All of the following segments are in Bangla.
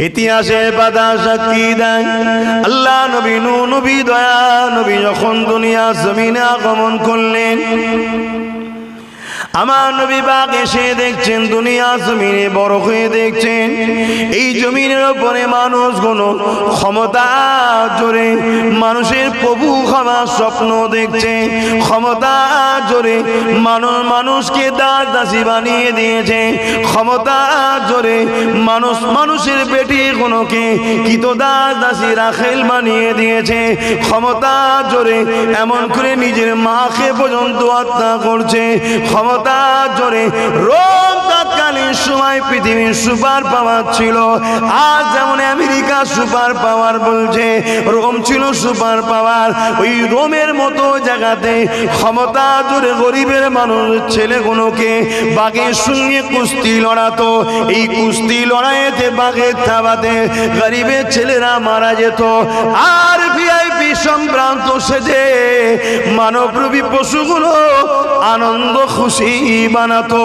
ইতিহাসের পাতা সাক্ষী দেয় আল্লাহ নবী নূহ নবী দয়া নবী যখন দুনিয়া জমিনে আগমন করলেন, আমার নবী পাক এসে দেখছেন দুনিয়া জমিনে বড় হয়ে দেখছেন এই জমিনের উপরে মানুষগুলো ক্ষমতা জোরে মানুষের প্রভু হওয়ার স্বপ্ন দেখছে, ক্ষমতা জোরে মানুষকে দাস দাসী বানিয়ে দিয়েছে, ক্ষমতা জোরে মানুষের বেটিগুলোকে কৃতদাস দাসী রাখেল বানিয়ে দিয়েছে, ক্ষমতা জোরে এমন করে নিজের মাকে পর্যন্ত হত্যা করছে, ক্ষমতা জোরে রোম তৎকালীন সময় পৃথিবীর সুপার পাওয়ার ছিল। আজ যেমন আমেরিকা সুপার পাওয়ার বলছে, রোম ছিল সুপার পাওয়ার। ওই রোমের মতো জায়গাতে ক্ষমতা জোরে গরিবের মানুষ ছেলেগুলোকে বাঘের সঙ্গে কুস্তি লড়াতো, এই কুস্তি লড়াইতে বাঘের থাবাতে গরিবের ছেলেরা মারা যেত। আর ভিআইপি সম্ভ্রান্ত সেজে মানবরূপী পশুগুলো আনন্দ খুশি বানাতো,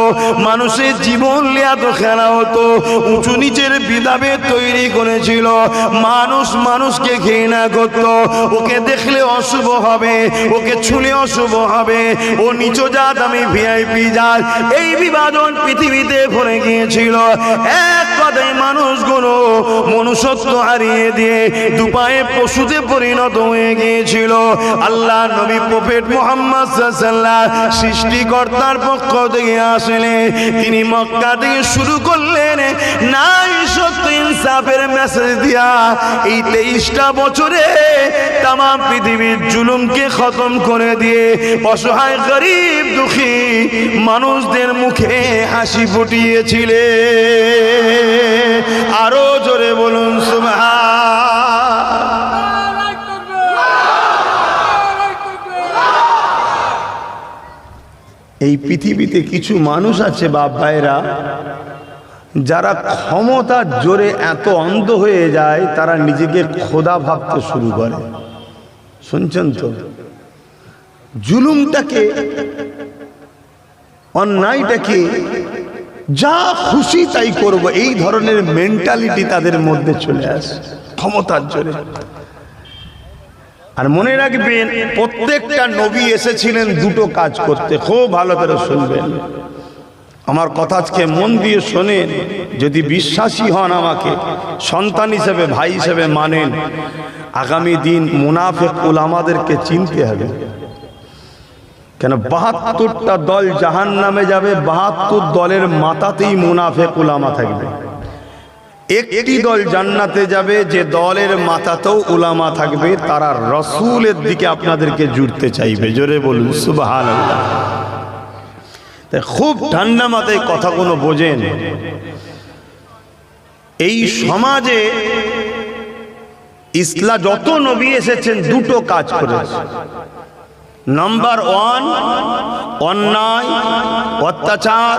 মানুষের জীবন লিয়াত খেলা হতো, উঁচু নিচের বিধাভেদ তৈরি করেছিল, মানুষ মানুষকে ঘৃণা করত, ওকে দেখলে অশুভ হবে, ওকে ছুঁলে অশুভ হবে, ও নিচু জাত আমি ভিআইপি জাত, এই বিভাজন পৃথিবীতে ভরে গিয়েছিল। এক কথায় মানুষগুলো মনুষ্যত্ব হারিয়ে দিয়ে দুপায়ে পশুতে পরিণত হয়ে গিয়েছিল। আল্লাহ নবী প্রফেট মুহাম্মদ সাল্লাল্লাহু আলাইহি ওয়াসাল্লাম সৃষ্টিকর্তার পক্ষ থেকে আসলে তিনি মক্কা থেকে শুরু করলেন নাই সত্য ইনসাফের মেসেজ দিয়া এই 23টা বছরে তাম পৃথিবীর জুলুমকে খতম করে দিয়ে অসহায় গরিব দুঃখী মানুষদের মুখে হাসি ফুটিয়েছিলেন। আরো জোরে বলুন সুবহান। এই পৃথিবীতে কিছু মানুষ আছে বাপ ভাইরা, যারা ক্ষমতার জোরে এত অন্ধ হয়ে যায় তারা নিজেকে খোদা ভাবতে শুরু করে। শুনছেন তো? জুলুমটাকে অন্যায়টাকে যা খুশি তাই করব, এই ধরনের মেন্টালিটি তাদের মধ্যে চলে আসে ক্ষমতার জোরে। আর মনে রাখবেন প্রত্যেকটা নবী এসেছিলেন দুটো কাজ করতে, খুব ভালো করে শুনবেন আমার কথা, আজকে মন দিয়ে শোনেন। যদি বিশ্বাসী হন, আমাকে সন্তান হিসেবে ভাই হিসেবে মানেন, আগামী দিন মুনাফিক উলামাদেরকে চিনতে হবে। কেন 72টা দল জাহান্নামে যাবে, 72 দলের মাথাতেই মুনাফিক উলামা থাকবে। একটি দল জান্নাতে যাবে, যে দলের মাথাতেও উলামা থাকবে, তারা রাসূলের দিকে আপনাদেরকে জুড়তে চাইবে। জোরে বলুন সুবহানাল্লাহ। তাই খুব ঠান্ডা মাথায় কথাগুলো বোঝেন। এই সমাজে ইসলাম যত নবী এসেছেন দুটো কাজ করেছে। নাম্বার 1, অন্যায়, অত্যাচার,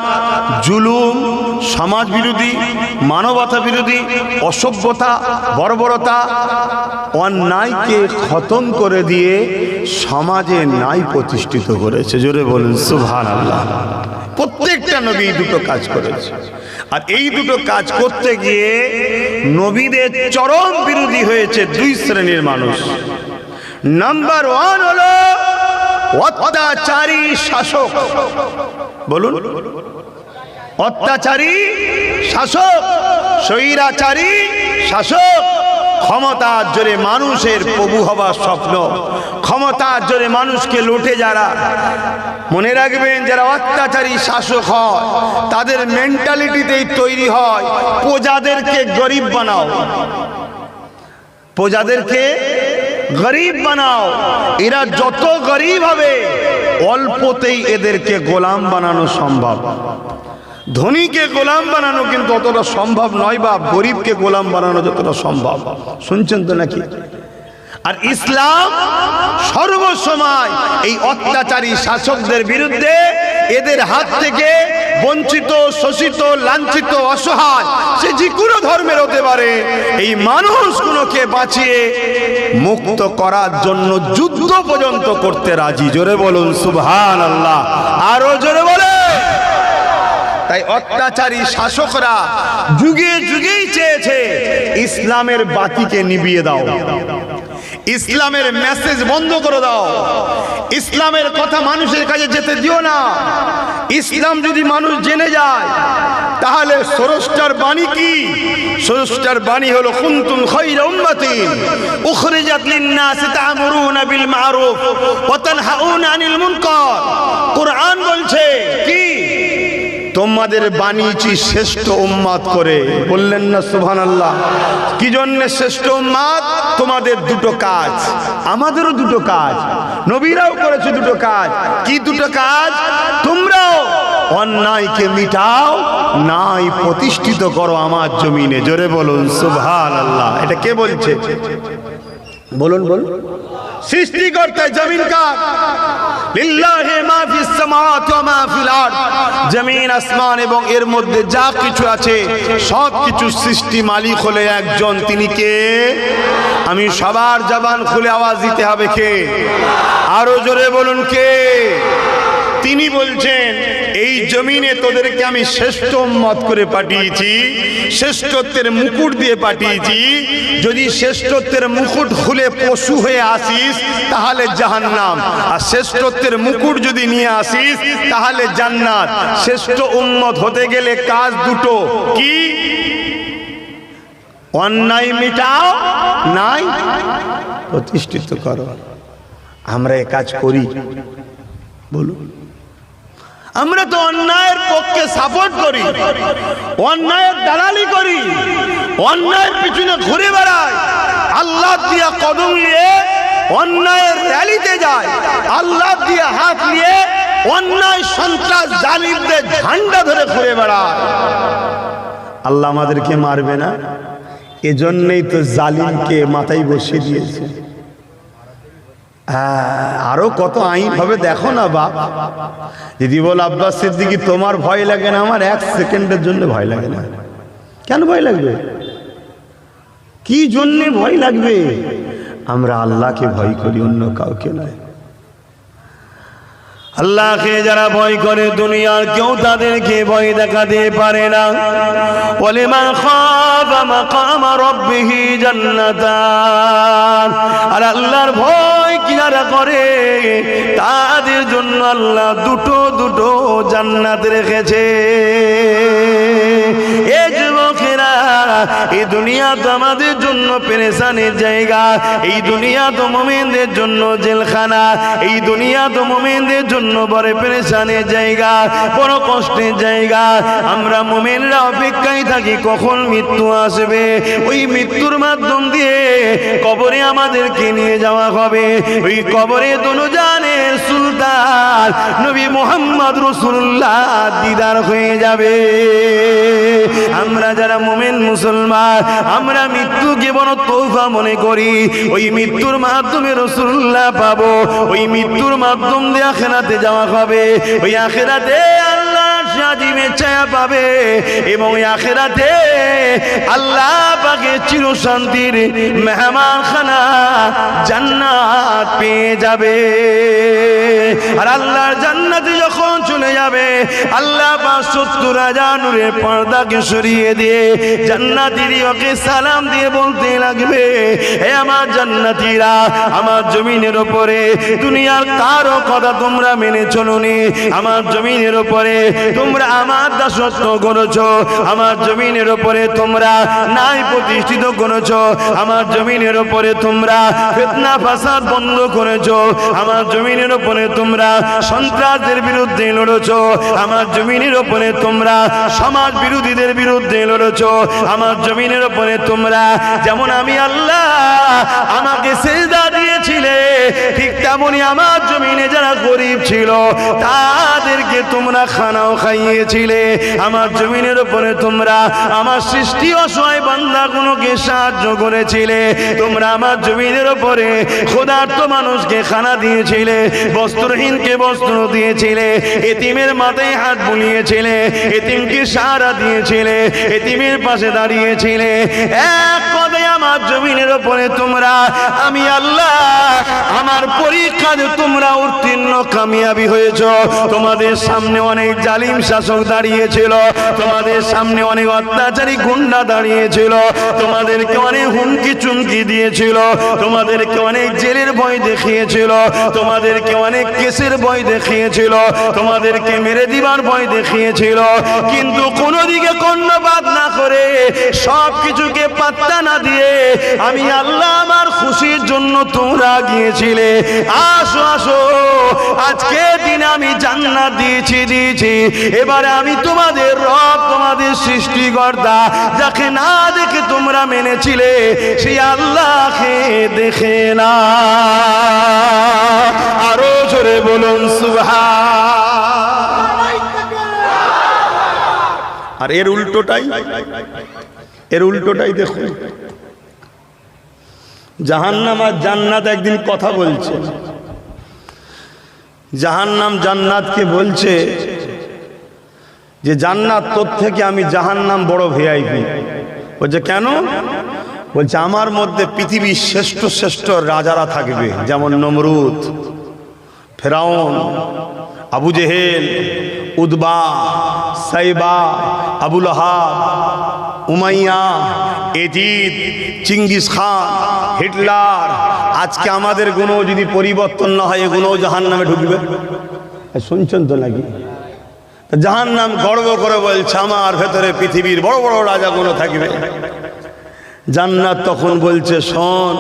জুলুম, সমাজ বিরোধী, মানবতা বিরোধী, অসভ্যতা, বর্বরতা, অন্যায়কে খতম করে দিয়ে সমাজে ন্যায় প্রতিষ্ঠিত করেছে। জোরে বলুন সুবহানাল্লাহ। প্রত্যেকটা নবী দুটো কাজ করেছে। আর এই দুটো কাজ করতে গিয়ে নবীদের চরম বিরোধী হয়েছে 2 শ্রেণীর মানুষ। নাম্বার 1 হলো অত্যাচারী শাসক। বলুন, অত্যাচারী শাসক, স্বৈরাচারী শাসক, ক্ষমতার জোরে মানুষের প্রভু হবার স্বপ্ন, ক্ষমতার জোরে মানুষকে লুটে যারা। মনে রাখবেন, যারা অত্যাচারী শাসক হয় তাদের মেন্টালিটিতেই তৈরি হয় প্রজাদেরকে গরিব বানাও, প্রজাদেরকে গরিব বানাও। এরা যত গরিব হবে অল্পতেই এদেরকে গোলাম বানানো সম্ভব। ধনীকে গোলাম বানানো কিন্তু অতটা সম্ভব নয়, বা গরিবকে গোলাম বানানো যতটা সম্ভব। শুনছেন তো নাকি? আর ইসলাম সর্বসময় এই অত্যাচারী শাসকদের বিরুদ্ধে, এদের হাত থেকে বঞ্চিত, শোষিত, লাঞ্ছিত, অসহায়, সে যে কোনো ধর্মের হতে পারে, এই মানুষগুলোকে বাঁচিয়ে মুক্ত করার জন্য যুদ্ধ পর্যন্ত করতে রাজি। জোরে বলুন সুবহানাল্লাহ। আরো জোরে বলে। তাই অত্যাচারী শাসকরা যুগে যুগেই চেয়েছে ইসলামের বাতিকে নিভিয়ে দাও, ইসলামের মেসেজ বন্ধ করে দাও, ইসলামের কথা মানুষের কাছে যেতে দিও না। ইসলাম যদি মানুষ জেনে যায় তাহলে স্রষ্টার বাণী কি? স্রষ্টার বাণী হলো কুনতুম খায়রা উম্মাতিন উখরিজাত লিন-নাসি তা'মুরুনা বিল মা'রুফ ওয়া তানহাউনা আনিল মুনকার। কুরআন বলছে কি? তোমাদের বানিয়েছি শ্রেষ্ঠ উম্মত করে। বললেন না সুবহানাল্লাহ? কি জন্য শ্রেষ্ঠ উম্মত? তোমাদের দুটো কাজ, আমাদেরও দুটো কাজ, নবীরাও করেছে দুটো কাজ। কি দুটো কাজ? তোমরাও অন্যায়কে মিটাও, নাই প্রতিষ্ঠিত করো আমার জমিনে। জোরে বলুন সুবহানাল্লাহ। এটা কে বলছে? বলুন বলুন। সৃষ্টিকর্তা জমিন কার? লিল্লাহি মা ফিস সামাওয়াতি ওয়া মা ফিল আরদ। জমিন আসমান এবং এর মধ্যে যা কিছু আছে সব কিছু সৃষ্টি মালিক হলে একজন, তিনি কে? আমি সবার জবান খুলে আওয়াজ দিতে হবে, কে? আরো জোরে বলুন, কে? তিনি বলছেন এই জমিনে তোদেরকে আমি শ্রেষ্ঠ উম্মত করে পাঠিয়েছি, শ্রেষ্ঠত্বের মুকুট দিয়ে পাঠিয়েছি। যদি শ্রেষ্ঠত্বের মুকুট খুলে পশু হয়ে আসিস তাহলে জাহান্নাম, আর শ্রেষ্ঠত্বের মুকুট যদি নিয়ে আসিস তাহলে জান্নাত। শ্রেষ্ঠ উম্মত হতে গেলে কাজ দুটো, কি? অন্যায় মিটাও, নাই প্রতিষ্ঠিত করো। আমরা এ কাজ করি? বলুন। আমরা তো অন্যায়ের পক্ষে সাপোর্ট করি, অন্যায়ের দালালি করি, অন্যায়ের পিছনে ঘুরে বেড়াই, আল্লাহ দিয়া কদম নিয়ে অন্যায়ের র্যালিতে যায়, আল্লাহ দিয়া হাত নিয়ে অন্যায় সন্ত্রাস জালিমদের ঝান্ডা ধরে ঘুরে বেড়ায়। আল্লাহ আমাদেরকে মারবে না? এজন্যই তো জালিমকে মাথায় বসিয়ে দিয়েছে। আরো কত আইন হবে দেখো না বাপ। যদি বল আব্বাস সিদ্দিকী তোমার ভয় লাগে না, আমার এক সেকেন্ডের জন্য ভয় লাগে না। কেন ভয় লাগবে? কি জন্যে ভয় লাগবে? আমরা আল্লাহকে ভয় করি, অন্য কাউকে নয়। আল্লাহকে যারা ভয় করে দুনিয়ার কেউ তাদেরকে ভয় দেখাতে পারে না। ওয়ালিমান খাফা মাকামা রাব্বিহি জান্নাতান। আর আল্লাহর ভয় যারা করে তাদের জন্য আল্লাহ দুটো দুটো জান্নাত রেখেছে। এ যুবকেরা, এই দুনিয়া তো আমাদের জন্য পেরেশানির জায়গা, এই দুনিয়া তো মুমিনদের জন্য জেলখানা, এই দুনিয়া তো মুমিনদের জন্য বড় পেরেশানির জায়গা, বড় কষ্টের জায়গা। আমরা মুমিনরা অপেক্ষায় থাকি কখন মৃত্যু আসবে। ওই মৃত্যুর মাধ্যম দিয়ে কবরে আমাদেরকে নিয়ে যাওয়া হবে। ওই কবরে দুজানের সুলতান নবী মুহাম্মদ রাসূলুল্লাহ দিদার হয়ে যাবে। আমরা যারা মুমিন মুসলমান, আমরা মৃত্যুকে বড় তৌফা মনে করি। ওই মৃত্যুর মাধ্যমে রাসূলুল্লাহ পাবো, ওই মৃত্যুর মাধ্যম দিয়ে আখিরাতে যাওয়া হবে। ওই আখিরাতে আল্লাহ শাজিমে ছায়া পাবে এবং ওই আখিরাতে আল্লাহ পাকের চির শান্তির মেহমানখানা জান্নাত পেয়ে যাবে। আর আল্লাহর জান্নাতে যখন চলে যাবে, আল্লাহ পাক ৭০,০০০ নূরের পর্দাকে সরিয়ে দিয়ে জান্নাতীদেরকে সালাম দিয়ে বলতে লাগবে, হে আমার জান্নাতীরা, আমার জমিনের উপরে দুনিয়ার কারো কথা তোমরা মেনে চলোনি, আমার জমিনের উপরে তোমরা আমার দাসত্ব করেছো, আমার জমিনের উপরে তোমরা নাই প্রতিষ্ঠিত করেছো, আমার জমিনের উপরে তোমরা ফিতনা ফাসাদ বন্ধ করেছো, আমার জমিনের উপরে তোমরা সন্ত্রাসদের বিরুদ্ধে লড়েছো, আমার জমিনের উপরে তোমরা সমাজ বিরোধীদের বিরুদ্ধে লড়েছো, আমার জমিনের উপরে তোমরা যেমন আমি আল্লাহ আমাকে সিজদা দিয়েছিলে, ঠিক তেমনি আমার জমিনে যারা গরিব ছিল তাদেরকে তোমরা খানাও খাইয়েছিলে, আমার জমিনের উপরে তোমরা আমার সৃষ্টি অসহায় বান্দাগুলোকে সাহায্য করেছিলে, তোমরা আমার জমিনের উপরে ক্ষুধার্ত মানুষকে খানা দিয়েছিলে, বস্ত্রহীনকে বস্ত্র দিয়েছিলে, এতিমের মাথায় হাত বুলিয়েছিলে, এতিমকে সাহারা দিয়েছিলে, এতিমের পাশে দাঁড়িয়েছিলে। এক কথায় আমার জমিনের উপরে তোমরা, আমি আল্লাহ আমার পরীক্ষাতে তোমরা উত্তীর্ণ কামিয়াবি হয়েছ। তোমাদের সামনে অনেক জালিম শাসক দাঁড়িয়েছিল, তোমাদের সামনে অনেক অত্যাচারী গুন্ডা দাঁড়িয়েছিল, তোমাদেরকে অনেক হুমকি চুমকি দিয়েছিল, তোমাদেরকে অনেক জেলের ভয় দেখিয়েছিল, তোমাদেরকে অনেক কেসের ভয় দেখিয়েছিল, তোমাদেরকে মেরে দিবার ভয় দেখিয়েছিল, কিন্তু কোনো দিকে কর্ণপাত না করে, সব কিছুকে পাত্তা না দিয়ে আমি আল্লাহ আমার খুশির জন্য তোমরা গিয়েছিলে। আসো আসো, আজকে দিনে আমি জান্নাত দিয়েছি। এবারে আমি তোমাদের রব, তোমাদের সৃষ্টিকর্তা, যাকে না দেখে তোমরা মেনেছিলে, সেই আল্লাহকে দেখে না। আরো জোরে বলুন সুবহান। আর এর উল্টোটাই দেখুন, জাহান্নাম আর জান্নাত একদিন কথা বলছে। জাহান্নাম জান্নাতকে বলছে যে জান্নাত, তোর থেকে আমি জাহান্নাম বড় ভিআইপি। বলছে কেন? বলছে আমার মধ্যে পৃথিবীর শ্রেষ্ঠ শ্রেষ্ঠ রাজারা থাকবে, যেমন নমরুদ, ফেরাউন, আবু জেহেল, উদবা, সাইবা, আবুল আহাব, উমাইয়া, এজিদ, চিঙ্গিস খান, হিটলার। আজকে আমাদের গুণ যদি পরিবর্তন না হয়, এগুলোও জাহান্নামে ঢুকবে। শুনছেন তো নাকি? জাহান্নাম গর্ব করে বলছে আমার ভেতরে পৃথিবীর বড় বড় রাজাগুলো থাকবে। জান্নাত তখন বলছে শোন,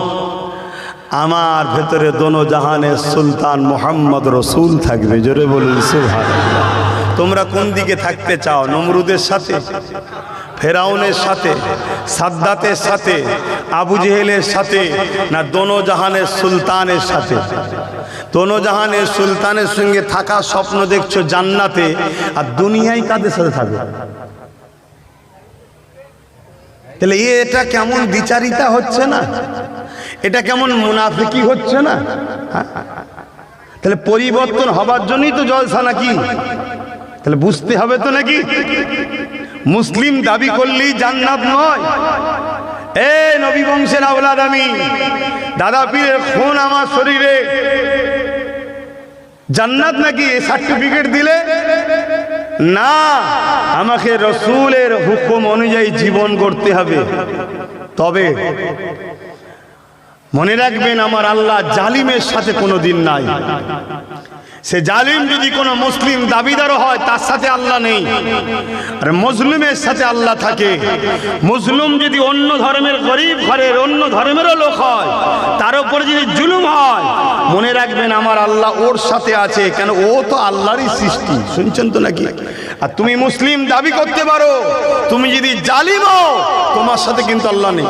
আমার ভেতরে দোনো জাহানের সুলতান মোহাম্মদ রসুল থাকবে। জোরে বলুন সুবহানাল্লাহ। তোমরা কোন দিকে থাকতে চাও? নমরুদের সাথে, ফেরাউনের সাথে, সাদ্দাতের সাথে, আবু জেহেলের সাথে, না দোনো জাহানের সুলতানের সাথে? দোনো জাহানের সুলতানের সঙ্গে থাকা স্বপ্ন দেখছো জান্নাতে, আর দুনিয়ায় কাদের সাথে থাকবে? তাহলে এটা কেমন বিচারিতা হচ্ছে না? এটা কেমন মুনাফিকি হচ্ছে না? তাহলে পরিবর্তন হবার জন্যই তো জলসা নাকি? তাহলে বুঝতে হবে তো নাকি মুসলিম দাবি করলেই জান্নাত নয়। এ নবী বংশের আওলাদ আমি, দাদা পীরের খুন আমার শরীরে, জান্নাত নাকি সার্টিফিকেট দিলে? না, আমাকে রসুলের হুকুম অনুযায়ী জীবন করতে হবে। তবে মনে রাখবেন, আমার আল্লাহ জালিমের সাথে কোনো দিন নাই। সে জালিম যদি কোনো মুসলিম দাবিদারও হয়, তার সাথে আল্লাহ নেই, আর মজলুমের সাথে আল্লাহ থাকে। মুসলিম যদি অন্য ধর্মের গরিব ঘরের অন্য ধর্মেরও লোক হয়, তার উপর যদি জুলুম হয়, মনে রাখবেন আমার আল্লাহ ওর সাথে আছে। কেন? ও তো আল্লাহরই সৃষ্টি। শুনছেন তো নাকি? আর তুমি মুসলিম দাবি করতে পারো, তুমি যদি জালিম হও, তোমার সাথে কিন্তু আল্লাহ নেই।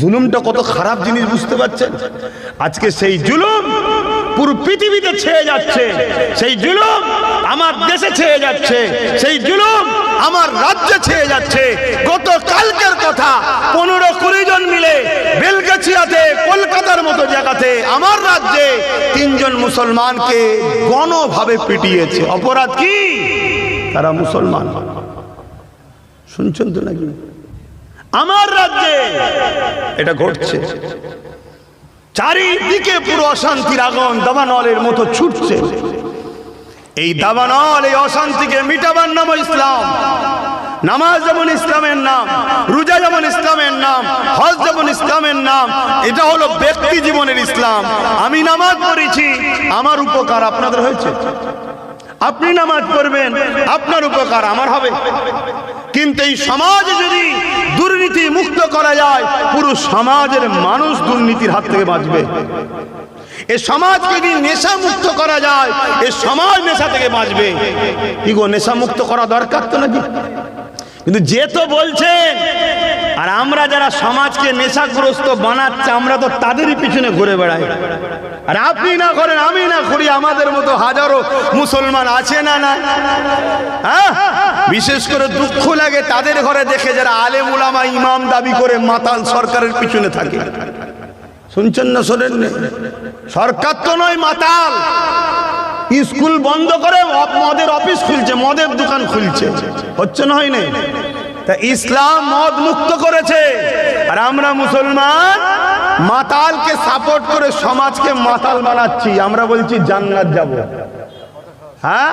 জুলুমটা কত খারাপ জিনিস বুঝতে পারছেন? আজকে সেই জুলুম পুরো পৃথিবীতে ছেয়ে যাচ্ছে, সেই জুলুম আমার দেশে ছেয়ে যাচ্ছে, সেই জুলুম আমার রাজ্যে ছেয়ে যাচ্ছে। গত কালকের কথা, 15-20 জন মিলে বেলগাছিয়াতে, কলকাতার মতো জায়গাতে, আমার রাজ্যে 3 জন মুসলমানকে গণভাবে পিটিয়েছে। অপরাধ কি? তারা মুসলমান। শুনছেন তো নাকি? আমার রাজ্যে এটা ঘটছে। চারিদিকে পুরো অশান্তির আগুন দাবানলের মতো ছুটছে। এই দাবানল, এই অশান্তিকে মিটাবার নাম ইসলাম। নামাজ যেমন ইসলামের নাম, রোজা যেমন ইসলামের নাম, হজ যেমন ইসলামের নাম, এটা হলো ব্যক্তি জীবনের ইসলাম। আমি নামাজ পড়েছি, আমার উপকার আপনাদের হয়েছে। আপনি নামাজ পড়বেন, আপনার উপকার আমার হবে। কিন্তু এই সমাজে যদি দুর্নীতি মুক্ত করা যায়, পুরো সমাজের মানুষ দুর্নীতির হাত থেকে বাঁচবে। এই সমাজকে যদি নেশা মুক্ত করা যায়, এই সমাজ নেশা থেকে বাঁচবে। কি গো, নেশা মুক্ত করা দরকার তো নাকি? কিন্তু যে তো বলছেন, আর আমরা যারা সমাজকে নেশাগ্রস্ত বানাচ্ছে, আমরা তো তাদেরই পিছনে ঘুরে বেড়াই। আর আপনি না করেন, আমি না করি, আমাদের মতো হাজারো মুসলমান আছে না? না, হ্যাঁ। বিশেষ করে দুঃখ লাগে তাদের ঘরে দেখে, যারা আলেম উলামা ইমাম দাবি করে মাতাল সরকারের পিছনে থাকে। শুনছেন না? শোনেন? সরকার তো নয়, মাতাল। স্কুল বন্ধ করে মদের অফিস খুলছে, মদের দোকান খুলছে। হচ্ছে না? হয়নি? তা ইসলাম মদ মুক্ত করেছে, আর আর আমরা মুসলমান মাতালকে সাপোর্ট করে সমাজকে মাতাল বানাচ্ছি। আমরা বলছি জান্নাত যাব। হ্যাঁ,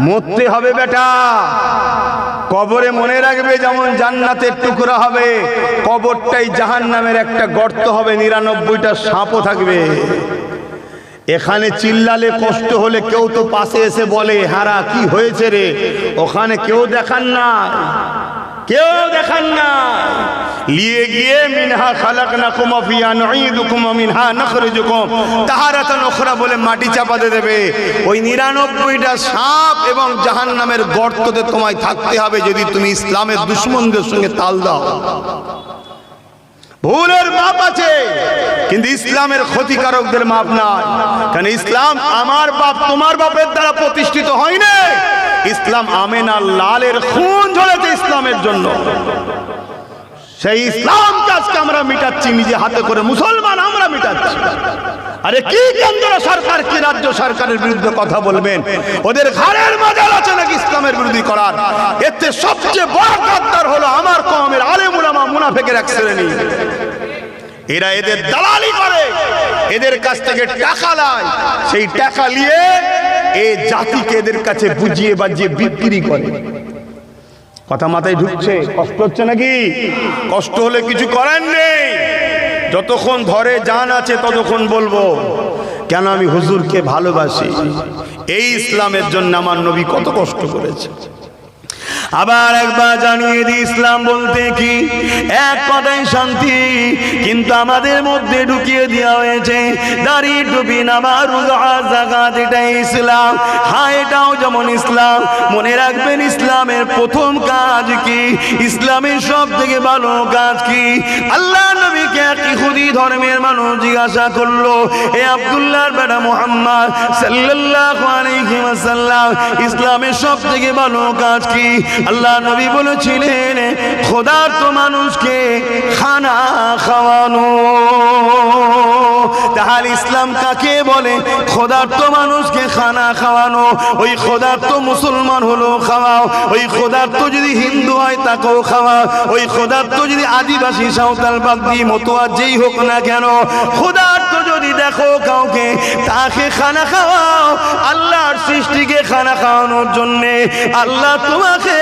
মরতে হবে বেটা, কবরে মনে রাখবে যেমন জান্নাতের টুকরা হবে, কবরটাই জাহান্নামের একটা গর্ত হবে, 99টা সাপও থাকবে। এখানে চিল্লালে কষ্ট হলে কেউ তো পাশে এসে বলে হারা কি হয়েছে রে, ওখানে কেউ দেখান না, কেউ দেখান না। লিয়ে গিয়ে মিনহা খালাকনাকুম ওয়া ফিহা নুঈদুকুম ওয়া মিনহা নখরিজুকুম তাহারাতান উখরা বলে মাটি চাপাতে দেবে। ওই 99টা সাপ এবং জাহান্নামের গর্ততে তোমায় থাকতে হবে যদি তুমি ইসলামের দুশমনদের সঙ্গে তাল দাও। ভুলের মাপ আছে কিন্তু ইসলামের ক্ষতিকারকদের মাপ নাই। কারণ ইসলাম আমার বাপ তোমার বাপের দ্বারা প্রতিষ্ঠিত হয়নি। ইসলাম আমেনা লালের খুন ঝরেছে ইসলামের জন্য। সেই ইসলামকে আজকে আমরা মিটাচ্ছি নিজে হাতে করে, মুসলমান আমরা মিটাচ্ছি। আরে কি কেন্দ্র সরকার কি রাজ্য সরকারের বিরুদ্ধে কথা বলবেন? ওদের ঘাড়ের মাজাল আছে নাকি ইসলামের বিরোধী করার? এতে সবচেয়ে বড় গাদ্দার হলো আমার কওমের আলেম উলামা মুনাফিকের এক শ্রেণী। এরা এদের দালালি করে, এদের কাছ থেকে টাকা নেয়, সেই টাকা নিয়ে এই জাতিকে এদের কাছে বুঝিয়ে বাজিয়ে বিক্রি করে। কথা মাথায় ঢুকছে? কষ্ট হচ্ছে নাকি? কষ্ট হলে কিছু করার নেই। যতক্ষণ ধরে জান আছে ততক্ষণ বলবো কেন আমি হুজুরকে ভালোবাসি। এই ইসলামের জন্য আমার নবী কত কষ্ট করেছে। আবার একবার জানিয়ে দিই, ইসলাম বলতে কি এক কথাই শান্তি, কিন্তু আমাদের মধ্যে ঢুকিয়ে দেওয়া হয়েছে দাড়ি টুপি নামাজ রোজা যাকাত এটাই ইসলাম। হ্যাঁ, এটাও যেমন ইসলাম। মনে রাখবেন ইসলামের প্রথম কাজ কি, ইসলামের সব থেকে ভালো কাজ কি? আল্লাহ নবীকে এক ইহুদি ধর্মের মানুষ জিজ্ঞাসা করলো, এ আব্দুল্লাহর বেটা মুহাম্মদ সাল্লাল্লাহু আলাইহি ওয়াসাল্লাম, ইসলামের সব থেকে ভালো কাজ কি? আল্লাহ নবী বলেছিলেন খোদার্ত মানুষকে খানা খাওয়ানো। তাহলে ইসলাম কাকে বলে? খোদার্ত মানুষকে খানা খাওয়ানো। ওই খোদার্ত মুসলমান হলো খাওয়াও, ওই খোদার্ত যদি হিন্দু হয় তাকেও খাওয়াও, ওই খোদার্ত যদি আদিবাসী সাঁওতাল বাগদি মতুয়া যেই হোক না কেন, খোদার্ত যদি দেখো কাউকে তাকে খানা খাওয়াও। আল্লাহর সৃষ্টিকে খানা খাওয়ানোর জন্যে আল্লাহ তোমাকে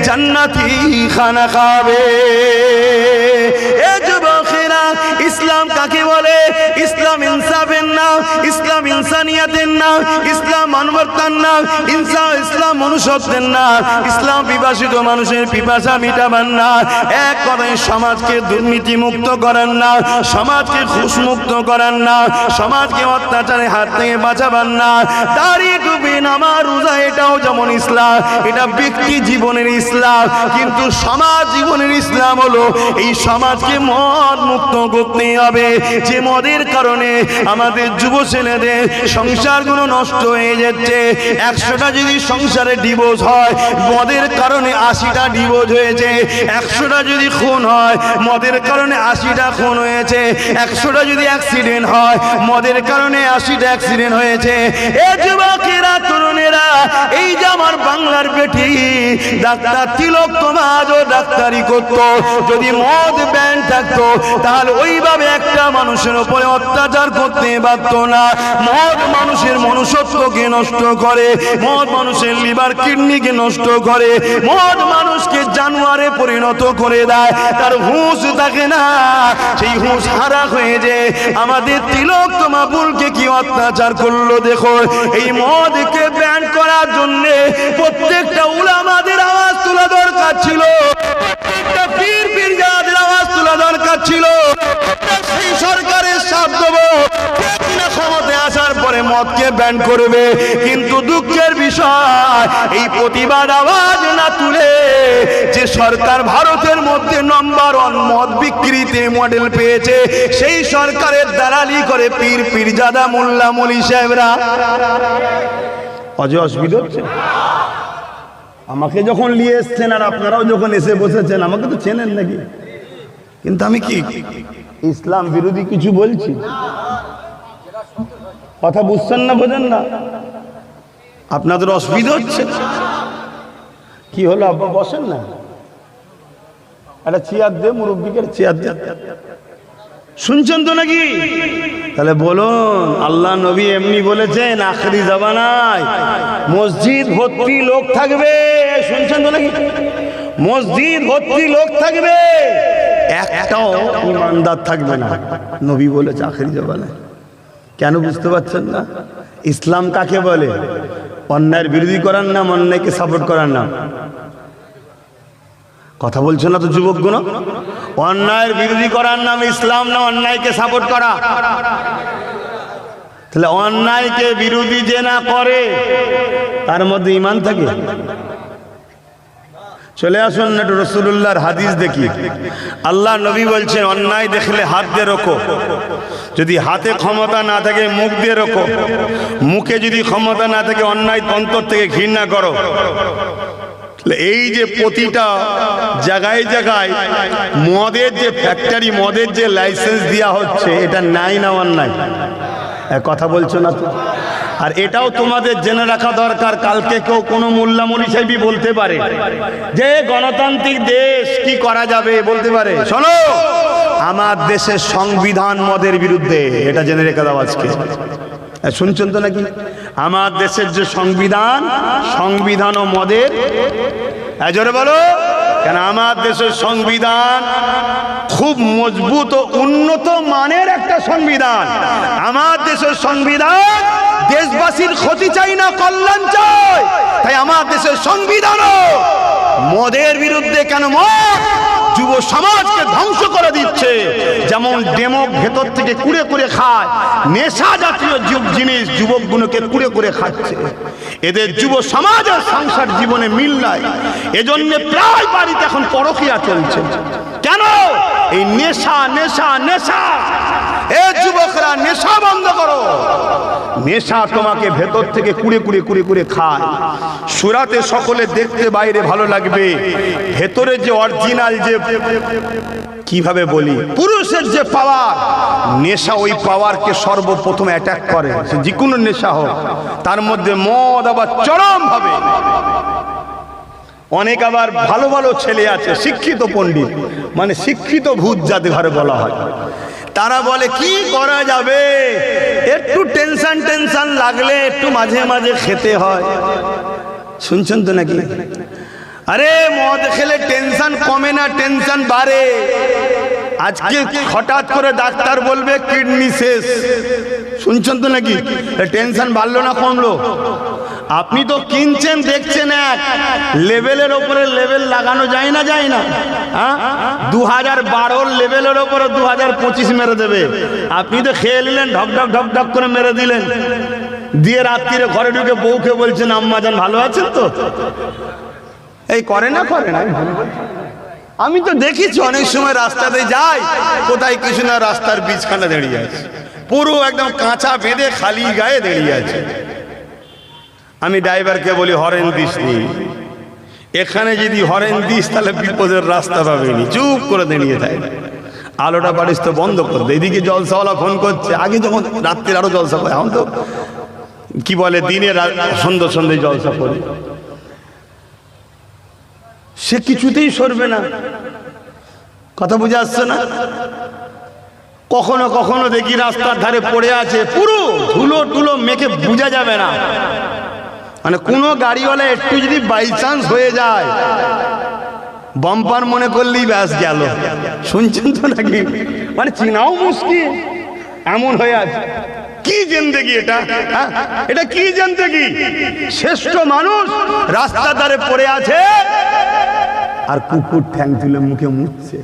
জান্নাতি খানা খাবে। এ যুবকেরা, ইসলাম কাকে বলে? ইসলাম ইনসাফের নাম, ইসলাম ইনসানিয়াতের নাম, ইসলাম মানবতার নাম, ইসলাম মনুষ্যত্বের নাম, ইসলাম বিভাষিত মানুষের পিপাসা মিটাবার না। এক কথায় সমাজকে দুর্নীতি মুক্ত করার না, সমাজকে ঘুষ মুক্ত করার না, সমাজকে অত্যাচারের হাত থেকে বাঁচাবার না। দাড়ি টুপি নামাজ রোজা এটাও যেমন ইসলাম, এটা ব্যক্তি জীবনের ইসলাম, কিন্তু সমাজ জীবনের ইসলাম হলো এই সমাজকে মদ মুক্ত করতে হবে। যে মদের কারণে আমাদের যুব ছেলেদের সংসারগুলো নষ্ট হয়ে যাচ্ছে। 100টা যদি সংসারে ডিভোর্স হয়, মদের কারণে 80টা ডিভোর্স হয়েছে। 100টা যদি খুন হয়, মদের কারণে 80টা খুন হয়েছে। 100টা যদি অ্যাক্সিডেন্ট হয়, মদের কারণে 80টা অ্যাক্সিডেন্ট হয়েছে। এ যুবকেরা, তরুণেরা, এই যে আমার বাংলার বেটি ডাক্তার তিলক তোমাজও ডাক্তারি করত, যদি মদ ব্যান থাকতো তাহলে ওইভাবে একটা মানুষের উপরে অত্যাচার করতে পারতো না। মদ মানুষের মনুষ্যত্বকে নষ্ট করে, মদ মানুষের লিভার কিডনিকে নষ্ট করে, মদ মানুষকে জানোয়ারে পরিণত করে দেয়। তার হুঁশ থাকে না, সেই হুঁশ হারা হয়ে যায়। আমাদের তিলক তোমাবুলকে কি অত্যাচার করলো দেখো। এই মদকে ব্যান করার জন্য প্রত্যেকটা উলামাদের আওয়াজ তোলা দরকার ছিল, প্রত্যেকটা পীর পীরজাদের আওয়াজ তোলা দরকার ছিল। সেই সরকারের সাথ দেবো ক্ষমতায় আসার পরে মদকে ব্যান করবে, কিন্তু দুঃখের বিষয় এই প্রতিবাদ আওয়াজ না তুলে যে সরকার ভারতের মধ্যে নম্বর 1 মদ বিক্রিতে মডেল পেয়েছে, সেই সরকারের দালালি করে পীর পীরজাদা মোল্লা মলি সাহেবরা। অসুবিধা হচ্ছে? আমাকে যখন নিয়ে এসছেন আর আপনারাও যখন এসে বসেছেন, আমাকে তো চেনেন নাকি? কিন্তু আমি কি ইসলাম বিরোধী কিছু বলছি? কথা বুঝছেন না, বোঝেন না? আপনাদের অসুবিধা হচ্ছে? কি হলো আব্বা, বসেন না। একটা চেয়ার দে, মুরব্বীকে চেয়ার দে। শুনছেন তো নাকি? তাহলে বলুন, আল্লাহ নবী এমনি বলেছেন আখরি জামানায় মসজিদ ভর্তি লোক থাকবে। শুনছেন তো নাকি? মসজিদ ভর্তি লোক থাকবে, একটাও ইমানদার থাকবে না। নবী বলেছে আখরি জামানায়। কেন বুঝতে পারছেন না? ইসলাম কাকে বলে? অন্যায়ের বিরোধী করার নাম, অন্যায়কে সাপোর্ট করার নাম। কথা বলছো না তো যুবকগুলো? অন্যায়ের বিরোধী করার নাম ইসলাম না অন্যায়কে সাপোর্ট করা? তাহলে অন্যায়কে বিরোধী যে না করে তার মধ্যে ঈমান থাকে? চলে আসুন না একটু রাসূলুল্লাহর হাদিস দেখি। আল্লাহ নবী বলছেন অন্যায় দেখলে হাত দিয়ে রোখো, যদি হাতে ক্ষমতা না থাকে মুখ দিয়ে রোখো, মুখে যদি ক্ষমতা না থাকে অন্যায় অন্তর থেকে ঘৃণা করো। এই যে প্রতিটা জায়গায় জায়গায় মদের যে ফ্যাক্টরি, মদের যে লাইসেন্স দেওয়া হচ্ছে, এটা নাই না অন্যায়? কথা বলছো না তো? আর এটাও তোমাদের জেনে রাখা দরকার, কালকে কেউ কোনো মোল্লা মৌলভী সাহেবই বলতে পারে যে গণতান্ত্রিক দেশ কি করা যাবে, বলতে পারে। শোনো, আমার দেশের সংবিধান মদের বিরুদ্ধে, এটা জেনে রেখে দাও আজকে। শুনছেন তো নাকি? আমার দেশের যে সংবিধান, সংবিধান ও মদের, জোরে বলো। কেন আমার দেশের সংবিধান খুব মজবুত ও উন্নত মানের একটা সংবিধান। আমার দেশের সংবিধান দেশবাসীর ক্ষতি চাই না, কল্যাণ চাই। তাই আমার দেশের সংবিধানও মদের বিরুদ্ধে। কেন? মদ যুব সমাজকে ধ্বংস করে দিচ্ছে। যেমন ডেমক ভেতর থেকে কুড়ে কুড়ে খায়, নেশা জাতীয় জিনিস যুবকগুলোকে কুড়ে কুড়ে খাচ্ছে। এদের যুব সমাজের সংসার জীবনে মিল নাই, এজন্য প্রায় বাড়িতে এখন পরকীয়া চলছে। কেন? এই নেশা নেশা নেশা। এ যুবকরা, নেশা বন্ধ করো। নেশা তোমাকে ভেতর থেকে কুড়ে কুড়ে কুড়ে কুড়ে খায়। সূরাতে সকলে দেখতে বাইরে ভালো লাগবে, ভেতরে যে অরিজিনাল, যে কিভাবে বলি, পুরুষের যে পাওয়ার, নেশা ওই পাওয়ারকে সর্বপ্রথম অ্যাটাক করে। যে কোনো নেশা হোক, তার মধ্যে মদ আবার চরম ভাবে। অনেক আবার ভালো ভালো ছেলে আছে, শিক্ষিত পণ্ডিত, মানে শিক্ষিত ভূত যাদের ঘরে বলা হয়, তারা বলে কি করা যাবে, একটু টেনশন টেনশন লাগলে একটু মাঝে মাঝে খেতে হয়। শুনছেন তো নাকি? আরে মদ খেলে টেনশন কমে না, টেনশন বাড়ে। আজকে হঠাৎ করে ডাক্তার বলবে কিডনি শেষ। শুনছেন তো নাকি? টেনশন বাড়লো না কমলো? আপনি তো কিনছেন, দেখছেন এক লেভেলের ওপরে লেভেল লাগানো যায় না, যায় না? 2012 লেভেলের ওপরে 2025 মেরে দেবে। আপনি তো খেয়ে নিলেন, ঢক ঢক ঢক ঢক করে মেরে দিলেন, দিয়ে রাত্রিরে ঘরে ঢুকে বউকে বলছেন আম্মা জান ভালো আছেন তো? এই করে না, করে না? আমি তো দেখেছি অনেক সময় রাস্তাতে যাই, কোথায় কিছু না রাস্তার বীজখানা দাঁড়িয়ে আছে, পুরো একদম কাঁচা বেঁধে খালি গায়ে দাঁড়িয়ে আছে। আমি ড্রাইভারকে বলি হরেন দিস নি, এখানে যদি হরেন দিস তাহলে বিপদের রাস্তা পাবেনি। চুপ করে দাঁড়িয়ে থাকে, আলোটা পারিস তো বন্ধ করে দে। এদিকে জলসাওয়ালা ফোন করছে, আগে যখন রাত্রির আরো জলসা করে, এখন তো কি বলে দিনে সন্ধ্যে সন্ধ্যে জলসা করে। সে কিছুতেই সরবে না। কথা বুঝে আসছে না? কখনো কখনো দেখি রাস্তার ধারে পড়ে আছে, পুরো ধুলো টুলো মেখে বোঝা যাবে না। মানে কোনো গাড়িওয়ালা একটু যদি বাই চান্স হয়ে যায়, বাম্পার মনে করলেই ব্যাস গেল। শুনছেন তো নাকি? মানে চিনাও মুশকিল, এমন হয়ে আছে। কি জিন্দেগি এটা? এটা কি জিন্দেগি? শ্রেষ্ঠ মানুষ রাস্তার ধারে পড়ে আছে আর কুকুর ঠ্যাং তুলে মুখে মুছছে।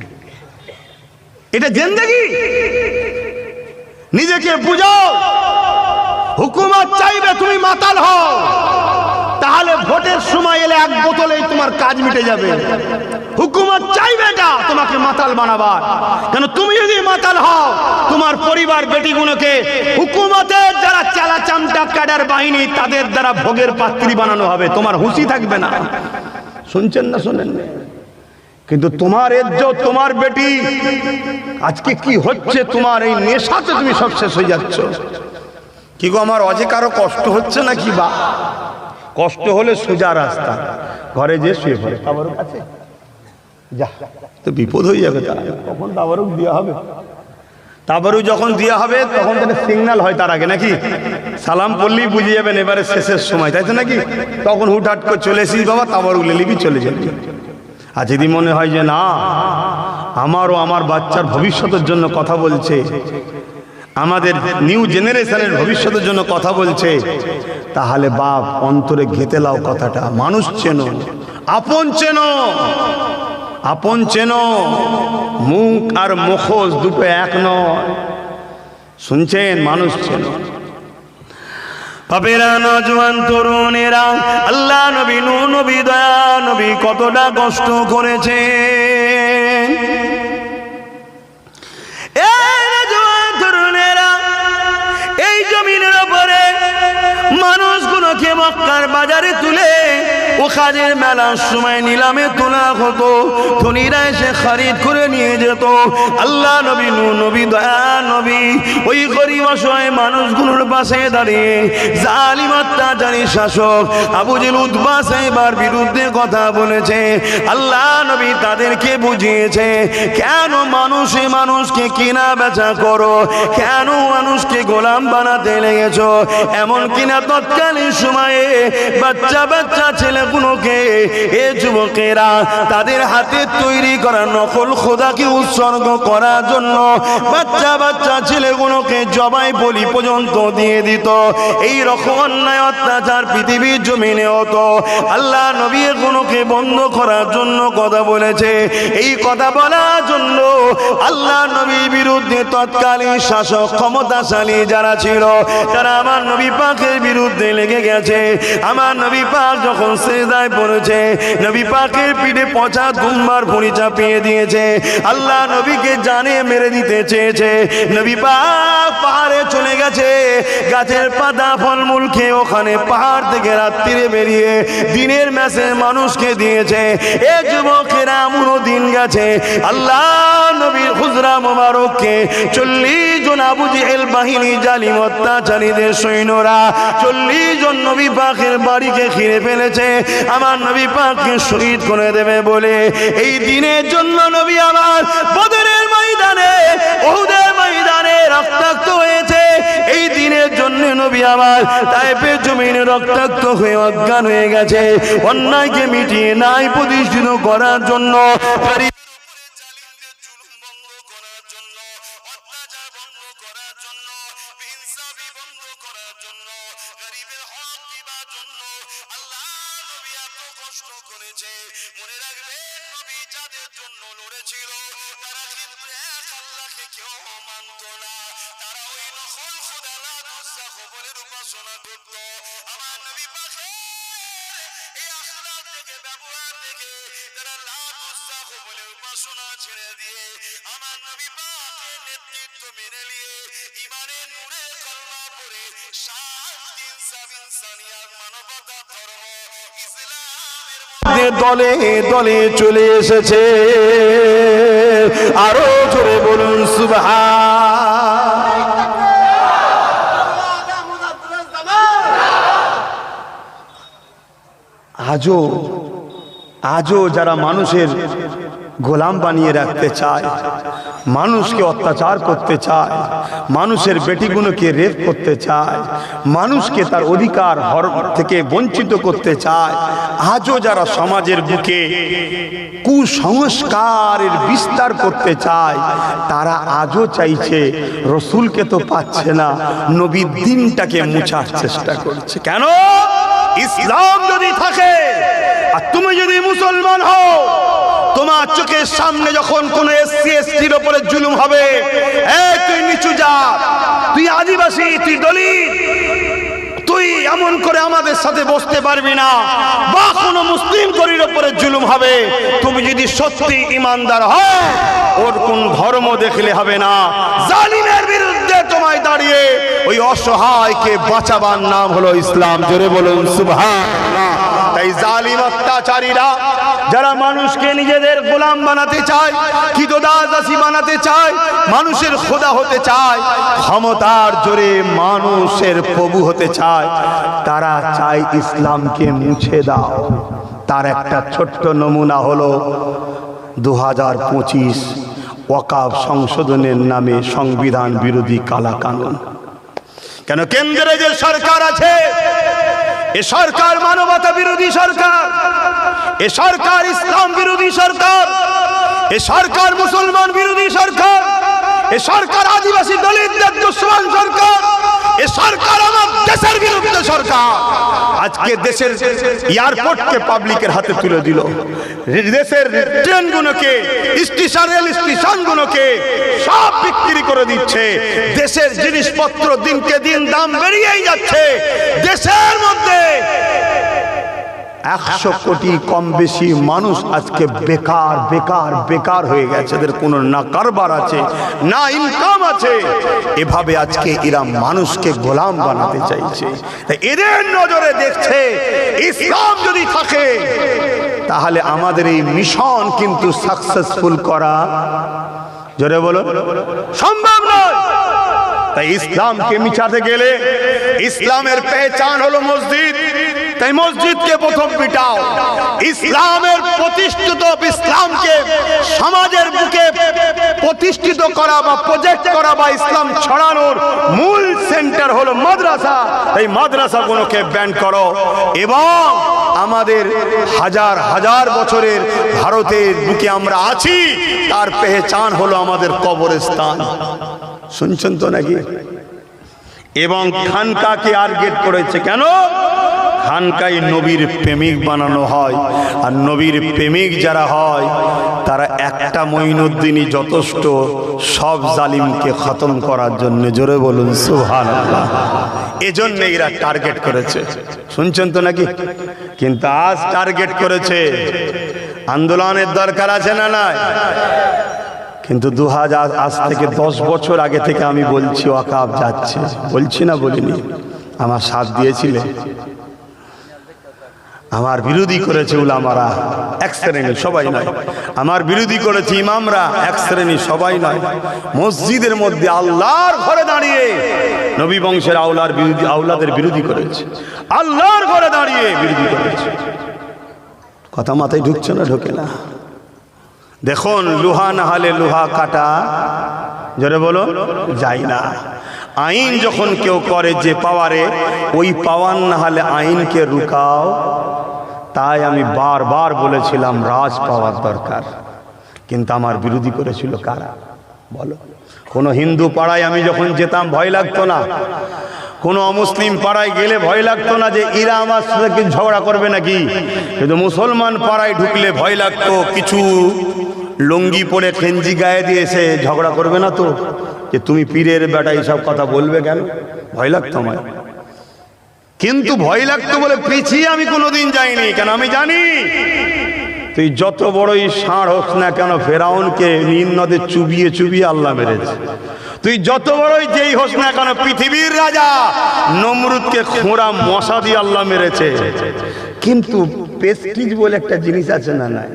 এটা জিন্দেগি? নিজেকে বুঝাও। হুকুমত চাইবে তুমি মাতাল হও, তাহলে ভোটের সময় এলে এক বোতলেই তোমার কাজ মিটে যাবে। হুকুমত চাইবে এটা তোমাকে মাতাল বানাবার। কেন? তুমি যদি মাতাল হও, তোমার পরিবার বেটিগুলোকে হুকুমতের যারা চালা চামটা ক্যাডার বাহিনী, তাদের দ্বারা ভোগের পাত্রী বানানো হবে, তোমার হুঁশি থাকবে না। শুনছেন না? শোনেন? কিন্তু তোমার ইজ্জত, তোমার বেটি, আজকে কি হচ্ছে? তোমার এই নেশাতে তুমি সব শেষ হয়ে যাচ্ছ। কি গো, আমার অজে কারো কষ্ট হচ্ছে নাকি? বা কষ্ট হলে সোজা রাস্তা, ঘরে যে শুয়ে পড়ে, খাবারের কাছে যা তো বিপদ হয়ে যাবে, তখন তাবারুক দেওয়া হবে। তাবারুক যখন দেওয়া হবে তখন তাহলে সিগন্যাল হয় তার আগে নাকি, সালাম পড়লেই বুঝে যাবেন এবারে শেষের সময়, তাই তো নাকি? তখন হুটহাট করে চলে এসিস বাবা, তাবারুক লিবি চলে যাবি। আর যদি মনে হয় যে না আমারও আমার বাচ্চার ভবিষ্যতের জন্য কথা বলছে, আমাদের নিউ জেনারেশনের ভবিষ্যতের জন্য কথা বলছে, তাহলে বাপ অন্তরে ঘেঁতে লাও কথাটা। মানুষ চেনো, আপন চেনো, আপন চেনো, মুখ আর মুখোশ দুটো এক নয়, শুনছেন? মানুষ চেনো। বাপেরা, নজওয়ান তরুণেরা, আল্লাহ নবী, নূহ নবী, দয়া নবী কতটা কষ্ট করেছে। এই নজওয়ান তরুণেরা, এই জমিনের উপরে মানুষগুলোকে মক্কার বাজারে তুলে ওখানের মেলার সময় নিলামে তোলা হতো, ধনীরা এসে খরিদ করে নিয়ে যেত। আল্লাহ নবী, নূহ নবী, দয়া নবী ওই গরিব অসহায় মানুষগুলোর পাশে দাঁড়িয়ে জালিম অত্যাচারী শাসক আবু জেহেল উতবা সাহেবের বিরুদ্ধে কথা বলেছে। আল্লাহ নবী তাদেরকে বুঝিয়েছে, কেন মানুষে মানুষকে কিনা বেচা করো, কেন মানুষকে গোলাম বানাতে লেগেছো। এমন কিনা তৎকালীন সময়ে বাচ্চা বাচ্চা ছেলেগুলোকে, এ যুবকেরা তাদের হাতে তৈরি করা নকল খোদাকে উৎসর্গ করার জন্য বাচ্চা বাচ্চা ছেলেগুলোকে জবাই বলি পর্যন্ত দিয়ে দিত। এই রকম অন্যায় অত্যাচার পৃথিবীর জমিনে হতো। আল্লাহ নবী এগুলোকে বন্ধ করার জন্য কথা বলেছে। এই কথা বলার জন্য আল্লাহ নবীর বিরুদ্ধে তৎকালীন শাসক ক্ষমতাশালী যারা ছিল, তারা আমার নবী পাকের বিরুদ্ধে লেগে গেছে। আমার নবী পাক যখন সিজদায় পড়েছে, নবী পাকের পিঠে পচা দুম্বার ভুঁড়ি চাপিয়ে দিয়েছে। আল্লাহ নবীকে জানে মেরে দিতে চেয়েছে। নবী পাক পাহাড়ে চলে গেছে, গাছের পাতা ফলমূল খেয়ে ওখানে পাহাড় থেকে রাত্রিরে বেরিয়ে দিনের ম্যাসে মানুষকে দিয়েছে। এ যুবকেরা এমনও দিন গেছে, আল্লাহ নবীর হুজরা মোবারককে 40 জন আবু জেহেল বাহিনী জালিম অত্যাচারীদের সৈন্যরা 40 জন নবী পাকের বাড়িকে ঘিরে ফেলেছে, আমার নবী পাককে শহীদ করে দেবে বলে। এই দিনের জন্য নবী আমার বদরের ময়দানে, উহুদের ময়দানে রক্তাক্ত হয়েছে। এই দিনের জন্য নবী আমার তায়েফের জমিনে রক্তাক্ত হয়ে অজ্ঞান হয়ে গেছে। অন্যায়কে মিটিয়ে নাই প্রতিষ্ঠিত করার জন্য, ছেড়ে দিয়ে আমার নবী পাকের নেতৃত্ব মেনে নিয়ে ইমানের নূরে কলমা পড়ে শান্তি, ইনসাফ, ইনসানিয়ত, মানবতা, ধর্ম ইসলামের মধ্যে দলে দলে চলে এসেছে। আরো জোরে বলুন সুবহান। আজও যারা মানুষের গোলাম বানিয়ে রাখতে চায়, মানুষকে অত্যাচার করতে চায়, মানুষের বেটিগুলোকে রেপ করতে চায়, মানুষকে তার অধিকার থেকে বঞ্চিত করতে চায়, আজও যারা সমাজের বুকে কুসংস্কারের বিস্তার করতে চায়, তারা আজও চাইছে, রসুলকে তো পাচ্ছে না, নবীর দিনটাকে মুছার চেষ্টা করছে। কেন? ইসলাম যদি থাকে আর তুমি যদি মুসলমান হও, তোমার চোখের সামনে যখন কোন এসসি এসটির উপরে জুলুম হবে, এই তুই নিচু জাত, তুই আদিবাসী, তুই দলিত, তুই এমন করে আমাদের সাথে বসতে পারবি না, বা কোনো মুসলিম গরির উপরে জুলুম হবে, তুমি যদি সত্যি ইমানদার হও, ওর কোন ধর্ম দেখলে হবে না, জালিমের বিরুদ্ধে তোমায় দাঁড়িয়ে ওই অসহায়কে বাঁচাবার নাম হলো ইসলাম। জোরে বলুন সুবহানাল্লাহ। তাই জালিম অত্যাচারীরা যারা মানুষকে নিজেদের গোলাম বানাতে চায়, কিদোদাসী বানাতে চায়, মানুষের খোদা হতে চায়, ক্ষমতার জোরে মানুষের প্রভু হতে চায়, তারা চায় ইসলামকে মুছে দাও। তার একটা ছোট্ট নমুনা হলো 2025 ওয়াকফ সংশোধনের নামে সংবিধান বিরোধী কালা কানুন। কেন কেন্দ্রে যে সরকার আছে, এ সরকার মানবতা বিরোধী সরকার, এ সরকার ইসলাম বিরোধী সরকার, এ সরকার মুসলমান বিরোধী সরকার, এ সরকার আদিবাসী দলিতদের দুশ্মন সরকার, এ সরকার আমার দেশের বিরুদ্ধে সরকার। আজকে দেশের এয়ারপোর্টকে পাবলিকের হাতে তুলে দিল, দেশের ট্রেনগুলোকে, রেল স্টেশনগুলোকে সব বিক্রি করে দিচ্ছে। দেশের জিনিসপত্র দিনকে দিন দাম বেরিয়েই যাচ্ছে। দেশের মধ্যে 100 কোটি কম বেশি মানুষ আজকে বেকার বেকার বেকার হয়ে গেছে। এদের কোনো না কারবার আছে, না ইনকাম আছে। এভাবে আজকে এরা মানুষকে গোলাম বানাতে চাইছে। এদের নজরে দেখছে ইসলাম যদি থাকে তাহলে আমাদের এই মিশন কিন্তু সাকসেসফুল করা, জোরে বলো, সম্ভব নয়। তাই ইসলামকে মিটাতে গেলে ইসলামের পেহচান হলো মসজিদ, তাই মসজিদকে প্রথম পিটাও। ইসলামের প্রতিষ্ঠিত, ইসলামকে সমাজের বুকে প্রতিষ্ঠিত করা বা প্রজেক্ট করা বা ইসলাম ছড়ানোর মূল সেন্টার হলো মাদ্রাসা। এই মাদ্রাসাগুলোকে ব্যান করো এবং আমাদের হাজার হাজার বছরের ভারতের বুকে আমরা আছি, তার পেহচান হলো আমাদের কবরস্থান। শুনছেন তো নাকি? এবং খানকাকে টার্গেট করেছে কেন? খানকায় নবীর প্রেমিক বানানো হয়, আর নবীর প্রেমিক যারা হয় তারা একটা মঈনুদ্দিনই যথেষ্ট সব জালিমকে খতম করার জন্য। জোরে বলুন সুবহানাল্লাহ। এজন্য এরা টার্গেট করেছে। শুনছেন তো নাকি? কিন্তু আজ টার্গেট করেছে, আন্দোলনের দরকার আছে না নাই? কিন্তু আজ থেকে 10 বছর আগে থেকে আমি বলছি ওয়াকফ যাচ্ছে, বলছি না বলিনি? আমার সাথ দিয়েছিলে, আমার বিরোধী করেছে উলামারা এক শ্রেণী, সবাই নয়। আমার বিরোধী করেছে ইমামরা এক শ্রেণী, সবাই নয়। মসজিদের মধ্যে আল্লাহর ঘরে দাঁড়িয়ে নবী বংশের আওলাদের বিরোধী করেছে, আল্লাহর ঘরে দাঁড়িয়ে বিরোধী করেছে। কথা মাথায় ঢুকছে না? ঢোকে না। দেখুন, লোহা না হলে লোহা কাটা, জোরে বলো, যায় না। আইন যখন কেউ করে যে পাওয়ারে, ওই পাওয়ার না হলে আইনকে রুকাও। তাই আমি বারবার বলেছিলাম রাজ পাওয়ার দরকার, কিন্তু আমার বিরোধী করেছিল কারা বলো? কোনো হিন্দু পাড়ায় আমি যখন যেতাম ভয় লাগতো না, কোনো অমুসলিম পাড়ায় গেলে ভয় লাগতো না যে এরা আমার সাথে ঝগড়া করবে নাকি। কিন্তু মুসলমান পাড়ায় ঢুকলে ভয় লাগতো, কিছু লুঙ্গি পরে খেঞ্জি গায়ে দিয়েছে, ঝগড়া করবে না তো, যে তুমি পীরের বেটা এইসব কথা বলবে কেন? ভয় লাগতো আমার। কিন্তু ভয় লাগতো বলে পিছিয়ে আমি কোনোদিন যাইনি। কেন? আমি জানি তুই যত বড়ই ষাঁড় হোক না কেন, ফেরাউনকে নীল নদে চুবিয়ে চুবিয়ে আল্লাহ মেরেছে। তুই যত বড়ই যেই হোস না কেন, পৃথিবীর রাজা নমরুদকে খোঁড়া মশা দিয়ে আল্লাহ মেরেছে। কিন্তু প্রেস্টিজ বলে একটা জিনিস আছে না নাই?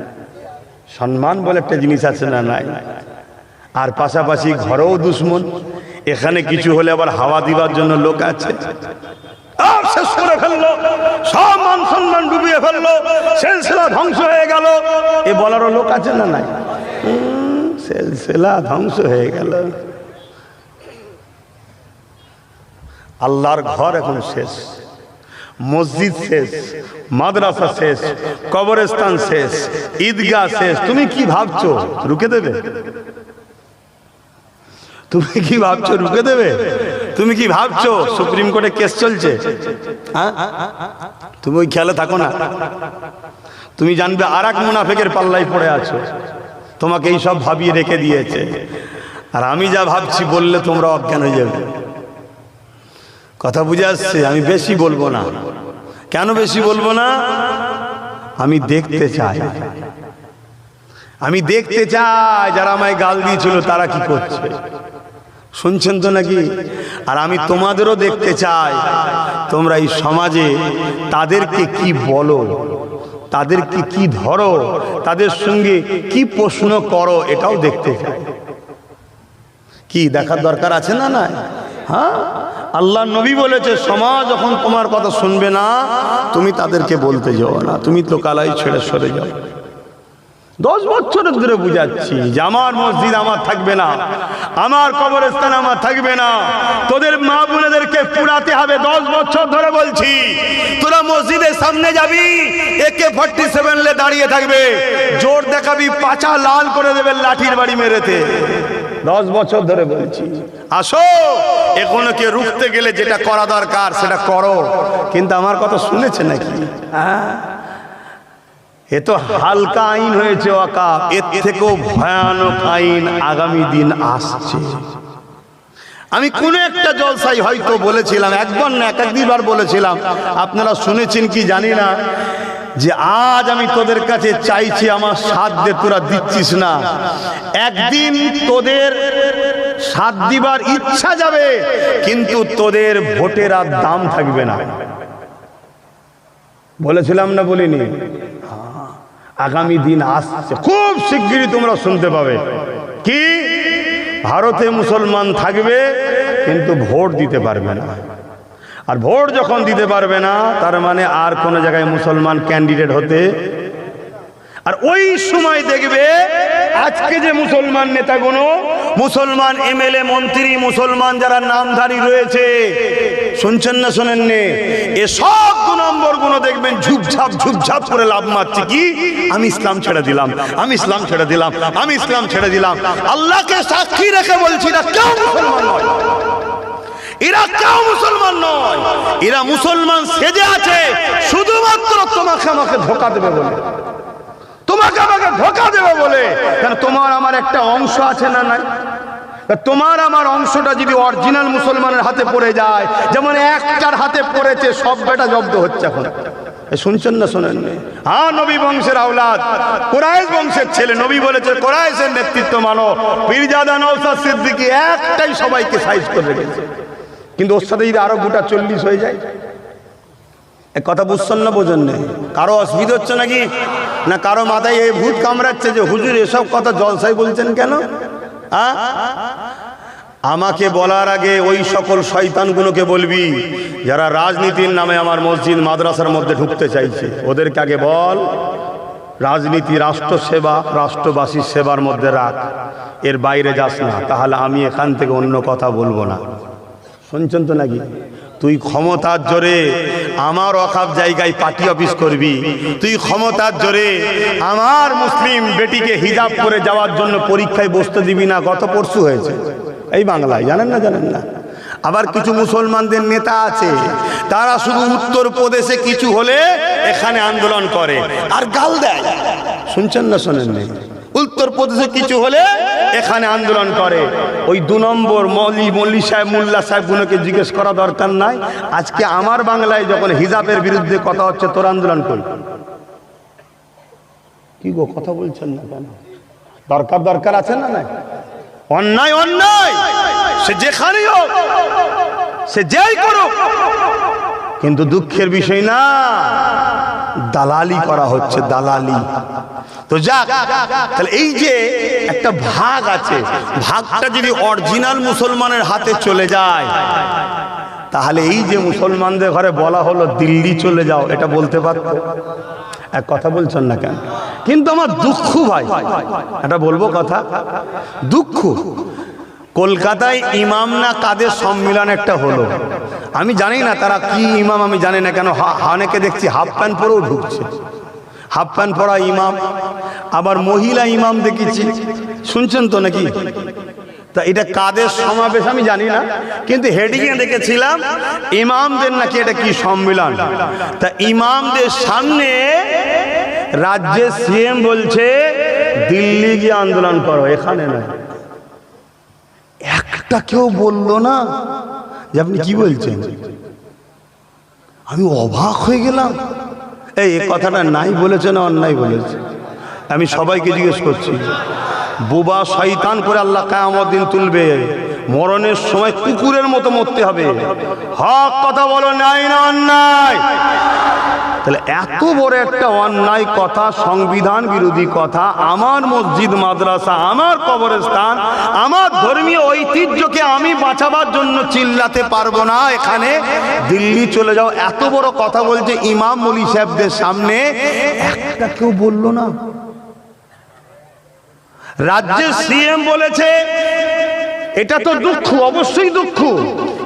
সম্মান বলে একটা জিনিস আছে না নাই? আর পাশাপাশি ঘরেও দুশ্মন। এখানে কিছু হলে আবার হাওয়া দিবার জন্য লোক আছে। শেষ করে ফেললো, সব মান সম্মান ডুবিয়ে ফেললো, সিলসিলা ধ্বংস হয়ে গেল, এ বলারও লোক আছে না নাই? সিলসিলা ধ্বংস হয়ে গেল। আল্লাহর ঘর এখন শেষ, মসজিদ শেষ, মাদ্রাসা শেষ, কবরস্থান শেষ, ঈদগাহ শেষ। তুমি কি ভাবছো রুকে দেবে? তুমি কি ভাবছো রুকে দেবে? তুমি কি ভাবছো সুপ্রিম কোর্টে কেস চলছে? হ্যাঁ, তুমি ওই খেয়ালে থাকো না। তুমি জানবে আর এক মুনাফিকের পাল্লায় পড়ে আছো, তোমাকে এই সব ভাবিয়ে রেখে দিয়েছে। আর আমি যা ভাবছি বললে তোমরা অজ্ঞান হয়ে যাবে। কথা বুঝে আসছে? আমি বেশি বলবো না। কেন বেশি বলবো না? আমি দেখতে চাই, আমি দেখতে চাই যারা আমায় গাল দিয়েছিল তারা কি করছে। শুনছেন তো নাকি? আর আমি তোমাদেরও দেখতে চাই তোমরা এই সমাজে তাদেরকে কি বলো, তাদেরকে কি ধরো, তাদের সঙ্গে কি প্রশ্ন করো, এটাও দেখতে চাই। কি দেখার দরকার আছে না নাই? হ্যাঁ, আল্লাহ নবী বলেছে সমাজ যখন তোমার কথা শুনবে না, তুমি তাদেরকে বলতে যাও না, তুমি তো কালাই ছেড়ে সরে যাও। 10 বছরের ধরে বুঝাচ্ছি যে আমার মসজিদ আমার থাকবে না, আমার কবরস্থান আমার থাকবে না, তোদের মা বোনেদেরকে পুরাতে হবে। 10 বছর ধরে বলছি, তোরা মসজিদের সামনে যাবি, AK-47 লে দাঁড়িয়ে থাকবে, জোর দেখাবি, পাছা লাল করে দেবে লাঠির বাড়ি মেরেতে। 10 বছর ধরে বলছি, আসো এখনকে রুখতে গেলে যেটা করা দরকার সেটা করো। কিন্তু আমার কথা শুনেছে নাকি? হ্যাঁ, এ তো হালকা আইন হয়েছে ওয়াকাফ, এর থেকেও ভয়ানক আইন আগামী দিন আসছে। আমি কোন একটা জলসায় হয়তো বলেছিলাম, একবার না একাধিকবার বলেছিলাম, আপনারা শুনেছেন কি জানি না, যে আজ আমি তোদের কাছে চাইছি, আমার সাথ দে, তোরা দিচ্ছিস না। একদিন তোদের সাথ দিবার ইচ্ছা যাবে, কিন্তু তোদের ভোটের আর দাম থাকবে না। বলেছিলাম না বলিনি? আগামী দিন আসছে, খুব শিগগিরই তোমরা শুনতে পাবে। কি? ভারতে মুসলমান থাকবে কিন্তু ভোট দিতে পারবে না। আর ভোট যখন দিতে পারবে না, তার মানে আর কোন জায়গায় মুসলমান ক্যান্ডিডেট হতে। আর ওই সময় দেখবে আজকে যে মুসলমান নেতাগুলো, মুসলমান MLA মন্ত্রী, মুসলমান যারা নামধারী রয়েছে, শুনছেন না শোনেননি, এসব 2 নম্বর গুলো দেখবেন ঝুপঝাপ ঝুপঝাপ করে লাভ মারছে। কি? আমি ইসলাম ছেড়ে দিলাম, আমি ইসলাম ছেড়ে দিলাম, আমি ইসলাম ছেড়ে দিলাম। আল্লাহকে সাক্ষী রেখে বলছি, না কেউ মুসলমান নয়, এরা কেউ মুসলমান নয়, এরা মুসলমান সেজে আছে শুধুমাত্র তোমাকে আমাকে ধোঁকা দেবে বলে, তোমাকে আমাকে ধোঁকা দেবে বলে। কারণ তোমার আমার একটা অংশ আছে না নাই? তোমার আমার অংশটা যদি অরিজিনাল মুসলমানের হাতে পড়ে যায়, যেমন একটার হাতে পড়েছে, সব বেটা জব্দ হচ্ছে এখন। শুনছেন না শোনেননি? হ্যাঁ, নবী বংশের আওলাদ, কুরাইশ বংশের ছেলে। নবী বলেছে কুরাইশের নেতৃত্ব মানো। পীরজাদা নওশাদ সিদ্দিকী একটাই সবাইকে সাইজ করে রেখেছে, কিন্তু ওর সাথে যদি আরো গোটা 40 হয়ে যায়, এক কথা বুঝছেন না বোঝেন না? কারো অসুবিধা হচ্ছে নাকি? না কারো মাথায় এই ভূত কামড়াচ্ছে যে হুজুর এসব কথা জলসায় বলছেন কেন? আমাকে বলার আগে ওই সকল শয়তানগুলোকে বলবি যারা রাজনীতির নামে আমার মসজিদ মাদ্রাসার মধ্যে ঢুকতে চাইছে, ওদেরকে আগে বল রাজনীতি রাষ্ট্র সেবা, রাষ্ট্রবাসীর সেবার মধ্যে রাখ, এর বাইরে যাস না, তাহলে আমি এখান থেকে অন্য কথা বলবো না। শুনছেন তো নাকি? তুই ক্ষমতার জোরে আমার ওয়াকফ জায়গায় পার্টি অফিস করবি, তুই ক্ষমতার জোরে আমার মুসলিম বেটিকে হিজাব করে যাওয়ার জন্য পরীক্ষায় বসতে দিবি না। গত পরশু হয়েছে এই বাংলায়, জানেন না? জানেন না? আবার কিছু মুসলমানদের নেতা আছে, তারা শুধু উত্তরপ্রদেশে কিছু হলে এখানে আন্দোলন করে আর গাল দেয়। শুনছেন না শোনেননি? উত্তরপ্রদেশে কিছু হলে এখানে আন্দোলন করে। ওই 2 নম্বর মৌলী সাহেব, মোল্লা সাহেব গুলোকে জিজ্ঞেস করা দরকার নাই, আজকে আমার বাংলায় যখন হিজাবের বিরুদ্ধে কথা হচ্ছে, তোর আন্দোলন করি। কি গো, কথা বলছেন না কেন? দরকার আছে না? নাই? অন্যায় অন্যায়, সে যেখানেই হোক, সে যেই করুক, কিন্তু দুঃখের বিষয় না, দালালি করা হচ্ছে, দালালি। তো যাক, তাহলে এই যে একটা ভাগ আছে, ভাগটা যদি অরিজিনাল মুসলমানের হাতে চলে যায়, তাহলে এই যে মুসলমানদের ঘরে বলা হলো দিল্লি চলে যাও, এটা বলতে পারতো? এক কথা বলছেন না কেন? কিন্তু আমার দুঃখ ভাই, এটা বলবো কথা, দুঃখ, কলকাতায় ইমাম না কাদের সম্মেলন একটা হলো, আমি জানি না তারা কি ইমাম, আমি জানি না কেন অনেকে দেখছি হাফ প্যান্ট পরেও ঢুকছে, হাফ প্যান্ট পরা ইমাম, আবার মহিলা ইমাম দেখেছি। শুনছেন তো নাকি? তা এটা কাদের সমাবেশ আমি জানি না, কিন্তু হেডিংয়ে দেখেছিলাম ইমামদের নাকি এটা কি সম্মেলন। তা ইমামদের সামনে রাজ্যের সিএম বলছে দিল্লি গিয়ে আন্দোলন করো, এখানে নয়। একটা কেউ বললো না যে আপনি কি বলছেন? আমি অবাক হয়ে গেলাম। এই কথাটা নাই বলেছে না অন্যায় বলেছে? আমি সবাইকে জিজ্ঞেস করছি, বোবা শয়তান করে আল্লাহ কিয়ামত দিন তুলবে, মরণের সময় কুকুরের মতো মরতে হবে। হক কথা বলো, নাই না অন্যায়? তাহলে এত বড় একটা অন্যায় কথা, সংবিধান বিরোধী কথা, আমার মসজিদ মাদ্রাসা, আমার কবরস্থান, আমার ধর্মীয় ঐতিহ্যকে আমি বাঁচাবার জন্য চিল্লাতে পারবো না, এখানে দিল্লি চলে যাও, এত বড় কথা বলছে ইমাম মৌলী সাহেবদের সামনে, একটা কেউ বললো না? রাজ্যের সিএম বলেছে এটা তো দুঃখ, অবশ্যই দুঃখ,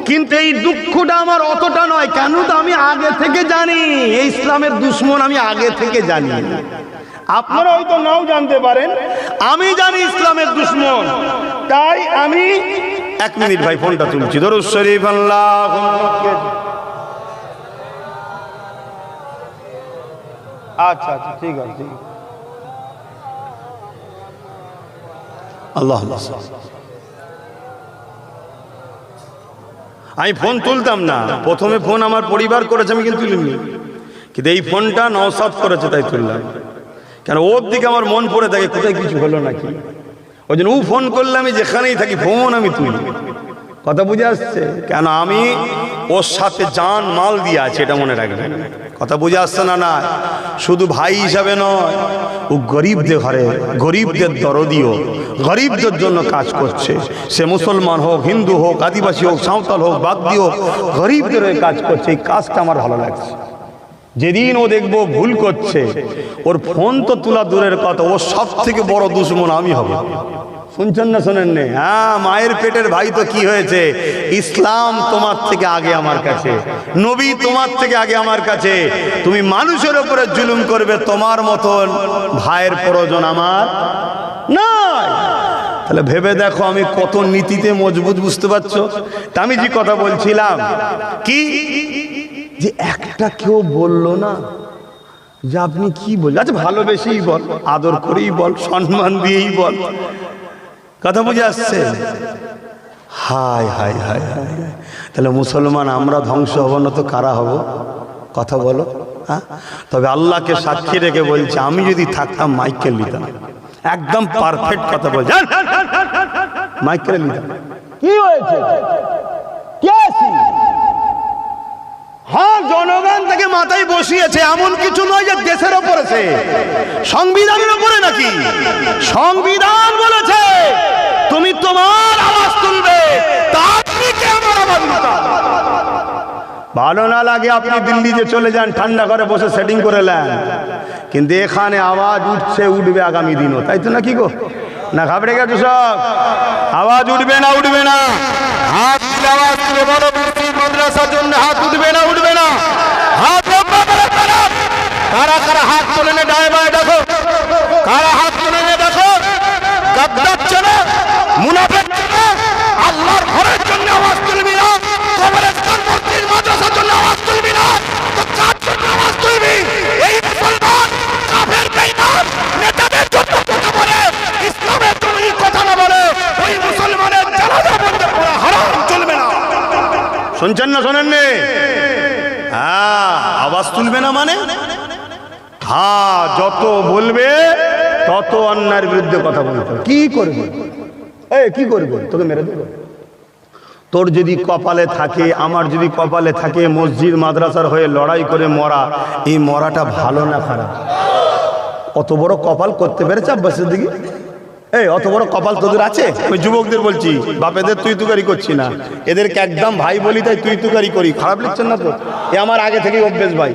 কিন্তু এই দুঃখটা আমার অতটা নয়। কেন? তো আমি আগে থেকে জানি এই ইসলামের দুশ্মন, আমি আগে থেকে জানি। আপনারা হয়তো নাও জানতে পারেন, আমি জানি ইসলামের দুশ্মন, তাই আমি 1 মিনিট ভাই ফোনটা তুলছি। দরুদ শরীফ আল্লাহ। আচ্ছা আচ্ছা ঠিক আছে, ঠিক আছে। আল্লাহ আল্লাহ। আমি ফোন তুলতাম না, প্রথমে ফোন আমার পরিবার করেছে, আমি কিন্তু তুলিনি, কিন্তু এই ফোনটা নওশাদ করেছে তাই তুললাম। কেন ওর দিকে আমার মন পড়ে থাকে কোথায় কিছু হলো নাকি, ওই জন্য ও ফোন করলে আমি যেখানেই থাকি ফোন আমি তুলি। কথা বুঝে আসছে? কেন আমি ওর সাথে জান মাল দিয়ে আছে, এটা মনে রাখবেন। কথা বুঝে আসছে না? না, শুধু ভাই হিসাবে নয়, ও গরিবদের ঘরে, গরিবদের দরদিও, গরিবদের জন্য কাজ করছে। সে মুসলমান হোক, হিন্দু হোক, আদিবাসী হোক, সাঁওতাল হোক, বাগদি হোক, গরিবদের হয়ে কাজ করছে। এই কাজটা আমার ভালো লাগছে। যেদিন ও দেখবো ভুল করছে, ওর ফোন তো তোলা দূরের কথা, ওর সব থেকে বড় দুশ্মন আমি হব। শুনছেন না শোনেন নে? হ্যাঁ, মায়ের পেটের ভাই তো কি হয়েছে, ইসলাম তোমার থেকে আগে আমার কাছে, নবী তোমার থেকে আগে আমার কাছে। তুমি মানুষের উপরে জুলুম করবে, তোমার মতন ভাইয়ের প্রয়োজন আমার নাই। তাহলে ভেবে দেখো আমি কত নীতিতে মজবুত, বুঝতে পারছো? তা আমি যে কথা বলছিলাম কি, যে একটা কেউ বললো না যে আপনি কি বলছেন, আচ্ছা ভালোবেসেই বল, আদর করেই বল, সম্মান দিয়েই বল। কথা বুঝে আসছে? হায় হায় হায় হায়। তাহলে মুসলমান আমরা ধ্বংস হব না তো কারা হব? কথা বলো। হ্যাঁ, তবে আল্লাহকে সাক্ষী রেখে বলছে, আমি যদি থাকতাম মাইকেল নিতাম। একদম পারফেক্ট কথা বলছে, মাইকেল নিতাম। কি হয়েছে? হ্যাঁ, জনগণ থেকে মাথায় বসিয়েছে, এমন কিছু নয় যে দেশের ওপরে, সে সংবিধানের উপরে নাকি। সংবিধান বলেছে তুমি তোমার আওয়াজ তুলবে, তার থেকে আমার আওয়াজ উঠাও। ভালো না লাগে আপনি দিল্লিতে চলে যান, ঠান্ডা ঘরে বসে সেটিং করে নেন, কিন্তু এখানে আওয়াজ উঠছে, উঠবে আগামী দিনও, তাই তো নাকি গো? না ঘাবড়ে গেছো সব? আওয়াজ উঠবে না? উঠবে না? হাত তুলে আওয়াজ তুলে বলো, মাদ্রাসার জন্য হাত উঠবে না? উঠবে না? হাত কারা কারা হাত তুলে নে, ডায় বায় দেখো, কারা হাত তুলে নে দেখো। গাদ্দার চলে, মুনাফিক চলে, আল্লাহর ঘরের জন্য আওয়াজ তুলবি না, কবরস্থান মসজিদ মাদ্রাসার জন্য আওয়াজ তুলবি না, তো কার জন্য আওয়াজ তুলবি? এই মুসলমান কাফের বেঈমান নেতাদের জন্য কথা বলে, ইসলামের জন্য এই কথা না বলে, ওই মুসলমানের জানাজা বন্ধ করা হারাম, চলবে না। শুনছেন না শোনেন নে? হ্যাঁ, আওয়াজ তুলবে না মানে হ্যাঁ, যত বলবে তত অন্যায়ের বিরুদ্ধে কথা বলতে। কি করবে? কি করবে? তোকে মেরে দেবো। তোর যদি কপালে থাকে, আমার যদি কপালে থাকে, মসজিদ মাদ্রাসার হয়ে লড়াই করে মরা, এই মরাটা ভালো না খারাপ? অত বড় কপাল করতে পেরেছে আব্বাসের দিকে? অত বড় কপাল তোদের আছে? আমি যুবকদের বলছি, বাপেদের তুই তুকারি করছি না, এদেরকে একদম ভাই বলি তাই তুই তুকারি করি। খারাপ লাগছে না তো? এ আমার আগে থেকেই অভ্যেস ভাই।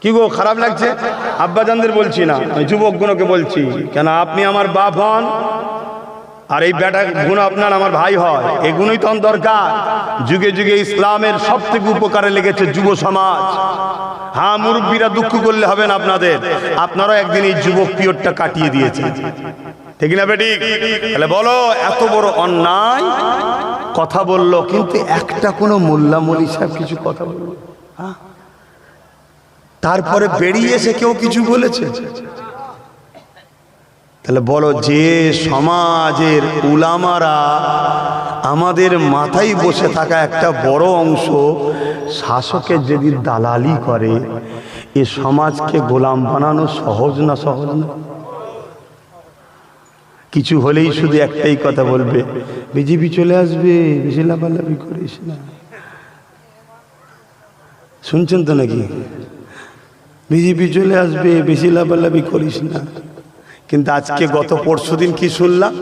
কি গো, খারাপ লাগছে? আব্বাজানদের বলছি না, আমি যুবকগুলোকে বলছি। কেন আপনি আমার বাপ হন, আর এই বেটা গুণ আপনার আমার ভাই হয়, এই গুণই তো দরকার। যুগে যুগে ইসলামের সব থেকে উপকারে লেগেছে যুব সমাজ। হ্যাঁ, মুরব্বীরা দুঃখ করলে হবে না আপনাদের, আপনারা একদিন এই যুবক পিরিয়ডটা কাটিয়ে দিয়েছে, ঠিক না বেটি? তাহলে বলো, এত বড় অন্যায় কথা বললো, কিন্তু একটা কোনো মোল্লা মলি সাহেব কিছু কথা বললো? হ্যাঁ, তারপরে বেরিয়ে এসে কেউ কিছু বলেছে? তাহলে বলো, যে সমাজের উলামারা আমাদের মাথায় বসে থাকা একটা বড় অংশ শাসকের যদি দালালি করে, এ সমাজকে গোলাম বানানো সহজ না? সহজ না? কিছু হলেই শুধু একটাই কথা বলবে, বিজেপি চলে আসবে, বেশি লাফালাফি করিস না। শুনছেন তো নাকি? বিজেপি চলে আসবে, বেশি লাফালাফি করিস না। কিন্তু আজকে গত পরশুদিন কি শুনলাম,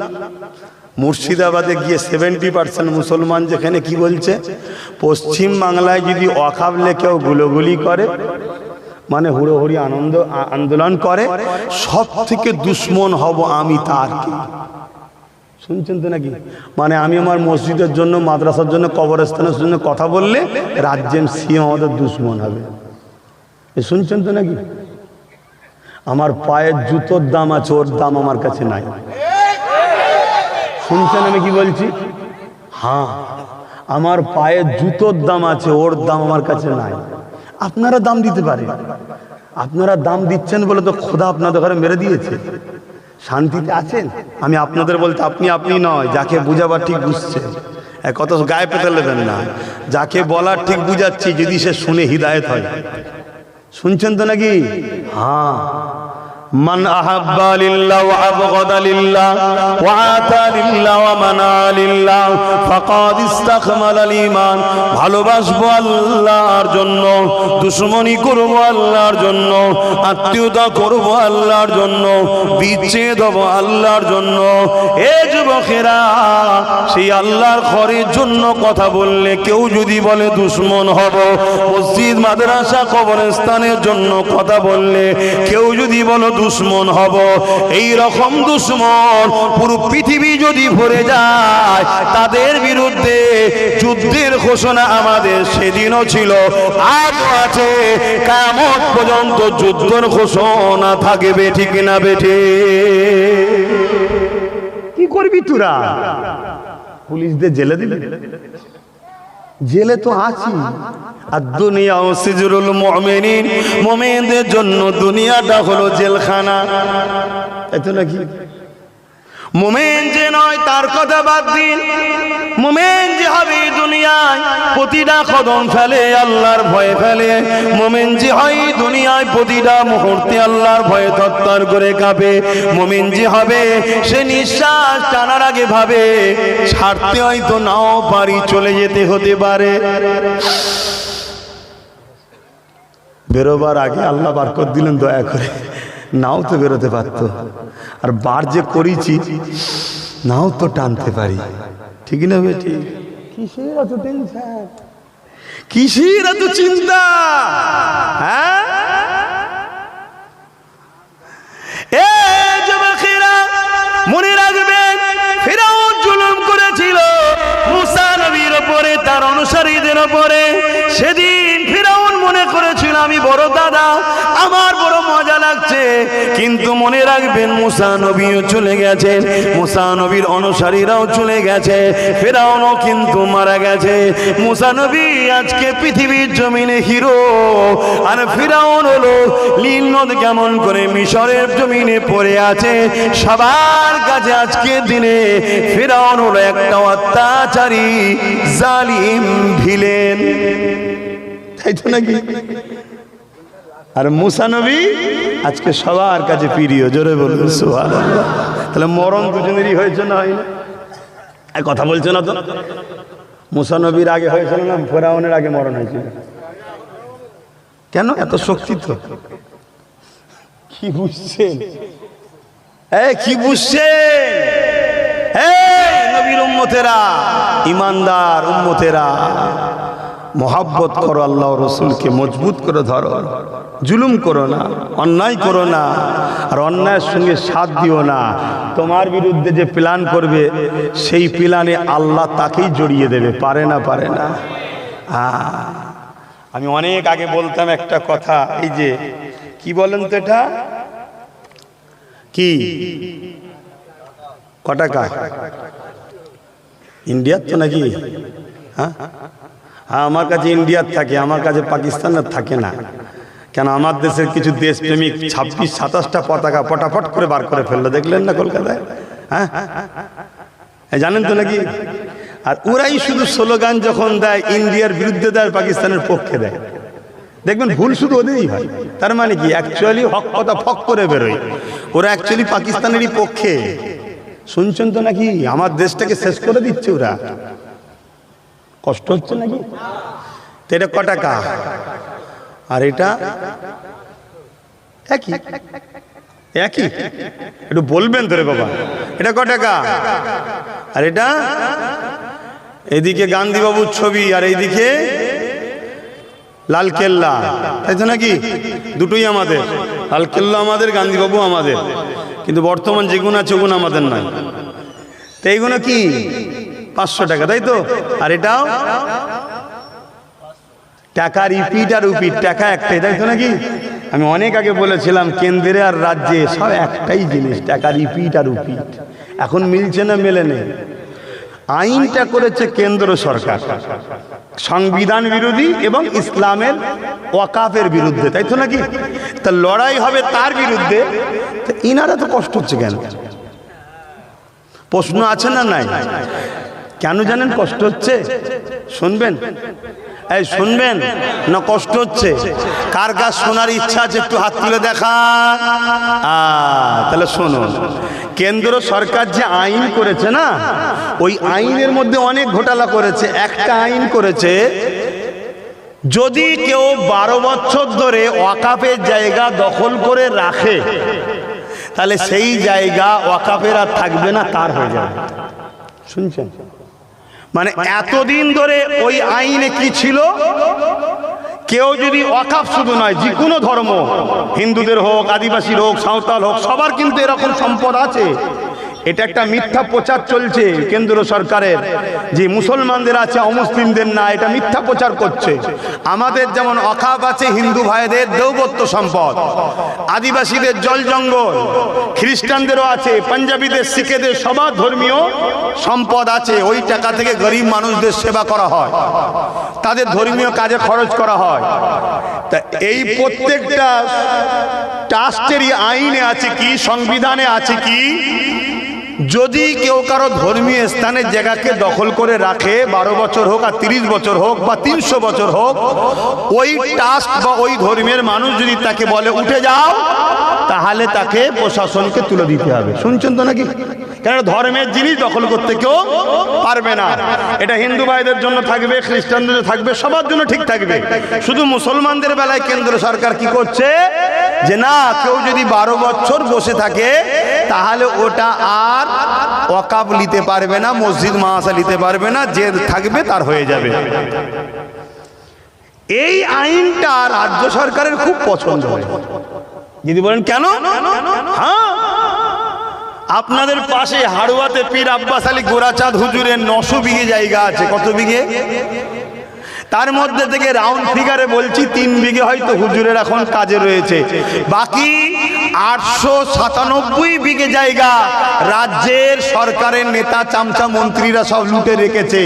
মুর্শিদাবাদে গিয়ে 70% মুসলমান যেখানে কি বলছে, পশ্চিম বাংলায় যদি ওয়াকফ নিয়ে কেউ গুলোগুলি করে, মানে হুড়োহুড়ি আন্দোলন করে, সব থেকে দুশ্মন হব আমি তার। কি শুনছেন তো নাকি? মানে আমি আমার মসজিদের জন্য, মাদ্রাসার জন্য, কবরস্থানের জন্য কথা বললে রাজ্যের সিএম আমাদের দুশ্মন হবে। শুনছেন তো নাকি? আমার পায়ের জুতোর দাম আছে, ওর দাম আমার কাছে নাই। শুনছেন আমি কি বলছি? হ্যাঁ, আমার পায়ের জুতোর দাম আছে, ওর দাম আমার কাছে নাই। আপনারা দাম দিতে পারেন, আপনারা দাম দিচ্ছেন বলে তো খোদা আপনাদের ঘরে মেরে দিয়েছে। শান্তিতে আছেন? আমি আপনাদের বলতে আপনি আপনি নয়, যাকে বুঝাবার ঠিক বুঝছেন, কত গায়ে পেতে নেবেন না। যাকে বলার ঠিক বুঝাচ্ছি, যদি সে শুনে হিদায়েত হয়। শুনছেন তো নাকি? হ্যাঁ। মান আহাব্বা লিল্লাহ ওয়া আবগাদা লিল্লাহ ওয়া আতা লিল্লাহ ওয়া মানা লিল্লাহ ফাকাদ ইসতাকমালাল ঈমান। ভালোবাসবো আল্লাহর জন্য, দুশমনি করব আল্লাহর জন্য, আত্মীয়তা করব আল্লাহর জন্য, বিচ্ছেদ হব আল্লাহর জন্য। এ যুবকেরা, সেই আল্লাহর ঘরের জন্য কথা বললে কেউ যদি বলে দুশমন হব, মসজিদ মাদ্রাসা কবরস্থানের জন্য কথা বললে কেউ যদি বলো দুশ্মন হব, এই রকম দুশ্মন পুরো পৃথিবী যদি ভরে যায়, তাদের বিরুদ্ধে যুদ্ধের ঘোষণা আমাদের সেদিনও ছিল, আজও আছে, কিয়ামত পর্যন্ত যুদ্ধের ঘোষণা থাকবে। ঠিক না বেঠে? কি করবি তোরা? পুলিশদের জেলে দিবি? জেলে তো আছি। আর দুনিয়া ও সিজরুল মুমিনিন, মুমিনদের জন্য দুনিয়াটা হলো জেলখানা। এত নাকি? মুমিন যে নয় তার কথা বাদ দিন, মুমিন যে হবে দুনিয়ায় প্রতিটা কদম ফেলে আল্লাহর ভয়ে ফেলে, মুমিন যে হয় দুনিয়ায় প্রতিটা মুহূর্তে আল্লাহর ভয়ে থরথর করে কাঁপে, মুমিন যে হবে সে নিঃশ্বাস টানার আগে ভাবে ছাড়তে হয়তো নাও পারি, চলে যেতে হতে পারে। বেরোবার আগে আল্লাহ বারকত দিলেন দয়া করে, নাও তো বেরোতে পারতো, আর বার যে করেছি নাও তো টানতে পারি। ঠিক না বেটি? কিসের এত টেনশন, কিসের এত চিন্তা? হ্যাঁ, এ যুবকেরা মনে রাখবেন, ফিরআউন জুলুম করেছিল মুসা নবীর উপরে, তার অনুসারীদের উপরে। সেদিন ফিরআউন মনে করেছিল আমি বড় দাদা, আমার বড় মজা লাগছে। কিন্তু মনে রাখবেন, মুসা নবীও চলে গেছে, মুসা নবীর অনুসারীরাও চলে গেছে, ফিরআউনও কিন্তু মারা গেছে। মুসা নবী আজকে পৃথিবীর জমিনে হিরো, আর ফিরআউন হলো নীল নদ কেমন করে মিশরের জমিনে পড়ে আছে। সবার কাছে আজকে দিনে ফিরআউন হলো একটা অত্যাচারী জালিম ভিলেন, তাই তো নাকি? আর মুসা নবী আজকে সবার কাছে প্রিয়। জোরে বলুন সুবহানাল্লাহ। তাহলে মরণ দুজনেরই হয়েছে না হয় না? কথা বলছে না তো? মুসা নবীর আগে হয়েছিল না ফিরআউনের আগে মরণ হয়েছিল? কেন? এত শক্তি তো। কি বুঝছেন? কি বুঝছেন? নবীর উম্মতেরা, ইমানদার উম্মতেরা, মোহাব্বত করো, আল্লাহ রসুলকে মজবুত করে ধরো, জুলুম করো না, অন্যায় করো না, আর অন্যায়ের সঙ্গে সাথ দিও না। তোমার বিরুদ্ধে যে প্ল্যান করবে সেই প্ল্যানে আল্লাহ তাকেই জড়িয়ে দেবে, পারে না? পারে না? আমি অনেক আগে বলতাম একটা কথা, এই যে কি বলেন তো, এটা কি ক টাকা ইন্ডিয়ার তো নাকি? হ্যাঁ, আমার কাছে ইন্ডিয়ার থাকে, আমার কাছে পাকিস্তানের থাকে না। কেন? আমার দেশের কিছু দেশপ্রেমিক 26-27টা পতাকা পটাপট করে বার করে ফেললো, দেখলেন না কলকাতায়? হ্যাঁ, জানেন তো নাকি? আর ওরাই শুধু স্লোগান যখন দেয় ইন্ডিয়ার বিরুদ্ধে দেয়, পাকিস্তানের পক্ষে দেয়। দেখবেন ভুল শুধু ওদেরই হয়। তার মানে কি? অ্যাকচুয়ালি হক কথা ফক করে বেরোয়, ওরা অ্যাকচুয়ালি পাকিস্তানেরই পক্ষে। শুনছেন তো নাকি? আমার দেশটাকে শেষ করে দিচ্ছে ওরা। কষ্ট হচ্ছে নাকি? তো এটা ক টাকা? আর এটা একই একই, একটু বলবেন তো রে বাবা, এটা ক টাকা? আর এটা এদিকে গান্ধী বাবুর ছবি, আর এইদিকে লালকেল্লা, তাই তো নাকি? দুটোই আমাদের, লালকেল্লা আমাদের, গান্ধীবাবু আমাদের, কিন্তু বর্তমান যেগুলো আছে ওগুলো আমাদের নয়। তো এইগুলো কি 500 টাকা, তাই তো? আর এটাও টাকা, রিপিট আর উপিট, টাকা একটাই, তাই তো নাকি? আমি অনেক আগে বলেছিলাম কেন্দ্রে আর রাজ্যে সব একটাই জিনিস, টাকা রিপিট আর উপিট। এখন মিলছে না, মেলে নেই। আইনটা করেছে কেন্দ্র সরকার, সংবিধান বিরোধী এবং ইসলামের ওয়াকাফের বিরুদ্ধে, তাই তো নাকি? তা লড়াই হবে তার বিরুদ্ধে। ইনারা তো কষ্ট হচ্ছে কেন? প্রশ্ন আছে না নাই? কেন জানেন কষ্ট হচ্ছে? শুনবেন, এই শুনবেন না? কষ্ট হচ্ছে কার কার শোনার ইচ্ছা আছে একটু হাত তুলে দেখান। তাহলে শুনুন, কেন্দ্র সরকার যে আইন করেছে না, ওই আইনের মধ্যে অনেক ঘোটালা করেছে। একটা আইন করেছে, যদি কেউ 12 বছর ধরে ওয়াকাফের জায়গা দখল করে রাখে, তাহলে সেই জায়গা ওয়াকাফের আর থাকবে না, তার হয়ে যাবে। শুনছেন? মানে এতদিন ধরে ওই আইনে কি ছিল, কেউ যদি ওয়াকাফ শুধু নয়, যে কোনো ধর্ম, হিন্দুদের হোক, আদিবাসীর হোক, সাঁওতাল হোক, সবার কিন্তু এরকম সম্পদ আছে। এটা একটা মিথ্যা প্রচার চলছে কেন্দ্র সরকারের, যে মুসলমানদের আছে অমুসলিমদের না, এটা মিথ্যা প্রচার করছে। আমাদের যেমন ওয়াকাফ আছে হিন্দু ভাইদের দৌবত্য সম্পদ, আদিবাসীদের জল জঙ্গল, খ্রিস্টানদেরও আছে, পাঞ্জাবিদের, শিখেদের সবার ধর্মীয় সম্পদ আছে। ওই টাকা থেকে গরিব মানুষদের সেবা করা হয়, তাদের ধর্মীয় কাজে খরচ করা হয়। তা এই প্রত্যেকটা ট্রাস্টেরই আইনে আছে কি, সংবিধানে আছে কি, যদি কেউ কারো ধর্মীয় স্থানের জায়গাকে দখল করে রাখে, 12 বছর হোক আর 30 বছর হোক বা 300 বছর হোক, ওই ট্রাস্ট বা ওই ধর্মের মানুষ যদি তাকে বলে উঠে যাও, তাহলে তাকে প্রশাসনকে তুলে দিতে হবে। শুনছেন তো নাকি? কেন ধর্মের জিনিস দখল করতে কেউ পারবে না। এটা হিন্দু ভাইদের জন্য থাকবে, খ্রিস্টানদের থাকবে, সবার জন্য ঠিক থাকবে। শুধু মুসলমানদের বেলায় কেন্দ্র সরকার কি করছে, যে না, কেউ যদি 12 বছর বসে থাকে তাহলে ওটা আর ওয়াকাফ নিতে পারবে না, মসজিদ মাদ্রাসা নিতে পারবে না, যে থাকবে তার হয়ে যাবে। এই আইনটা রাজ্য সরকারের খুব পছন্দ হয়। যদি বলেন কেন? হ্যাঁ, আপনাদের পাশে হাড়ুয়াতে পীর আব্বাস আলী গোরাচাঁদ হুজুরের 900 বিঘে জায়গা আছে। কত বিঘে? তার মধ্যে থেকে রাউন্ড ফিগারে বলছি 3 বিঘে হয়তো হুজুরের এখন কাজে রয়েছে, বাকি 897 বিঘে জায়গা রাজ্যের সরকারের নেতা চামচা মন্ত্রীরা সব লুটে রেখেছে।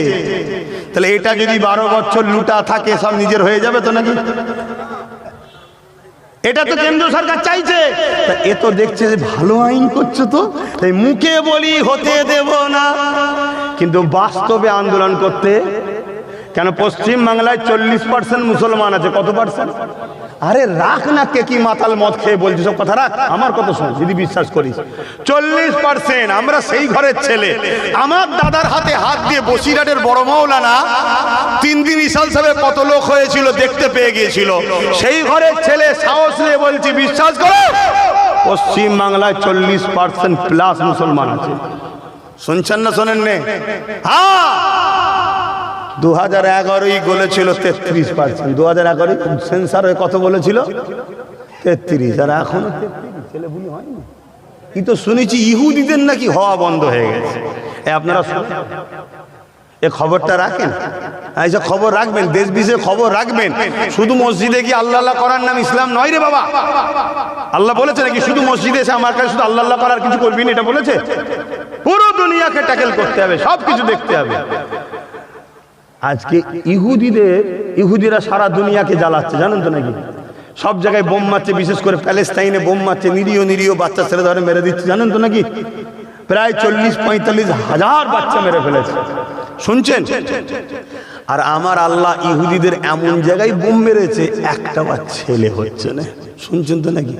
তাহলে এটা যদি 12 বছর লুটা থাকে, সব নিজের হয়ে যাবে তো নাকি? এটা তো কেন্দ্র সরকার চাইছে। এ তো দেখছে যে ভালো আইন করছে, তো তাই মুখে বলি হতে দেব না, কিন্তু বাস্তবে আন্দোলন করতে। কেন পশ্চিম বাংলায় 40% মুসলমান আছে। কত পার্সেন্ট? আরে রাখ না, কে কি মাতাল মদ খেয়ে বলছি, সব কথা রাখ, আমার কথা শোন যদি বিশ্বাস করিস। 40%। আমরা সেই ঘরের ছেলে। আমার দাদার হাতে হাত দিয়ে বসিরহাটের বড় মৌলানা 3 দিন ইসাল সাহেব কত লোক হয়েছিল দেখতে পেয়ে গিয়েছিল। সেই ঘরের ছেলে, সাহস নিয়ে বলছি, বিশ্বাস করো, পশ্চিম বাংলায় 40% প্লাস মুসলমান আছে। শুনছেন না শোনেন নে? হ্যাঁ, 2011 বলেছিল 33%। 2011 সেন্সার হয়ে কত বলেছিল? 33। আর এখনো 33 ছেলে বুলি হয়নি। কি তো শুনেছি ইহুদিদের নাকি হওয়া বন্ধ হয়ে গেছে। আপনারা এ খবরটা রাখেন, এইসব খবর রাখবেন, দেশ বিদেশে খবর রাখবেন। শুধু মসজিদে গিয়ে আল্লাহ আল্লাহ করার নাম ইসলাম নয় রে বাবা। আল্লাহ বলেছে নাকি শুধু মসজিদে এসে আমার কাছে শুধু আল্লাহ আল্লাহ করার কিছু করবি না? এটা বলেছে? পুরো দুনিয়াকে ট্যাকেল করতে হবে, সব কিছু দেখতে হবে। আজকে ইহুদিরা সারা দুনিয়াকে জ্বালাচ্ছে, জানেন তো নাকি? সব জায়গায় বোম মারছে, বিশেষ করে প্যালেস্তাইনে বোম মারছে, নিরীহ বাচ্চা ছেলে ধরে মেরে দিচ্ছে, জানেন তো নাকি? প্রায় 40-45 হাজার বাচ্চা মেরে ফেলেছে। শুনছেন? আর আমার আল্লাহ ইহুদিদের এমন জায়গায় বোম মেরেছে, একটা ছেলে হচ্ছে না। শুনছেন তো নাকি?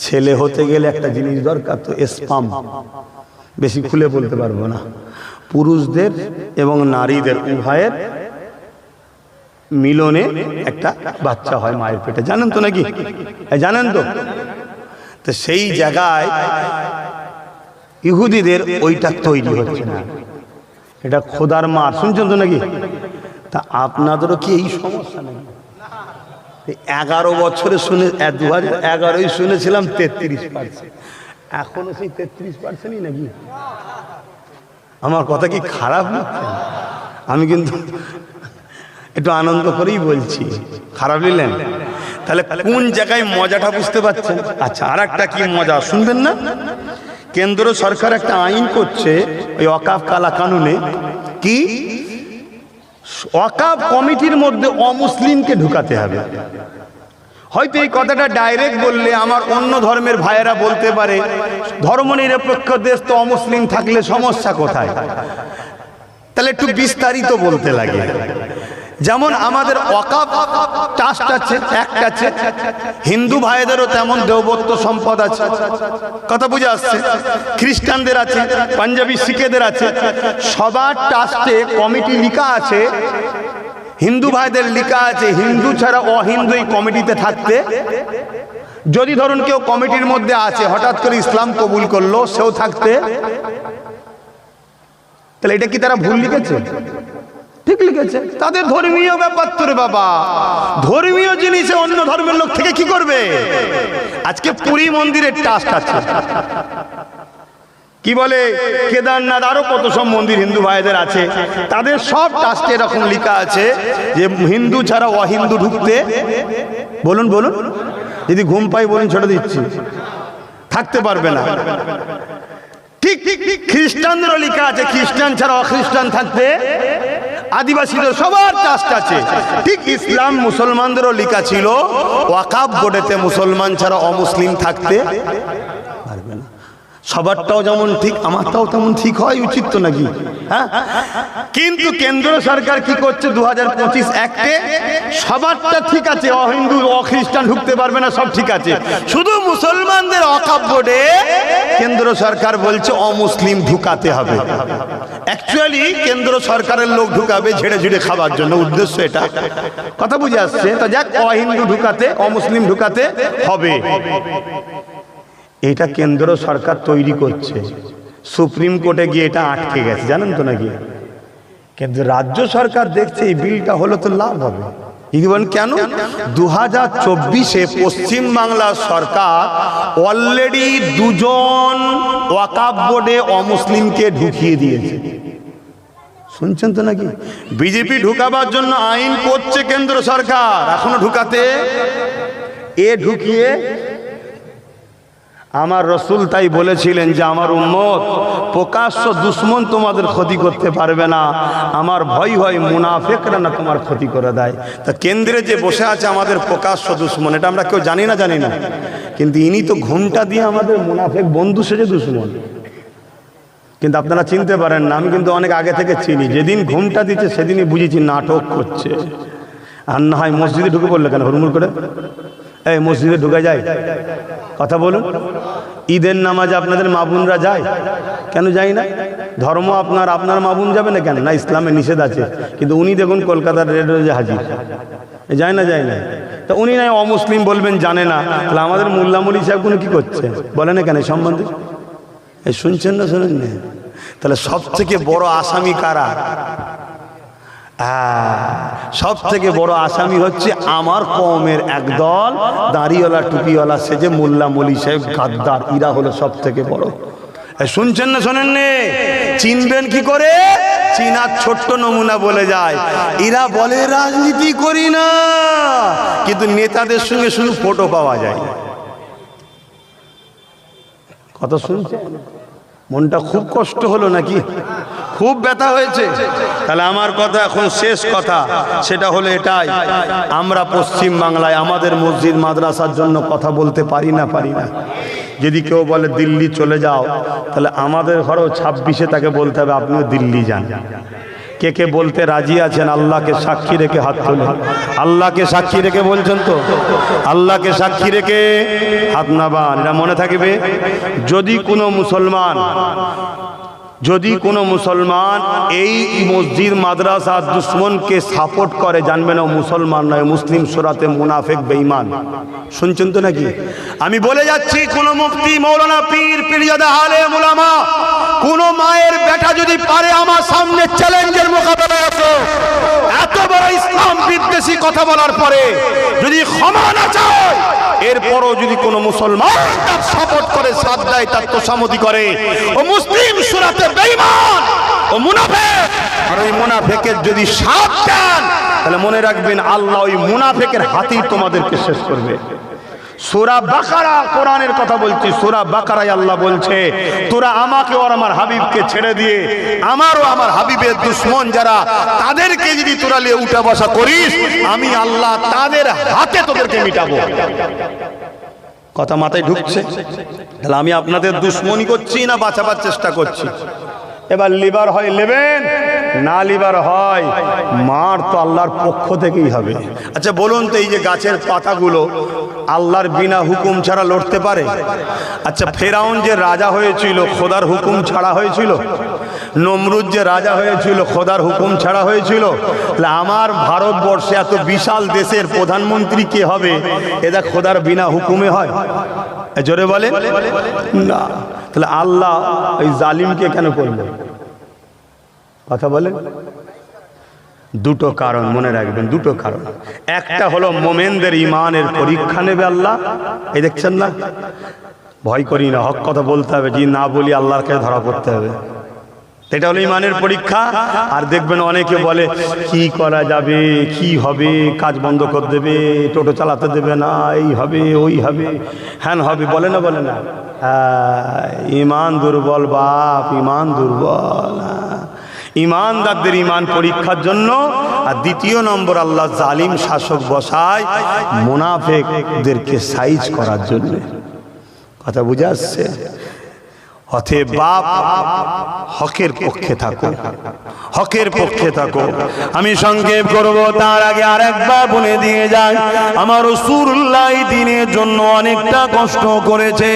ছেলে হতে গেলে একটা জিনিস দরকার, তো স্পাম। বেশি খুলে বলতে পারবো না। পুরুষদের এবং নারীদের উভয়ের মিলনে একটা বাচ্চা হয় মায়ের পেটে, জানেন তো নাকি? জানেন তো? তো সেই জায়গায় ইহুদিদের ওইটা তৈরি হচ্ছে না, এটা খোদার মার। শুনছেন তো নাকি? তা আপনাদেরও কি এই সমস্যা নাকি? 11 বছরে শুনে 2011 শুনেছিলাম 33%, এখনো সেই 33%ই নাকি? আমার কথা কি খারাপ লাগছে? আমি কিন্তু একটু আনন্দ করেই বলছি, খারাপ নিলেন? তাহলে কোন জায়গায় মজাটা বুঝতে পারছেন? আচ্ছা, আর একটা কি মজা শুনবেন না? কেন্দ্র সরকার একটা আইন করছে ওই ওয়াকাফ কালা কানুনে, কি ওয়াকাফ কমিটির মধ্যে অমুসলিমকে ঢুকাতে হবে। হয়তো এই কথাটা ডাইরেক্ট বললে আমার অন্য ধর্মের ভাইয়েরা বলতে পারে ধর্মনিরপেক্ষ দেশ তো অমুসলিম থাকলে সমস্যা কোথায়? তাহলে একটু বিস্তারিত বলতে লাগে। যেমন আমাদের ওয়াকাফ ট্রাস্ট আছে, একটা আছে, হিন্দু ভাইদেরও তেমন দেবত্ব সম্পদ আছে, কথা বুঝে আসছে? খ্রিস্টানদের আছে, পাঞ্জাবি শিখেদের আছে, সবার ট্রাস্টে কমিটি লিখা আছে, হিন্দু ভাইদের লিখা আছে হিন্দু ছাড়া অহিন্দু এই কমিটিতে থাকতে। যদি ধরুন কেউ কমিটির মধ্যে আছে হঠাৎ করে ইসলাম কবুল করলো, সেও থাকতে, তাহলে এটা কি তারা ভুল লিখেছে? ঠিক লিখেছে। তাদের ধর্মীয় ব্যাপার তো রে বাবা, ধর্মীয় জিনিসে অন্য ধর্মের লোক থেকে কি করবে? আজকে পুরী মন্দিরের ট্রাস্ট আছে, কি বলে কেদারনাথ, আরো কত সব মন্দির হিন্দু ভাইদের আছে, তাদের সব ট্রাস্টে এরকম লেখা আছে যে হিন্দু ছাড়া অহিন্দু ঢুকতে, বলুন বলুন, যদি ঘুম পাই বলুন ছেড়ে দিচ্ছি, থাকতে পারবে না। ঠিক খ্রিস্টানদেরও লেখা আছে খ্রিস্টান ছাড়া অখ্রিস্টান থাকতে, আদিবাসীদের সবার ট্রাস্ট আছে। ঠিক ইসলাম মুসলমানদেরও লেখা ছিল ওয়াকাফ বোর্ডেতে মুসলমান ছাড়া অমুসলিম থাকতে পারবে না। সবারটাও যেমন ঠিক আমারটাও তেমন ঠিক হয় উচিত তো নাকি? হ্যাঁ, কিন্তু কেন্দ্র সরকার কি করছে 2025 অ্যাক্টে সবারটা ঠিক আছে, অহিন্দু অখ্রিস্টান ঢুকতে পারবে না, সব ঠিক আছে, শুধু মুসলমানদের ওয়াকাফ বোর্ডে কেন্দ্র সরকার বলছে অমুসলিম ঢুকাতে হবে। অ্যাকচুয়ালি কেন্দ্র সরকারের লোক ঢুকাবে ঝেড়ে ঝেড়ে খাবার জন্য, উদ্দেশ্য এটা, কথা বুঝে আসছে? তো যাক, অহিন্দু ঢুকাতে অমুসলিম ঢুকাতে হবে, এটা কেন্দ্র সরকার তৈরি করছে। সুপ্রিম কোর্টে গিয়ে এটা আটকে গেছে, জানেন তো নাকি? কিন্তু রাজ্য সরকার দেখছে এই বিলটা হলো তো লাভ হবে। কেন? 2024-এ পশ্চিম বাংলার সরকার অলরেডি 2 জন ওয়াকাফ বোর্ডে অমুসলিমকে ঢুকিয়ে দিয়েছে, শুনছেন তো নাকি? বিজেপি ঢুকাবার জন্য আইন করছে কেন্দ্র সরকার, এখনো ঢুকাতে ঢুকিয়ে। আমার রসুল তাই বলেছিলেন যে আমার উম্মত প্রকাশ্য দুশ্মন তোমাদের ক্ষতি করতে পারবে না, আমার ভয় হয় মুনাফিকরা না তোমার ক্ষতি করে দেয়। তা কেন্দ্রে যে বসে আছে আমাদের প্রকাশ্য দুশ্মন, এটা আমরা কেউ জানি না, কিন্তু ইনি তো ঘুমটা দিয়ে আমাদের মুনাফিক বন্ধু সেজে দুশ্মন। কিন্তু আপনারা চিনতে পারেন না, আমি কিন্তু অনেক আগে থেকে চিনি। যেদিন ঘুমটা দিচ্ছে সেদিনই বুঝেছি নাটক করছে। আর না হয় মসজিদে ঢুকে পড়লে কেন হুড়মুড় করে? এই মসজিদে ঢুকে যায়, কথা বলুন। ঈদের নামাজে আপনাদের মা বোনরা যায়, কেন যায় না? ধর্ম আপনার মা বোন যাবে না কেন? না, ইসলামে নিষেধ আছে। কিন্তু উনি দেখুন কলকাতার রেড রোজে হাজির, যায় না? তা উনি নাই অমুসলিম বলবেন, জানে না। তাহলে আমাদের মোল্লা মৌলী সাহেব কোনো কি করছে বলে না কেন এই সম্বন্ধে? এই শুনছেন না, শোনেন না? তাহলে সব থেকে বড় আসামি কারা? সব থেকে বড় আসামি হচ্ছে আমার কওমের একদল দাড়িওয়ালা টুপিওয়ালা সেজে মোল্লা মৌলী সাহেব গাদ্দার, ইরা হলো সব থেকে বড়। শুনছেন না, শোনেন নে? চিনবেন কি করে? চীনার ছোট্ট নমুনা বলে যায়, এরা বলে রাজনীতি করি না, কিন্তু নেতাদের সঙ্গে শুধু ফটো পাওয়া যায়। কথা শুনছেন? মনটা খুব কষ্ট হলো নাকি? খুব ব্যথা হয়েছে? তাহলে আমার কথা এখন শেষ কথা, সেটা হলো এটাই, আমরা পশ্চিম বাংলায় আমাদের মসজিদ মাদ্রাসার জন্য কথা বলতে পারি না। যদি কেউ বলে দিল্লি চলে যাও, তাহলে আমাদের ঘরেও 26-এ তাকে বলতে হবে আপনিও দিল্লি যান। কে কে বলতে রাজি আছেন? আল্লাহকে সাক্ষী রেখে হাত তোলেন। আল্লাহকে সাক্ষী রেখে বলছেন তো? আল্লাহকে সাক্ষী রেখে হাত নাবান, এটা মনে থাকবে। যদি কোনো মুসলমান এই মসজিদ মাদ্রাসা দুশ্মনকে সাপোর্ট করে, জানবেন ও মুসলমান নয়, মুসলিম সূরাতে মুনাফিক বেঈমান। শুনছেন তো নাকি? আমি বলে যাচ্ছি, কোন মুফতি, মৌলানা, পীর, পীরজাদা, আলেম, উলামা, কোন মায়ের বেটা যদি পারে আমার সামনে চ্যালেঞ্জের মোকাবেলায় আসো, এত বড় ইসলাম বিদ্বেষী কথা বলার পরে যদি ক্ষমা না চায়, এরপরও যদি কোনো মুসলমান তার সাপোর্ট করে, সাথ দেয়, তার তোষামতি করে, ও মুসলিম সুরাতে বেঈমান, ও মুনাফিক। আর ওই মুনাফিকের যদি সাথ দেন, তাহলে মনে রাখবেন আল্লাহ ওই মুনাফিকের হাতেই তোমাদেরকে শেষ করবে। সূরা বাকারা, কোরআনের কথা বলছি, সূরা বাকারায় আল্লাহ বলছে, তোরা আমাকে আর আমার হাবিবকে ছেড়ে দিয়ে আমারও আমার হাবিবের দুশমন যারা, তাদেরকে যদি তোরা নিয়ে উঠা বসা করিস, আমি আল্লাহ তাদের হাতে তোদেরকে মিটাবো। কথা মাথায় ঢুকছে? তাহলে আমি আপনাদের দুশমনি করছি না বাঁচাবার চেষ্টা করছি? এবার লিবার হয় নেবেন, না লিবার হয় মার তো আল্লাহর পক্ষ থেকেই হবে। আচ্ছা বলুন তো, এই যে গাছের পাতাগুলো আল্লাহর বিনা হুকুম ছাড়া লড়তে পারে? আচ্ছা ফেরাউন যে রাজা হয়েছিল খোদার হুকুম ছাড়া হয়েছিল? নমরুদ যে রাজা হয়েছিল খোদার হুকুম ছাড়া হয়েছিল? তাহলে আমার ভারতবর্ষে এত বিশাল দেশের প্রধানমন্ত্রী কে হবে? এটা খোদার বিনা হুকুমে হয়? জোরে বলেন না। তাহলে আল্লাহ ওই জালিমকে কেন করবে? কথা বলেন। দুটো কারণ মনে রাখবেন, দুটো কারণ। একটা হলো মোমেনদের ইমানের পরীক্ষা নেবে আল্লাহ। এই দেখছেন না, ভয় করি না, হক কথা বলতে হবে, যে না বলি আল্লাহর কাছে ধরা পড়তে হবে। এটা হলো ইমানের পরীক্ষা। আর দেখবেন অনেকে বলে কি করা যাবে, কি হবে, কাজ বন্ধ করে দেবে, টোটো চালাতে দেবে না, এই হবে ওই হবে হ্যান হবে, বলে না বলে না? ইমান দুর্বল বাপ, ইমান দুর্বল। ইমানদারদের ইমান পরীক্ষার জন্য। আর দ্বিতীয় নম্বর, আল্লাহ জালিম শাসক বসায় মুনাফিকদেরকে সাইজ করার জন্য। কথা বুঝে আসছে? অতএব বাপ হকের পক্ষে থাকো, হকের পক্ষে থাকো। আমি সংক্ষেপ করব, তার আগে আরেকবার বলে দিয়ে যাই, আমার রাসূলুল্লাহ দ্বীনের জন্য অনেকটা কষ্ট করেছে।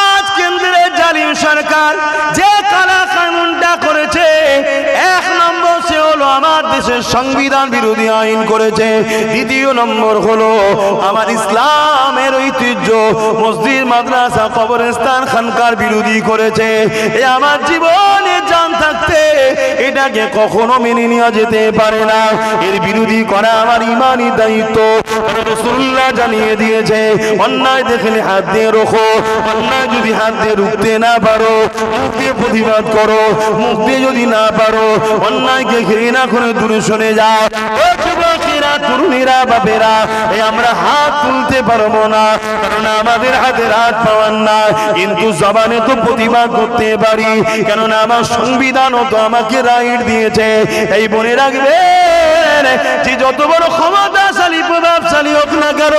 আজ কেন্দ্রের জালিম সরকার যে কালা কানুনটা করেছে, এক নম্বর সে হলো আমার দেশের সংবিধান বিরোধী আইন করেছে। দ্বিতীয় নম্বর হলো আমার ইসলামের ঐতিহ্য মসজিদ, মাদ্রাসা, কবরস্থান, খানকার বিরোধী করেছে। এ আমার জীবনে জান থাকতে এটাকে কখনো মেনে নেওয়া যেতে পারে না। এর বিরোধী করা আমার ইমানি দায়িত্ব। রাসূলুল্লাহ জানিয়ে দিয়েছে, অন্যায় দেখলে হাত দিয়ে রোখো, অন্যায় যদি হাত দিয়ে রুখতে না পারো, মুখ দিয়ে প্রতিবাদ করো, মুখ দিয়ে যদি না পারো অন্যায়কে ঘৃণা করে দূরে সরে যাও। যুবকেরা, তরুণীরা, বাপেরা, আমরা হাত তুলতে পারবো না, কারণ আমাদের হাতের হাত পাওয়ার না, কিন্তু জবানে তো প্রতিবাদ করতে পারি, কেননা আমার সংবিধানও তো আমাকে রাইট দিয়েছে। এই মনে রাখবেন যে যত বড় ক্ষমতাশালী প্রভাবশালী হোক না কেন,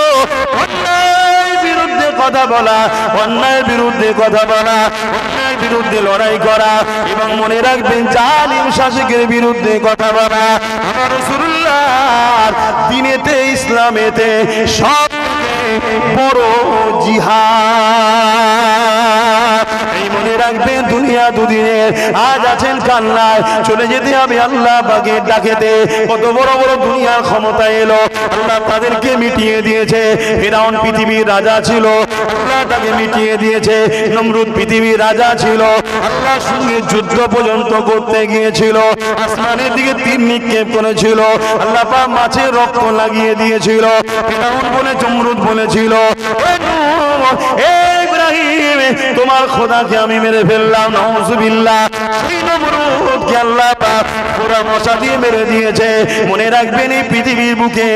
অন্যায়ের বিরুদ্ধে কথা বলা, অন্যায়ের বিরুদ্ধে কথা বলা, অন্যায়ের বিরুদ্ধে লড়াই করা, এবং মনে রাখবেন জালিম শাসকের বিরুদ্ধে কথা বলা আমার রাসূলুল্লাহর দ্বীনেতে, ইসলামেতে সবথেকে বড় জিহাদ। এই মনে রাখবেন, দুনিয়া দুদিনের, আজ আছেন কান্নায়, চলে যেতে হবে আল্লাহ পাকের ডাকেতে। কত বড় বড় দুনিয়ার ক্ষমতা এলো, আল্লাহ তাদেরকে মিটিয়ে দিয়েছে। ফিরআউন পৃথিবীর রাজা ছিল, আল্লাহ তাকে মিটিয়ে দিয়েছে। নমরুদ পৃথিবীর রাজা ছিল, আল্লাহর সঙ্গে যুদ্ধ পর্যন্ত করতে গিয়েছিল, আসমানের দিকে তীর নিক্ষেপ করেছিল, আল্লাহ পাক মাছের রক্ত লাগিয়ে দিয়েছিল। ফিরআউন বলে, নমরুদ বলেছিল, ইব্রাহিম তোমার খোদাকে আমি মেরে ফেললাম, নাউযুবিল্লাহ। সেই নমরুদকে আল্লাহ পাক পুরা মশা দিয়ে মেরে দিয়েছে। মনে রাখবেন, এই পৃথিবীর বুকে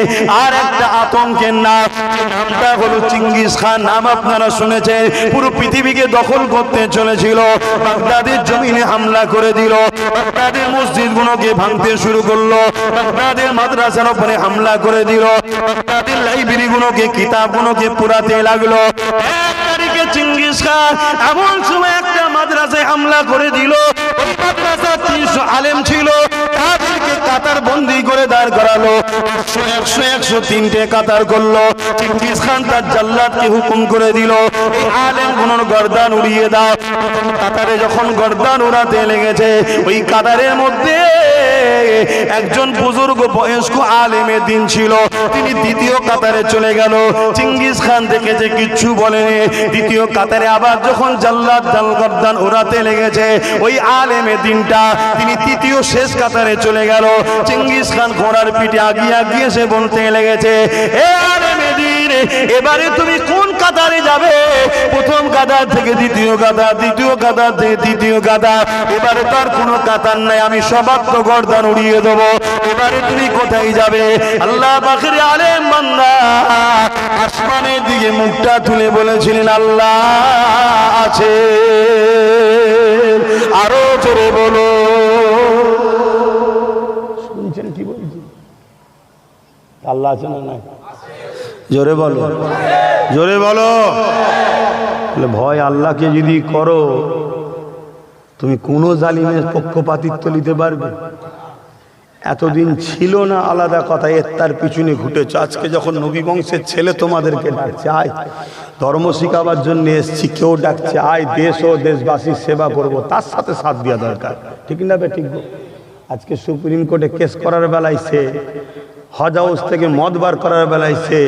আর একটা আতঙ্কের নাম, নামটা হলো চেঙ্গিস খান। নাম আপনারা শুনেছেন। পুরো পৃথিবীকে দখল করতে চলেছিল, বাগদাদের জমিনে হামলা করে দিল, বাগদাদের মসজিদগুলোকে ভাঙতে শুরু করলো, বাগদাদের মাদ্রাসার উপরে হামলা করে দিল, বাগদাদের লাইব্রেরিগুলোকে, কিতাবগুলোকে পুরাতে লাগলো। এক তারিখে চেঙ্গিস খান এমন সময় একটা মাদ্রাসায় হামলা করে দিল। ওই মাদ্রাসা 300 আলেম ছিল, তাদেরকে কাতার বন্দি করে দাঁড় করালো, 100 কাতার করলো। চেঙ্গিস খান তার জাল্লাদকে হুকুম করে দিল, এই আলেমগুলোর গর্দান উড়িয়ে দাও। কাতারে যখন গর্দান উড়াতে লেগেছে, ওই কাতারের মধ্যে একজন বুজুর্গ বয়স্ক আলেমে দিন ছিল, তিনি দ্বিতীয় কাতারে চলে গেল। চেঙ্গিস খান দেখেছে, কিচ্ছু বলেনি। দ্বিতীয় কাতারে আবার যখন জাল্লাদ গর্দান উড়াতে লেগেছে, ওই আলেমে দিনটা তিনি তৃতীয় শেষ কাতারে চলে গেল। চেঙ্গিস খান ঘোড়ার পিঠে আগিয়ে আগিয়ে সে বলতে লেগেছে, এ আলেমে দিন, এবারে তুমি কোন কাতারে যাবে? প্রথম কাতার থেকে দ্বিতীয় কাতার, দ্বিতীয় কাতার থেকে তৃতীয় কাতার, এবারে তার কোনো কাতার নাই, আমি সবার তো গর্দান উড়িয়ে দেবো, এবারে তুমি কোথায় যাবে? আল্লাহ পাকের আলেম বান্দা আসমানের দিকে মুখটা তুলে বলেছিলেন, আল্লাহ আছে। আরো জোরে বলো, শুনছেন কি বলছি? আল্লাহ আছে না নাই? জোরে বলো, জোরে বলো। ভয় আল্লাহকে যদি করো, তুমি কোনো জালিমের পক্ষপাতিত্ব নিতে পারবে? এতদিন ছিল না আলাদা কথা, এর তার পিছনে ঘুটেছ। আজকে যখন নবী বংশের ছেলে তোমাদেরকে ডাকছে, আয় ধর্ম শিখাবার জন্য এসছি, কেউ ডাকছে আয় দেশ ও দেশবাসীর সেবা করব, তার সাথে সাথ দেওয়া দরকার, ঠিক না? ঠিক। আজকে সুপ্রিম কোর্টে কেস করার বেলায় সে, হজ হাউস থেকে মদ বার করার বেলায় সে,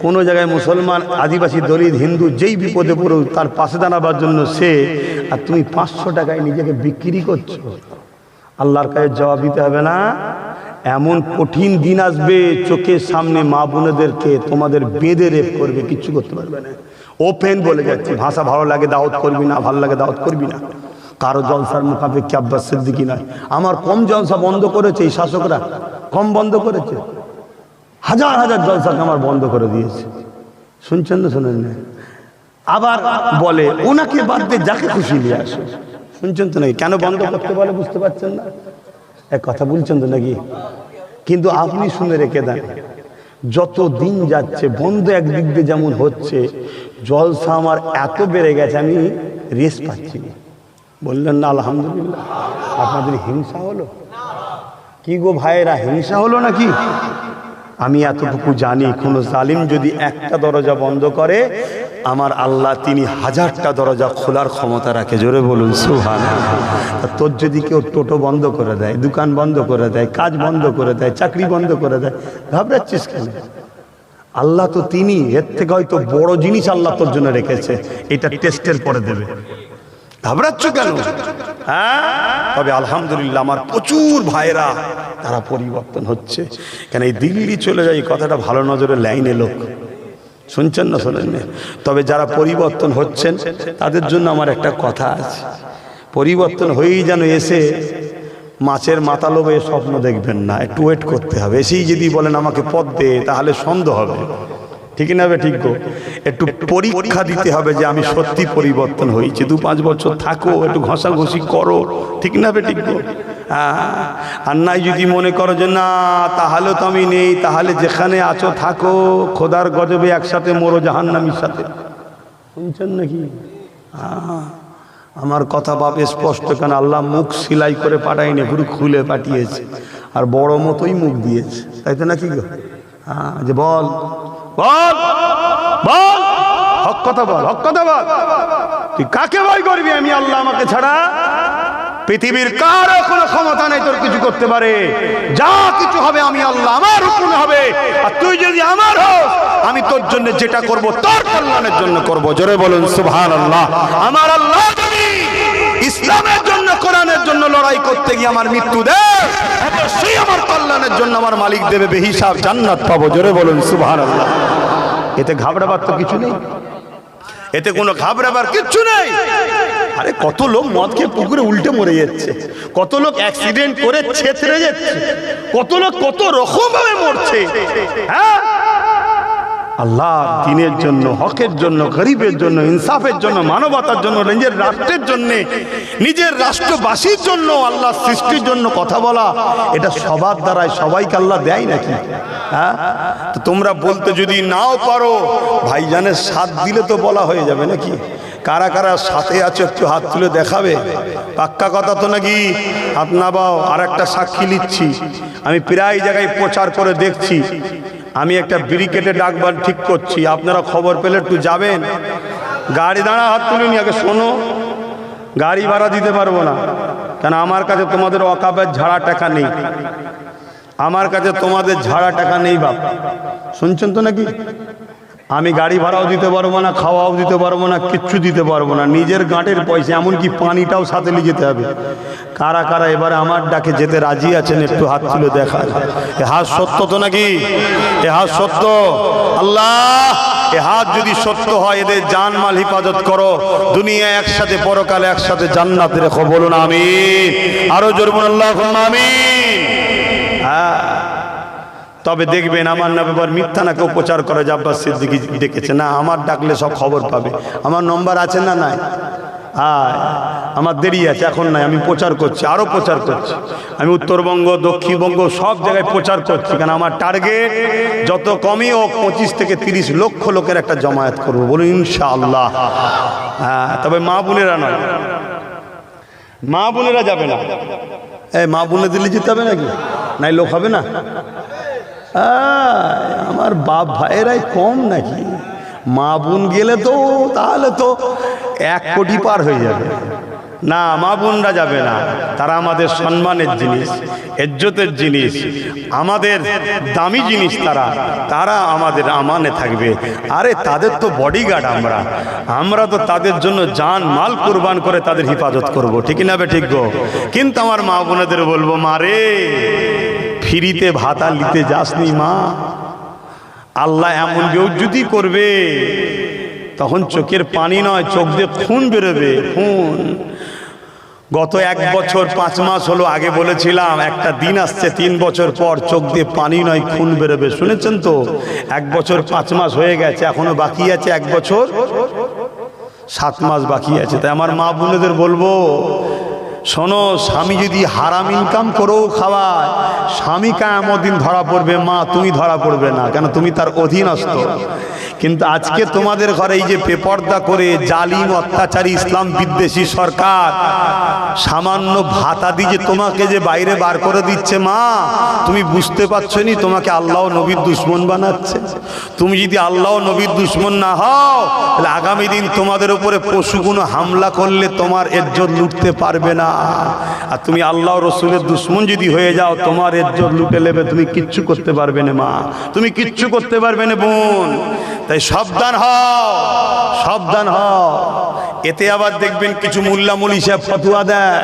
কোনো জায়গায় মুসলমান, আদিবাসী, দলিত, হিন্দু যেই বিপদে পড়ুক তার পাশে দাঁড়াবার জন্য সে, আর তুমি 500 টাকায় নিজেকে বিক্রি করছো। আল্লাহর কাছে জবাব দিতে হবে না? এমন কঠিন দিন আসবে, চোখের সামনে মা বোনেদেরকে তোমাদের বেঁধে রেপ করবে, কিচ্ছু করতে পারবে না। ওপেন বলে যাচ্ছি, ভাষা ভালো লাগে দাওয়াত করবি না, ভালো লাগে দাওয়াত করবি না। কারো জলসার মুখাপেক্ষি আব্বাস সিদ্দিকী নয়। আমার কম জলসা বন্ধ করেছে এই শাসকরা, কম বন্ধ করেছে, হাজার হাজার জলসাকে আমার বন্ধ করে দিয়েছে। শুনছেন না? শোনেন না? আবার বলে ওনাকে বাদ দিয়ে যাকে খুশি নিয়ে আসো। শুনছেন তো নাকি? কেন বন্ধ করতে বলে বুঝতে পারছেন না? এক কথা বলছেন তো নাকি? কিন্তু আপনি শুনে রেখে দেন, যত দিন যাচ্ছে বন্ধ একদিক দিয়ে যেমন হচ্ছে, জলসা আমার এত বেড়ে গেছে আমি রেস্ট পাচ্ছি না। বললেন না আলহামদুলিল্লাহ? আপনাদের হিংসা হলো কি গো ভাইয়েরা? হিংসা হলো নাকি? আমি এতটুকু জানি, কোনো জালিম যদি একটা দরজা বন্ধ করে, আমার আল্লাহ তিনি 1000টা দরজা খোলার ক্ষমতা রাখে। জোরে বলুন সুবহানাল্লাহ। তোর যদি কেউ টোটো বন্ধ করে দেয়, দোকান বন্ধ করে দেয়, কাজ বন্ধ করে দেয়, চাকরি বন্ধ করে দেয়, ঘাবড়াচ্ছিস কেন? আল্লাহ তো তিনি, এর থেকে হয়তো বড় জিনিস আল্লাহ তোর জন্য রেখেছে, এটা টেস্টের পরে দেবে। ঘাবড়াচ্ছ কেন? হ্যাঁ, তবে আলহামদুলিল্লাহ আমার প্রচুর ভাইরা তারা পরিবর্তন হচ্ছে। কেন এই দিল্লি চলে যায়, এই কথাটা ভালো নজরে লাইনে লোক শুনছেন না? শোনেন না? তবে যারা পরিবর্তন হচ্ছেন তাদের জন্য আমার একটা কথা আছে, পরিবর্তন হয়েই যেন এসে মাছের মাথা লোভে স্বপ্ন দেখবেন না, একটু ওয়েট করতে হবে। এসেই যদি বলেন আমাকে পদ দে, তাহলে সন্দেহ হবে, ঠিক না? ঠিক গো, একটু পরীক্ষা দিতে হবে যে আমি সত্যি পরিবর্তন হয়েছি। 2-5 বছর থাকো, একটু ঘষাঘষি করো, ঠিক না? ঠিক গো। আর নাই যদি মনে করো যে না তাহলে তো আমি নেই, তাহলে যেখানে আছো থাকো, খোদার গজবে একসাথে মরো জাহান্নামীর সাথে। শুনছেন নাকি? আমার কথা বাপ স্পষ্ট, কেন আল্লাহ মুখ সেলাই করে পাঠায়নি, পুরো খুলে পাঠিয়েছে, আর বড় মতোই মুখ দিয়েছে, তাই তো নাকি গো? যে বল বল বল, হক কথা বল, হক কথা বল। তুই কাকে ভয় করবি? আমি আল্লাহ, আমাকে ছাড়া পৃথিবীর কারো কোনো ক্ষমতা নেই তোর কিছু করতে পারে। যা কিছু হবে আমি আল্লাহ, আমার হুকুমে হবে। আর তুই যদি আমার হোস, আমি তোর জন্য যেটা করব তোর কল্যাণের জন্য করব। জোরে বলুন সুবহানাল্লাহ। আমার আল্লাহ যদি ইসলামের জন্য, কোরআনের জন্য লড়াই করতে গিয়ে আমার মৃত্যু দেয়, অবশ্যই আমার কল্যাণের জন্য আমার মালিক দেবে বেহিসাব জান্নাত পাবো। জোরে বলুন সুবহানাল্লাহ। এতে ঘাবড়াবার তো কিছু নেই, এতে কোনো ঘাবড়াবার কিচ্ছু নেই। আরে কত লোক মদ খেয়ে পুকুরে উল্টে মরে যাচ্ছে, কত লোক অ্যাক্সিডেন্ট করে ছেঁচড়ে যাচ্ছে, কত লোক কত রকম ভাবে মরছে। হ্যাঁ, আল্লাহ দিনের জন্য, হকের জন্য, গরিবের জন্য, ইনসাফের জন্য, মানবতার জন্য, নিজের রাষ্ট্রের জন্য, নিজের রাষ্ট্রবাসীর জন্য, আল্লাহ সৃষ্টির জন্য কথা বলা, এটা সবার দ্বারাই সবাইকে আল্লাহ দেয় নাকি? হ্যাঁ, তো তোমরা বলতে যদি নাও পারো, ভাইজানের সাথ দিলে তো বলা হয়ে যাবে নাকি? কারা কারা সাথে আছে একটু হাত তুলে দেখাবে? পাক্কা কথা তো নাকি? আপনা বাও। আর একটা সাক্ষী নিচ্ছি, আমি প্রায় জায়গায় প্রচার করে দেখছি, আমি একটা ব্রিকেটে ডাকবার ঠিক করছি, আপনারা খবর পেলে একটু যাবেন। গাড়ি দাঁড়া, হাত তুলিনি, আগে শোনো। গাড়ি ভাড়া দিতে পারবো না, কেন আমার কাছে তোমাদের ওয়াকাফের ঝাড়া টাকা নেই, আমার কাছে তোমাদের ঝাড়া টাকা নেই বাপ। শুনছেন তো নাকি? আমি গাড়ি ভাড়াও দিতে পারবো না, খাওয়াও দিতে পারবো না, কিচ্ছু দিতে পারবো না, নিজের গাঁটের পয়সা, এমনকি পানিটাও সাথে নিয়ে যেতে হবে। কারা কারা এবারে আমার ডাকে যেতে রাজি আছেন একটু হাত তুলে দেখা। এ হাত সত্য তো নাকি? এ হাত সত্য? আল্লাহ, এ হাত যদি সত্য হয় এদের জানমাল হেফাজত করো, দুনিয়া একসাথে পরকালে একসাথে জান্নাতে রেখো। বলুন আমিন। আরো জোর বলুন আল্লাহুম্মা আমিন। হ্যাঁ, তবে দেখবেন আমার নামে এবার মিথ্যা না কেউ প্রচার করে যে আব্বাস সিদ্দিকী ডেকেছে। না, আমার ডাকলে সব খবর পাবে। আমার নম্বর আছে না নাই? আমার দেরি আছে, এখন নাই। আমি প্রচার করছি, আরও প্রচার করছি। আমি উত্তরবঙ্গ, দক্ষিণবঙ্গ সব জায়গায় প্রচার করছি, কারণ আমার টার্গেট যত কমই হোক 25 থেকে 30 লক্ষ লোকের একটা জমায়েত করবো। বলুন ইনশাআল্লাহ। হ্যাঁ, তবে মা বোনেরা নয়, মা বোনেরা যাবে না। এই মা বোনে দিল্লি যেতে হবে নাকি? নাই লোক হবে না? আমার বাপ ভাইয়েরাই কম নাকি? মা বোন গেলে তো তাহলে তো 1 কোটি পার হয়ে যাবে। না, মা বোনরা যাবে না, তারা আমাদের সম্মানের জিনিস, ইজ্জতের জিনিস, আমাদের দামি জিনিস। তারা আমাদের আমানে থাকবে। আরে তাদের তো বডিগার্ড, আমরা তো তাদের জন্য জান মাল কুরবান করে তাদের হেফাজত করব। ঠিক না বে ঠিক গো? কিন্তু আমার মা বোনেদের বলবো, মা রে, ফ্রিতে ভাতা নিতে যাসনি মা। আল্লাহ এমন বেউজ্জতি করবে, তখন চোখের পানি নয়, চোখ দিয়ে খুন বেরোবে, খুন। গত 1 বছর 5 মাস হলো, আগে বলেছিলাম একটা দিন আসছে 3 বছর পর চোখ দিয়ে পানি নয় খুন বেরোবে। শুনেছেন তো? 1 বছর 5 মাস হয়ে গেছে, এখনো বাকি আছে 1 বছর 7 মাস বাকি আছে। তাই আমার মা বোনেদের বলবো, শোনো, স্বামী যদি হারাম ইনকাম করেও খাওয়ায়, স্বামী কিয়ামত দিন ধরা পড়বে। মা, তুমি ধরা পড়বে না, কেন তুমি তার অধীনস্থ। কিন্তু আজকে তোমাদের ঘরে এই যে বেপর্দা করে জালিম অত্যাচারী ইসলাম বিদ্বেষী সরকার সামান্য ভাতা দিয়ে তোমাকে যে বাইরে বার করে দিচ্ছে, মা তুমি বুঝতে পারছো নি তোমাকে আল্লাহ নবীর দুশ্মন বানাচ্ছে। তুমি যদি আল্লাহ নবীর দুশ্মন না হও, তাহলে আগামী দিন তোমাদের উপরে পশুগুলো হামলা করলে তোমার ইজ্জত লুটতে পারবে না। আর তুমি আল্লাহ রসুলের দুশ্মন যদি হয়ে যাও, তোমার ইজ্জত লুটে নেবে, তুমি কিচ্ছু করতে পারবে না মা, তুমি কিচ্ছু করতে পারবে না বোন। তাই সাবধান হও, সাবধান হও। এতে আবার দেখবেন কিছু মোল্লা মৌলী সাহেব ফতোয়া দেয়,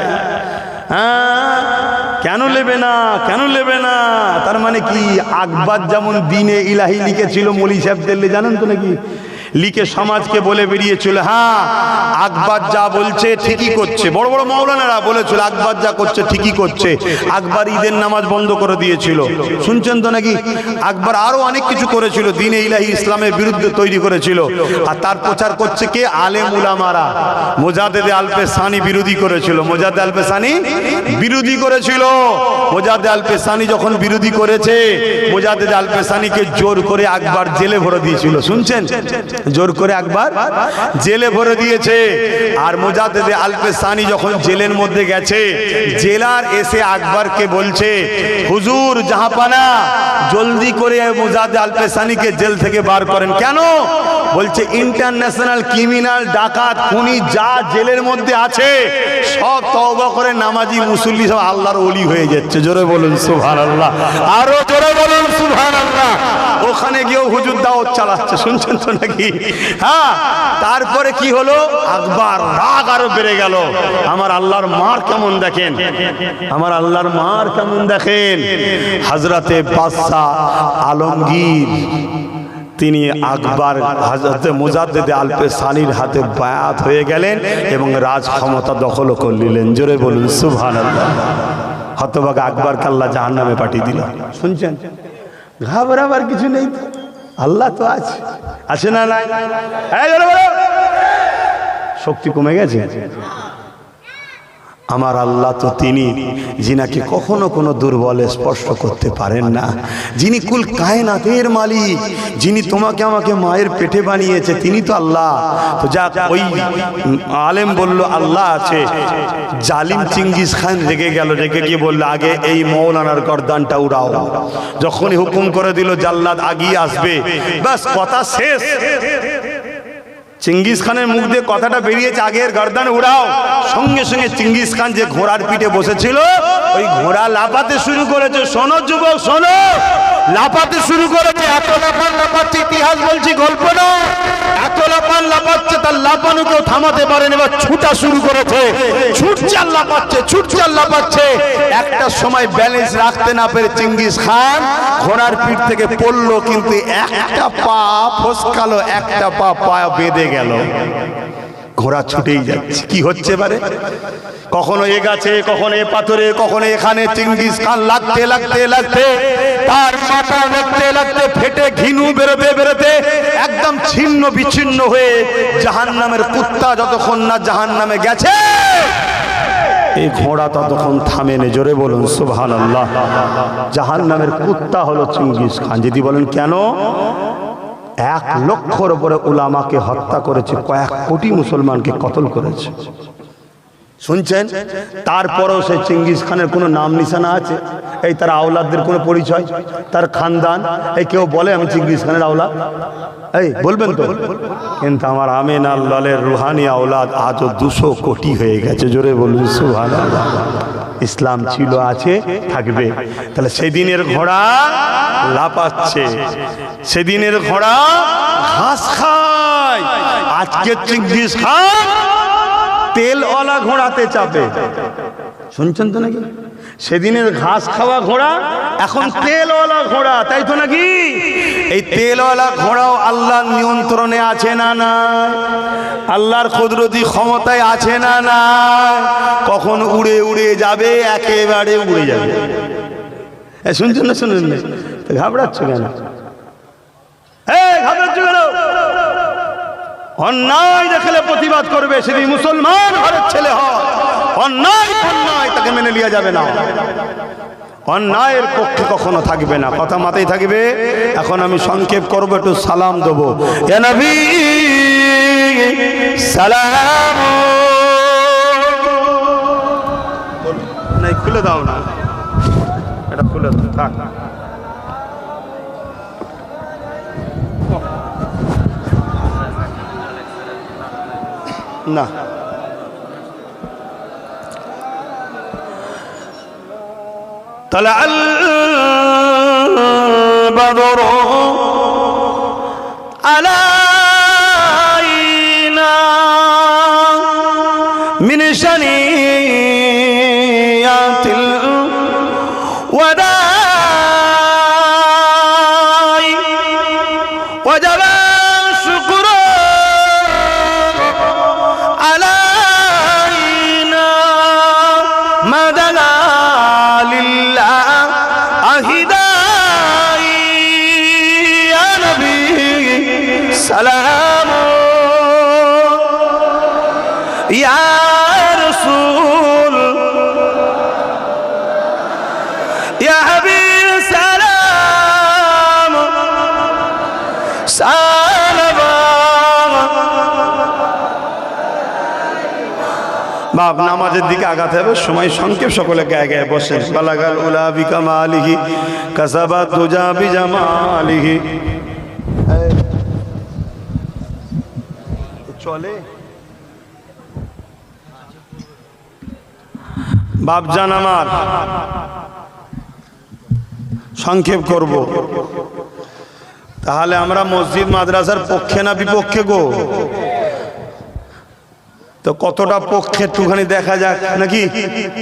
হ্যাঁ কেন নেবে না, কেন নেবে না? তার মানে কি? আকবর যেমন দিনে ইলাহি লিখেছিল মৌলী সাহেবদের, জানেন তো নাকি? লিখে সমাজকে বলে বেরিয়েছিল, হ্যাঁ আকবর যা বলছে ঠিকই করছে। বড় বড় মাওলানারা বলেছিল আকবর যা করছে ঠিকই করছে। আকবর ঈদের নামাজ বন্ধ করে দিয়েছিল, শুনছেন তো নাকি? আকবর আরো অনেক কিছু করেছিল, দ্বীনে ইলাহি ইসলামের বিরুদ্ধে তৈরি করেছিল। আর তার প্রচার করছে কে? আলেম উলামারা। মোজাদ্দেদে আল-পেশানি বিরোধী করেছিল, মোজাদ্দেদ আল-পেশানি বিরোধী করেছিল। মোজাদ্দেদ আল-পেশানি যখন বিরোধী করেছে, মোজাদ্দেদ আল-পেশানিকে জোর করে আকবর জেলে ভরে দিয়েছিল। শুনছেন? জোর করে আকবর জেলে ভরে দিয়েছে। আর মোজাদ্দেদে আল-পেশানি যখন জেলের মধ্যে গেছে, জেলার এসে আকবরকে বলছে, হুজুর জাহাপানা জলদি করে মোজাদ্দেদ আল-পেশানিকে জেল থেকে বার করেন। কেন? বলছে ইন্টারন্যাশনাল ক্রিমিনাল, ডাকাত, খুনি যা জেলের মধ্যে আছে সব তওবা করে নামাজি মুসল্লি সব আল্লাহর ওলি হয়ে যাচ্ছে। জোরে বলুন সুবহানাল্লাহ, আরো জোরে বলুন সুবহানাল্লাহ। ওখানে গিয়েও হুজুর দাওয়াত চালাচ্ছে, শুনছেন তো নাকি? হ্যাঁ, তারপরে কি হলো? আকবর রাগ আরো বেড়ে গেল। আমার আল্লাহর মার কেমন দেখেন, আমার আল্লাহর মার কেমন দেখেন। হযরতে বাদশাহ আলমগীর তিনি আকবর হযরতে মুজাদ্দেদে আল-পেশানির হাতে বায়াত হয়ে গেলেন এবং রাজ ক্ষমতা দখল করে নিলেন। জোরে বলুন সুবহানাল্লাহ। হতভাগা আকবরকে আল্লাহ জাহান্নামে পাঠিয়ে দিল। শুনছেন? ঘাবড়াবার কিছু নেই, আল্লাহ তো আছে, আছে না নাই? শক্তি কমে গেছে। আমার আল্লাহ তো তিনি যিনাকে কখনো কোনো দুর্বলে স্পর্শ করতে পারেন না, যিনি কুল কায়নাতের মালিক, যিনি তোমাকে আমাকে মায়ের পেটে বানিয়েছে, তিনি তো আল্লাহ। তো যাক, ওই আলেম বলল আল্লাহ আছে। জালিম চিঙ্গিস খান রেগে গেল, রেগে গিয়ে বলল আগে এই মৌলানার গর্দানটা উড়াও। যখনই হুকুম করে দিল জাল্লাদ আগিয়ে আসবে, বাস কথা শেষ। চিঙ্গিস খানের মুখ দিয়ে কথাটা বেরিয়েছে আগের গর্দান উড়াও। সঙ্গে সঙ্গে চিঙ্গিস খান যে ঘোড়ার পিঠে বসেছিল ওই ঘোড়া লাফাতে শুরু করেছে। শোনো যুবক শোনো, লাফাতে শুরু করেছে। এত লাফান লাফাচ্ছে, ইতিহাস বলছি, গল্প না। এত লাফান লাফাচ্ছে, তার লাফানো কেউ থামাতে পারেনি। এবার ছুটা শুরু করেছে, ছুটছে আর লাফাচ্ছে, ছুটছে আর লাফাচ্ছে। একটা সময় ব্যালেন্স রাখতে না পেরে চিঙ্গিস খান ঘোড়ার পিঠ থেকে পড়লো, কিন্তু একটা পা ফসকালো, একটা পা পায়ে বেঁধে গেল। ঘোড়া ছুটেই যাচ্ছে। কি হচ্ছে এবারে? কখনো এ গাছে, কখনো এ পাথরে, কখনো এখানে। চিঙ্গিস খান লাগতে লাগতে লাগতে তার মাথা লাগতে লাগতে ফেটে ঘিনু বেরোতে বেরোতে একদম ছিন্ন বিচ্ছিন্ন হয়ে জাহান্নামের কুত্তা যতক্ষণ না জাহান্নামে গেছে, এই ঘোড়া ততক্ষণ থামেনি। জোরে বলুন সুবহানাল্লাহ। জাহান্নামের কুত্তা হলো চিঙ্গিস খান। যদি বলেন কেন? 1 লক্ষর উপরে উলামাকে হত্যা করেছে, কয়েক কোটি মুসলমানকে কতল করেছে। শুনছেন? তারপরেও সেই চিঙ্গিস খানের কোনো নাম নিশানা আছে? এই তার আওলাদদের কোনো পরিচয়, তার খানদান? এই কেউ বলে আমি চিঙ্গিস খানের আওলাদ? এই বলবেন তো? কিন্তু আমার আমিন আল্লাহের রুহানি আওলাদ আজও 200 কোটি হয়ে গেছে। জোরে বলুন সুবহানাল্লাহ। ইসলাম ছিল, আছে, থাকবে। তাহলে সেদিনের ঘোড়া লাপাচ্ছে, সেদিনের ঘোড়া ঘাস খায়। আজকে চিঙ্গিস খান তেলওয়ালা ঘোড়াতে চাপে। শুনছেন তো নাকি? সেদিনের ঘাস খাওয়া ঘোড়া এখন তেলওয়ালা ঘোড়া, তাই তো নাকি? এই তেলওয়ালা ঘোড়াও আল্লাহর নিয়ন্ত্রণে আছে না না? আল্লাহর কুদরতি ক্ষমতায় আছে না না? কখন উড়ে উড়ে যাবে, একেবারে উড়ে যাবে। শুনছেন না? শুনুন না, ঘাবড়াচ্ছ কেন? ঘাবড়াচ্ছ কেন? অন্যায় দেখলে প্রতিবাদ করবে, সেদিন মুসলমান ঘরের ছেলে হয়। অন্যায় অন্যায়, তাকে মেনে নেওয়া যাবে না। অন্যায়ের পক্ষে কখনো থাকবে না, কথা মাথায় থাকবে। এখন আমি সংক্ষেপ করবো, একটু সালাম দেবো। ইয়া নবী সালাম। নাই খুলে দাও না, এটা খুলে দাও, থাক। না طلع البدر علينا من شنيات الوداع وجب الشكر علينا ما دنا سلام يا رسول يا حبيب سلام سلام বাপ নামাজের দিকে আগাতে হবে, সময় সংক্ষেপ। সকলে গায়ে গায়ে বসেন। বালাগাল উলা বিকামালিহি কাসাবাত তুজা বিজামালিহি। চলে বাপজান আমার, সংক্ষেপ করব। তাহলে আমরা মসজিদ মাদ্রাসার পক্ষে না বিপক্ষে গো? তো কতটা পক্ষে একটুখানি দেখা যাক নাকি?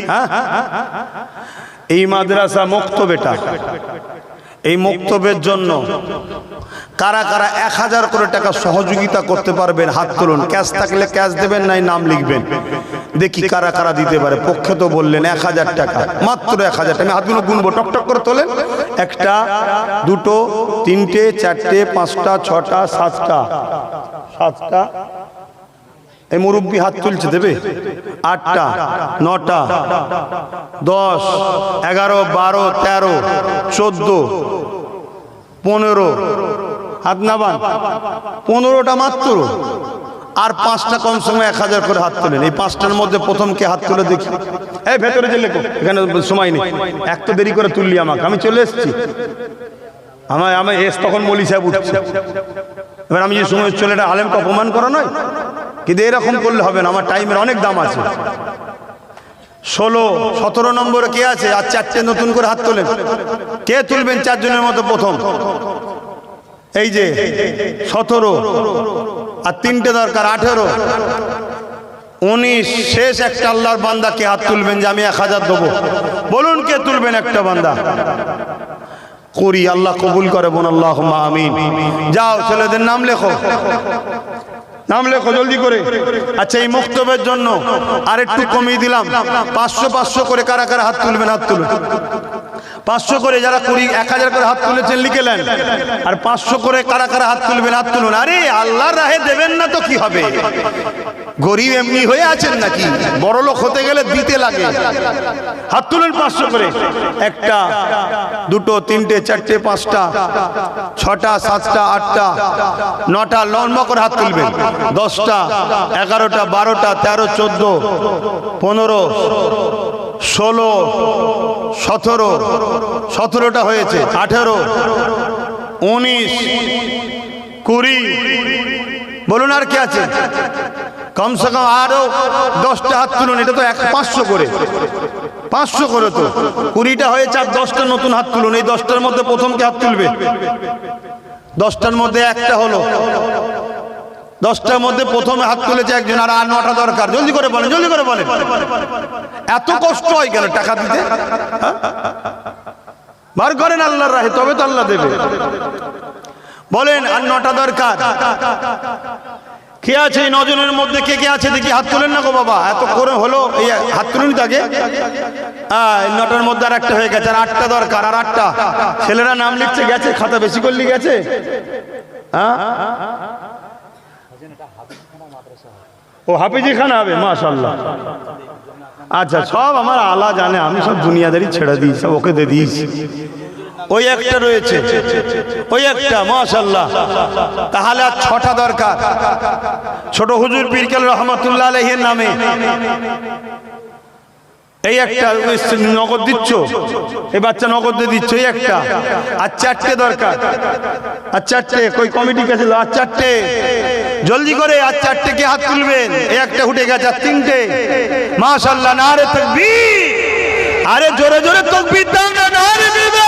হ্যাঁ, এই মাদ্রাসা মুক্তবেটা, এই মুক্তবের জন্য কারা কারা 1000 করে টাকা সহযোগিতা করতে পারবেন? হাত তুলুন। ক্যাশ থাকলে ক্যাশ দেবেন, নাই নাম লিখবেন। দেখি কারা কারা দিতে পারে। পক্ষে তো বললেন 1000 টাকা, মাত্র 1000 টাকা। আমি হাতগুলো গুনবো, টকটক করে তোলেন। 1টা 2টো 3টে 4টে 5টা 6টা 7টা 7টা। এই মুরব্বী হাত তুলছে, দেবে? 8টা 9টা 10 11 12 13 14 15 হাত নামান 15টা মাত্র আর 5টা কম সময় 1000 করে হাত তোলেন এই 5টার মধ্যে প্রথম কে হাত তুলে দেখি এই ভেতরে যে লেখো এখানে সময় নেই এক তো দেরি করে তুললি আমাকে আমি চলে এসেছি আমার এস তখন মলি সাহেব উঠছে এবার আমি যে সময় চলে এটা আলেমকে অপমান করা নয় কিন্তু এরকম করলে হবে না আমার টাইমের অনেক দাম আছে 16 17 নম্বরে কে আছে আর 4টে নতুন করে হাত তোলেন কে তুলবেন 4 জনের মধ্যে প্রথম এই যে 17 আর 3টে দরকার 18 19 শেষ একটা আল্লাহর বান্দা কে হাত তুলবেন যে আমি 1000 দেবো বলুন কে তুলবেন একটা বান্দা করি আল্লাহ কবুল করে বোন আল্লাহুম্মা আমিন যাও ছেলেদের নাম লেখো জলদি করে আচ্ছা এই মুক্তবের জন্য আর একটু কমিয়ে দিলাম 500 করে কারা কারা হাত তুলবেন হাত তুলুন 500 করে যারা 1000 করে হাত তুলেছেন লিখে নেন আর 500 করে কারা কারা হাত তুলবেন হাত তুলুন আরে আল্লাহর রাহে দেবেন না তো কি হবে গরিব এমনি হয়ে আছেন নাকি বড় লোক হতে গেলে দিতে লাগে হাত তুলুন 500 করে 1টা 2টো 3টে 4টে 5টা 6টা 7টা 8টা 9টা লম্বা করে হাত তুলবেন 10টা 11টা 12টা 13 14 15 16 17টা হয়েছে 18 19 20 বলুন আর কি আছে কমসে কম আরো 10টা হাত তুলুন এটা তো 500 করে 500 করে তো 20টা হয়েছে আর 10টা নতুন হাত তুলুন এই 10টার মধ্যে প্রথম কে হাত তুলবে 10টার মধ্যে একটা হলো 10টার মধ্যে প্রথমে হাত তুলেছে একজন আর 9টা দরকার জলদি করে বলেন এত কষ্ট হয় কেন টাকা দিতে বার করেন আল্লাহর রাহে তবে তো আল্লাহ দেবে বলেন আর 9টা দরকার কে আছে এই 9 জনের মধ্যে কে আছে দেখি হাত তুলেন না গো বাবা এত করে হলো এই হাত তুলুন তাকে 9টার মধ্যে আর একটা হয়ে গেছে আর 8টা দরকার আর 8টা ছেলেরা নাম লিখছে গেছে খাতা বেশি করলি গেছে ও হাফিজিখানা হবে মাশাআল্লাহ আচ্ছা সব আমার আলা জানে আমি সব দুনিয়াদারি ছেড়ে দিই সব ওকে দিয়ে দিয়েছি ওই একটা রয়েছে ওই একটা মাশাআল্লাহ তাহলে আর 6টা দরকার ছোট হুজুর পীর কেবলা রহমাতুল্লাহ আলাইহির নামে এই একটা নগদ দিচ্ছ এই বাচ্চা নগদ দিয়ে দিচ্ছ এই একটা আর 4টে দরকার আর 4টে কই কমিটি কাছে আর 4টে জলদি করে আর 4টে কে হাত তুলবেন এই একটা উঠে গেছে আর 3টে মাশাআল্লাহ নারে তাকবীর আরে জোরে জোরে তাকবীর দাও না নারে দিবে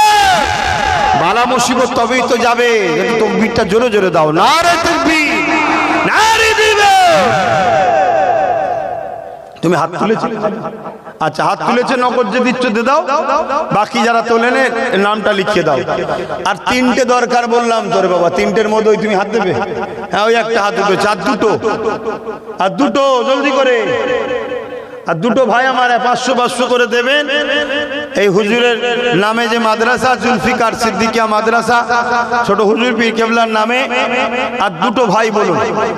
বালা মুসিবত তবেই তো যাবে একটু তাকবীরটা জোরে জোরে দাও নারে তাকবীর নারে দিবে তুমি হাত তুলেছিলে আচ্ছা হাত তুলেছে নগদ যে দিচ্ছ দিয়ে দাও বাকি যারা তোলেন নামটা লিখিয়ে দাও আর 3টে দরকার বললাম তোরে বাবা 3টের মধ্যে ওই তুমি হাত দেবে হ্যাঁ ওই একটা হাত দেবে আর দুটো জলদি করে আর 2টো ভাই আমার 500 করে দেবেন এই হুজুরের নামে যে মাদ্রাসা জুলফিকার সিদ্দিকিয়া মাদ্রাসা ছোট হুজুর পীর কেবলার নামে আর 2টো ভাই বলুন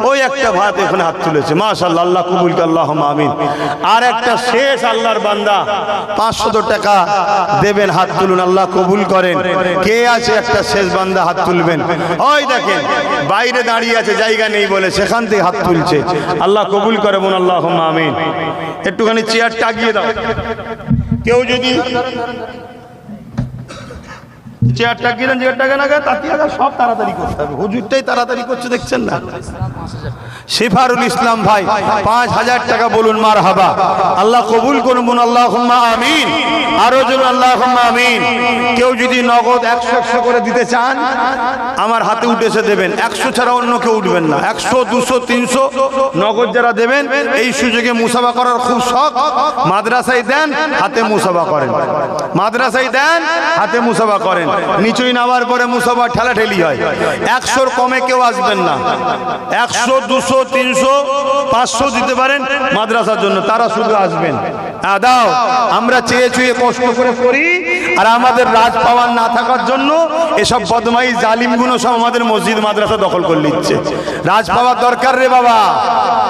ওই একটা ভাই এখানে হাত তুলেছে মাশাআল্লাহ আল্লাহ কবুল করে আল্লাহুম্মা আমিন আর একটা শেষ আল্লাহর বান্দা 500 টাকা দেবেন হাত তুলুন আল্লাহ কবুল করেন কে আছে একটা শেষ বান্দা হাত তুলবেন ওই দেখেন বাইরে দাঁড়িয়ে আছে জায়গা নেই বলে সেখান থেকে হাত তুলছে আল্লাহ কবুল করে বোন আল্লাহুম্মা আমিন একটুখানি চেয়ারটা আগিয়ে দাও কেউ যদি চেয়ারটা গিয়ে চেয়ারটাকে না তাকিয়ে সব তাড়াতাড়ি করতে হবে হুজুরটাই তাড়াতাড়ি করছে দেখছেন না শিফারুল ইসলাম ভাই 5000 টাকা বলুন মারহাবা আল্লাহ কবুল করুন বলুন আল্লাহুম্মা আমিন আরো জোরে আল্লাহুম্মা আমিন কেউ যদি নগদ 100 করে দিতে চান আমার হাতে উঠেছে দেবেন 100 ছাড়া অন্য কেউ উঠবেন না 100 200 300 নগদ যারা দেবেন এই সুযোগে মুসাফা করার খুব শখ মাদ্রাসায় দেন হাতে মুসাফা করেন মাদ্রাসায় দেন হাতে মুসাফা করেন নিচুই নামার পরে মুসাফা ঠেলাঠেলি হয় 100-র কমে কেউ আসবেন না 100 200 300 500 দিতে পারেন মাদ্রাসার জন্য তারা শুধু আসবেন দাও আমরা চেয়ে চেয়ে কষ্ট করে করি আর আমাদের রাজ পাওয়ার না থাকার জন্য এসব বদমাইশ জালিমগুলো সব আমাদের মসজিদ মাদ্রাসা দখল করে নিচ্ছে রাজ পাওয়ার দরকার রে বাবা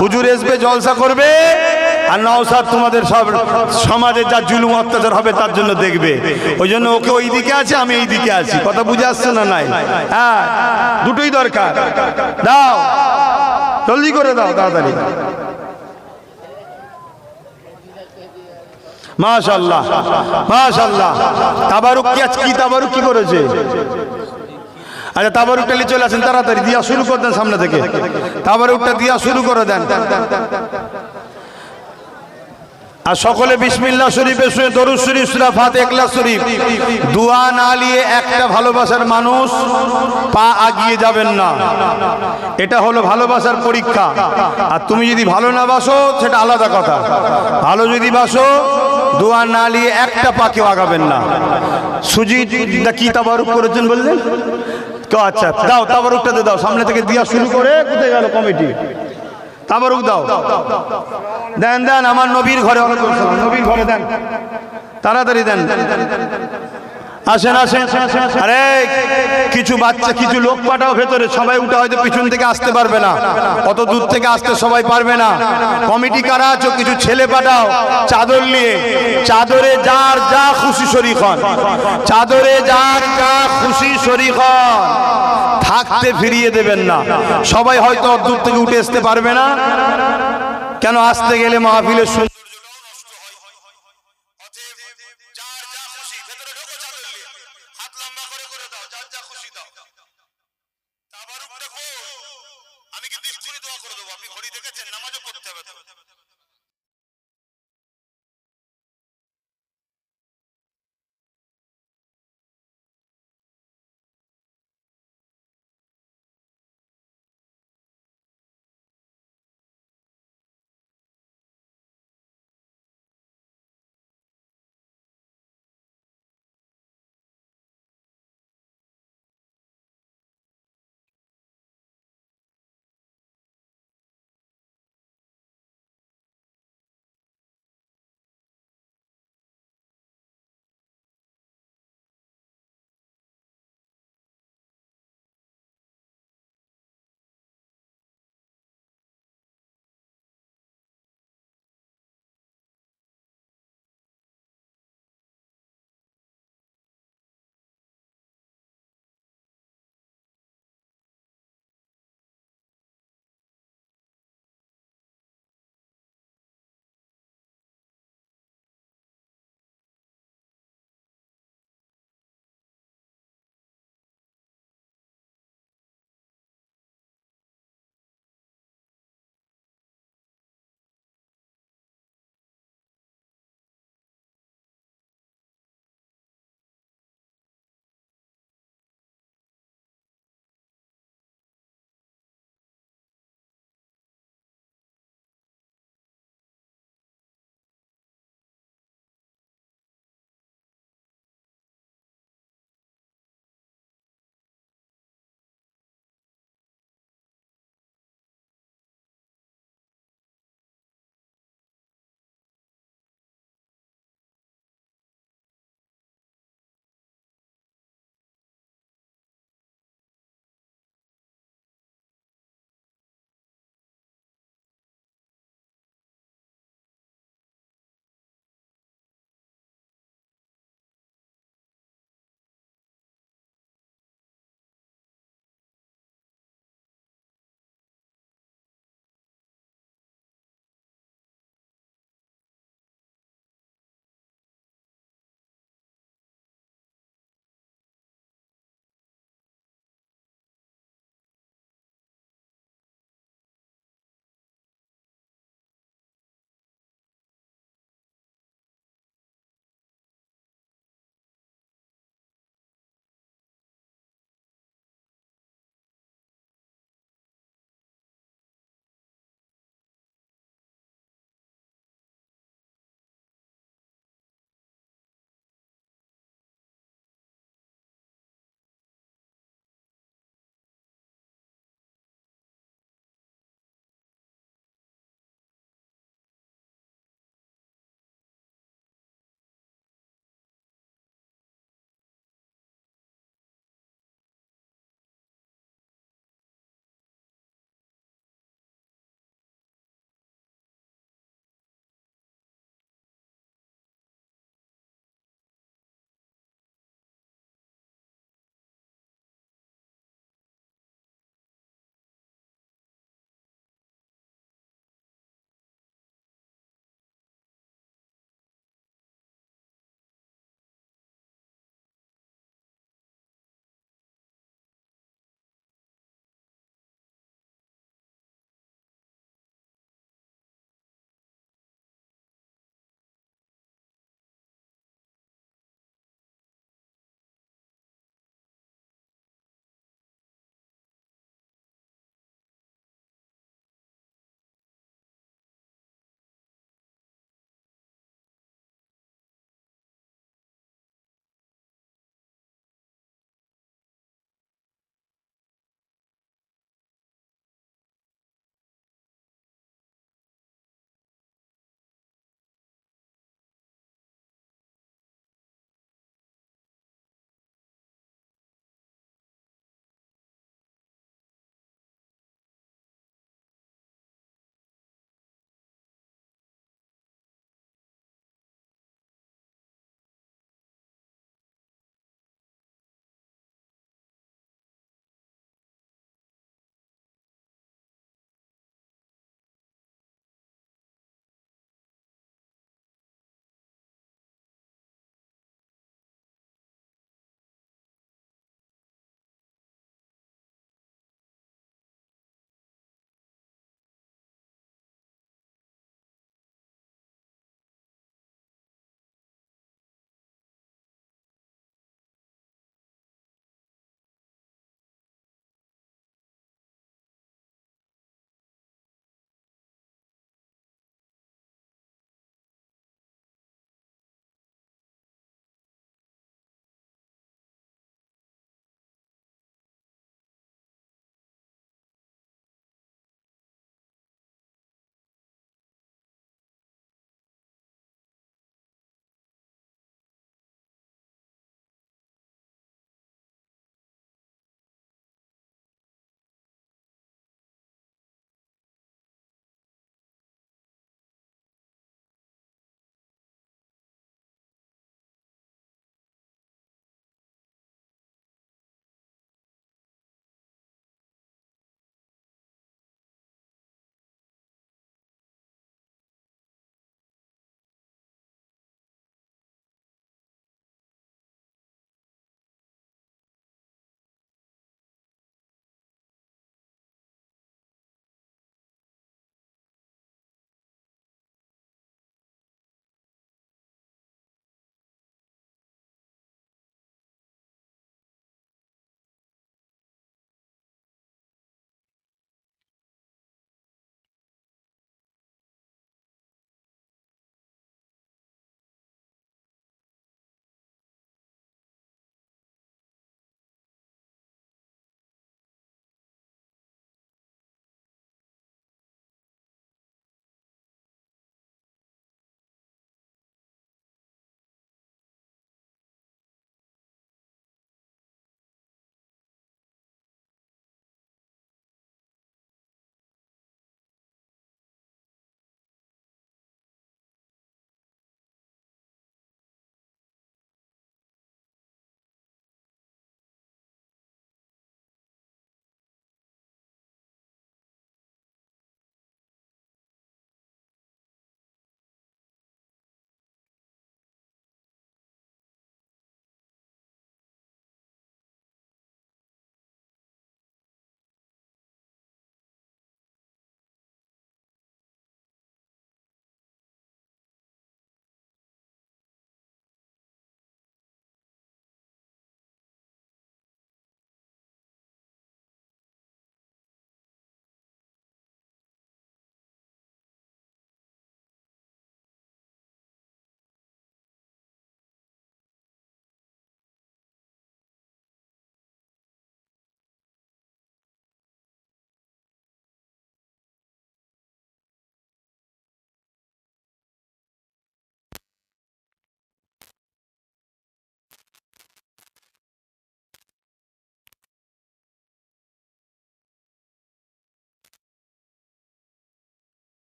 হুজুর আসবে জলসা করবে আর নওশাদ তোমাদের সব সমাজে যা জুলুম অত্যাচার হবে তার জন্য দেখবে, ওই জন্য ওকে ওই দিকে আছে, আমি এই দিকে আছি। কথা বুঝে আসছে না? নাই? হ্যাঁ, দুটোই দরকার। দাও, জলদি করে দাও, তাড়াতাড়ি। মাশাআল্লাহ, মাশাআল্লাহ। তাবারুক কি তাবারুক কি করেছে? আচ্ছা, তাবারুকটা নিয়ে চলে আসেন তাড়াতাড়ি, দিয়া শুরু করে দেন সামনে থেকে। তাবারুকটা দিয়া শুরু করে দেন। আর সকলে বিসমিল্লাহ শরীফের সঙ্গে দরুদ শরীফ, সূরা ফাতিহা, ইখলাস শরীফ দোয়া না নিয়ে একটা ভালোবাসার মানুষ পা আগিয়ে যাবেন না। এটা হলো ভালোবাসার পরীক্ষা। আর তুমি যদি ভালো না বাসো সেটা আলাদা কথা, ভালো যদি বাসো দোয়া না নিয়ে একটা পাকেও আগাবেন না। সুজিদা কি তাবারুক করেছেন বললেন তো? আচ্ছা, দাও তাবারুকটাতে দাও, সামনে থেকে দিয়া শুরু করে। কোথায় গেল কমিটি? তাবারুক দাও, দেন দেন আমার নবীর ঘরে, নবীর ঘরে দেন, তাড়াতাড়ি দেন। আসেন আসেন। আরে কিছু বাচ্চা, কিছু লোক পাঠাও ভেতরে, সবাই উঠে হয়তো পিছন থেকে আসতে পারবে না, অত দূর থেকে আসতে সবাই পারবে না। কমিটি কারা আছো কিছু ছেলে পাঠাও চাদর নিয়ে, চাদরে যার যা খুশি শরীক হন, চাদরে যার যা খুশি শরীক হন, থাকতে ফিরিয়ে দেবেন না। সবাই হয়তো দূর থেকে উঠে আসতে পারবে না, কেন আসতে গেলে মাহফিলের সৌন্দর্যটাও নষ্ট হয়। অতএব যার যা খুশি ভেতরে ঢোকো, চাদর নিয়ে হাত লম্বা করে দাও, যার যা খুশি দাও। তাবারুকটা কই? আমি কিন্তু এক্ষুনি দোয়া করে দেবো, আপনি ঘড়ি দেখেছেন, নামাজও পড়তে হবে তো।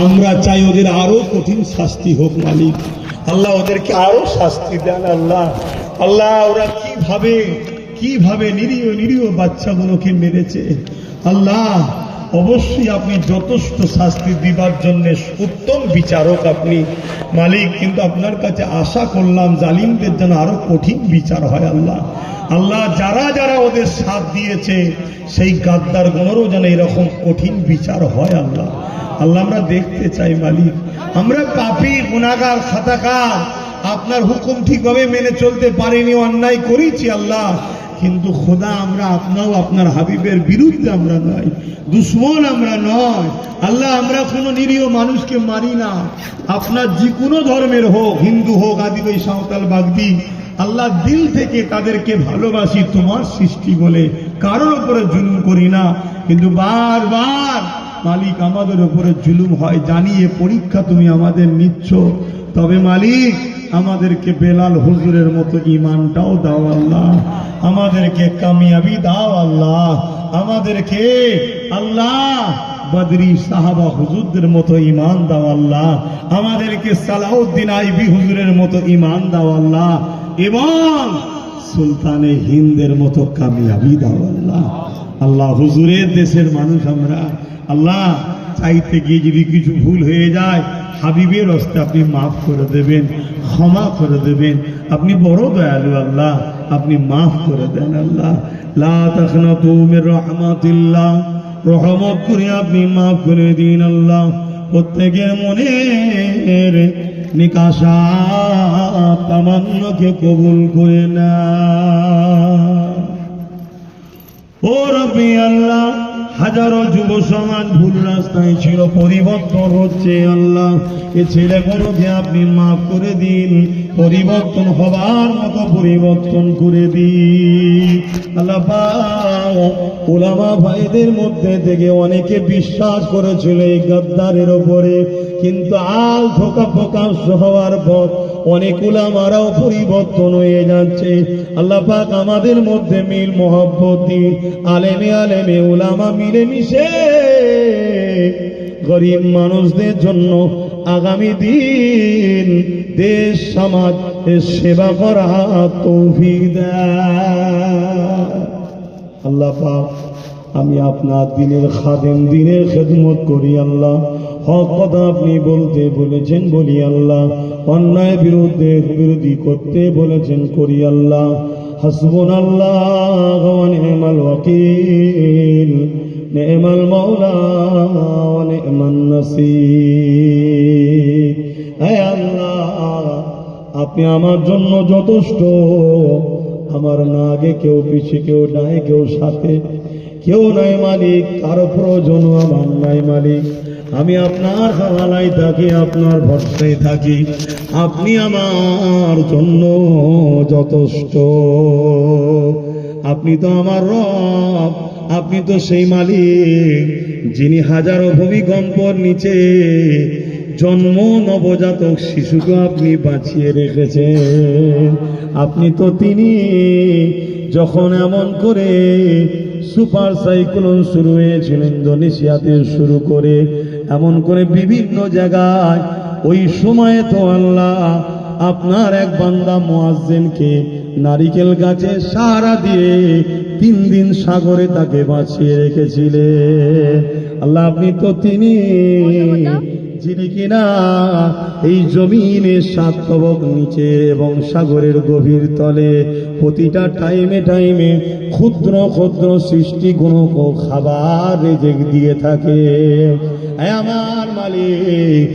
আমরা চাই ওদের আরো কঠিন শাস্তি হোক মালিক। আল্লাহ ওদেরকে আরো শাস্তি দেন আল্লাহ। আল্লাহ ওরা কিভাবে নিরীহ বাচ্চাগুলোকে মেরেছে আল্লাহ, অবশ্যই আপনি যথেষ্ট শাস্তি দিবার জন্য উত্তম বিচারক আপনি মালিক। কিন্তু আপনার কাছে আশা করলাম জালিমদের যেন আরো কঠিন বিচার হয় আল্লাহ। আল্লাহ যারা ওদের সাথ দিয়েছে সেই গাদ্দার গুণেরও যেন এরকম কঠিন বিচার হয় আল্লাহ। আল্লাহ আমরা দেখতে চাই মালিক, আমরা পাপী গুনাহগার খাতাকার, আপনার হুকুম ঠিকভাবে মেনে চলতে পারিনি, অন্যায় করেছি আল্লাহ। কিন্তু খোদা আমরা আপনার হাবিবের বিরুদ্ধে আমরা নয়, দুশ্মন আমরা নয় আল্লাহ। আমরা কোনো নিরীহ মানুষকে মারি না, আপনার যে কোনো ধর্মের হোক, হিন্দু হোক, আদিবাসী, সাঁওতাল, বাগদি, আল্লাহ দিল থেকে তাদেরকে ভালোবাসি তোমার সৃষ্টি বলে, কারোর উপরে জুলুম করি না। কিন্তু বারবার মালিক আমাদের উপরে জুলুম হয়, জানিয়ে পরীক্ষা তুমি আমাদের নিচ্ছ। তবে মালিক আমাদেরকে বেলাল হুজুরের মতো ঈমানটাও দাও আল্লাহ, আমাদেরকে কামিয়াবি দাও আল্লাহ, আমাদেরকে আল্লাহ বদরি সাহাবা হুজুরদের মতো ঈমান দাও আল্লাহ, আমাদেরকে সালাউদ্দিন আইবি হুজুরের মতো ঈমান দাও আল্লাহ, এবং সুলতানে হিন্দের মতো কামিয়াবি দাও আল্লাহ। আল্লাহ হুজুরের দেশের মানুষ আমরা আল্লাহ, চাইতে গিয়ে যদি কিছু ভুল হয়ে যায় হাবিবের হস্তে আপনি মাফ করে দেবেন, ক্ষমা করে দেবেন। আপনি বড় দয়ালু আল্লাহ, আপনি মাফ করে দেন আল্লাহ। লা তাখনাতু মির রাহমাতিল্লাহ, রহমত করে আপনি মাফ করে দিন আল্লাহ। প্রত্যেকের মনের নিকাশা তামান্নাকে কবুল করে না। ও রব্বি আল্লাহ, হাজারো যুব সমাজ ভুল রাস্তায় ছিল, পরিবর্তন হচ্ছে আল্লাহ। এ ছেলেগুলোকে আপনি মাফ করে দিন, পরিবর্তন হবার মতো পরিবর্তন করে দিন আল্লাহ পাক। উলামা ভাইদের মধ্যে থেকে অনেকে বিশ্বাস করেছিল এই গাদ্দারের ওপরে, কিন্তু আল ধোকা প্রকাশ হওয়ার পর অনেক উলামারাও পরিবর্তন হয়ে যাচ্ছে। আল্লাহ পাক আমাদের মধ্যে মিল মহব্বত দিন, আলেমে উলামা মিলেমিশে গরিব মানুষদের জন্য আগামী দিন দেশ সমাজ সেবা করা তৌফিক দেয় আল্লাহ পাক। আমি আপনার দিনের খাদেম, দিনের খেদমত করি আল্লাহ। হক কথা আপনি বলতে বলেছেন বলি আল্লাহ, অন্যায় বিরোধী করতে বলেছেন করি আল্লাহ। হাসবুনাল্লাহ ওয়া নি'মাল ওয়াকিল, নি'মাল মাওলা ওয়া নি'মান নাসির। হে আল্লাহ, আপনি আমার জন্য যথেষ্ট। আমার না আগে কেউ, পিছে কেউ নাই, কেউ সাথে কেউ নাই মালিক, কারো প্রয়োজন আমার নাই মালিক। আমি আপনার হাওয়ালায় থাকি, আপনার ভরসায় থাকি। আপনি আমার জন্য যথেষ্ট। আপনি তো আমার রব, আপনি তো সেই মালিক যিনি হাজারো ভূমিকম্পর নিচে জন্ম নবজাতক শিশুকে আপনি বাঁচিয়ে রেখেছেন। আপনি তো তিনি যখন এমন করে সুপার সাইক্লোন শুরু হয়েছিল ইন্দোনেশিয়াতে শুরু করে, এমন করে বিভিন্ন জায়গায়, ওই সময়ে তো আল্লাহ আপনার এক বান্দা মুয়াজ্জিনকে নারিকেল গাছে সাহারা দিয়ে 3 দিন সাগরে তাকে বাঁচিয়ে রেখেছিলেন। আল্লাহ আপনি তো তিনি যিনি কিনা এই জমিনের 7 তবক নিচে এবং সাগরের গভীর তলে প্রতিটা টাইমে ক্ষুদ্র ক্ষুদ্র সৃষ্টিগুলোকে খাবার রেজেক দিয়ে থাকে। আমার মালিক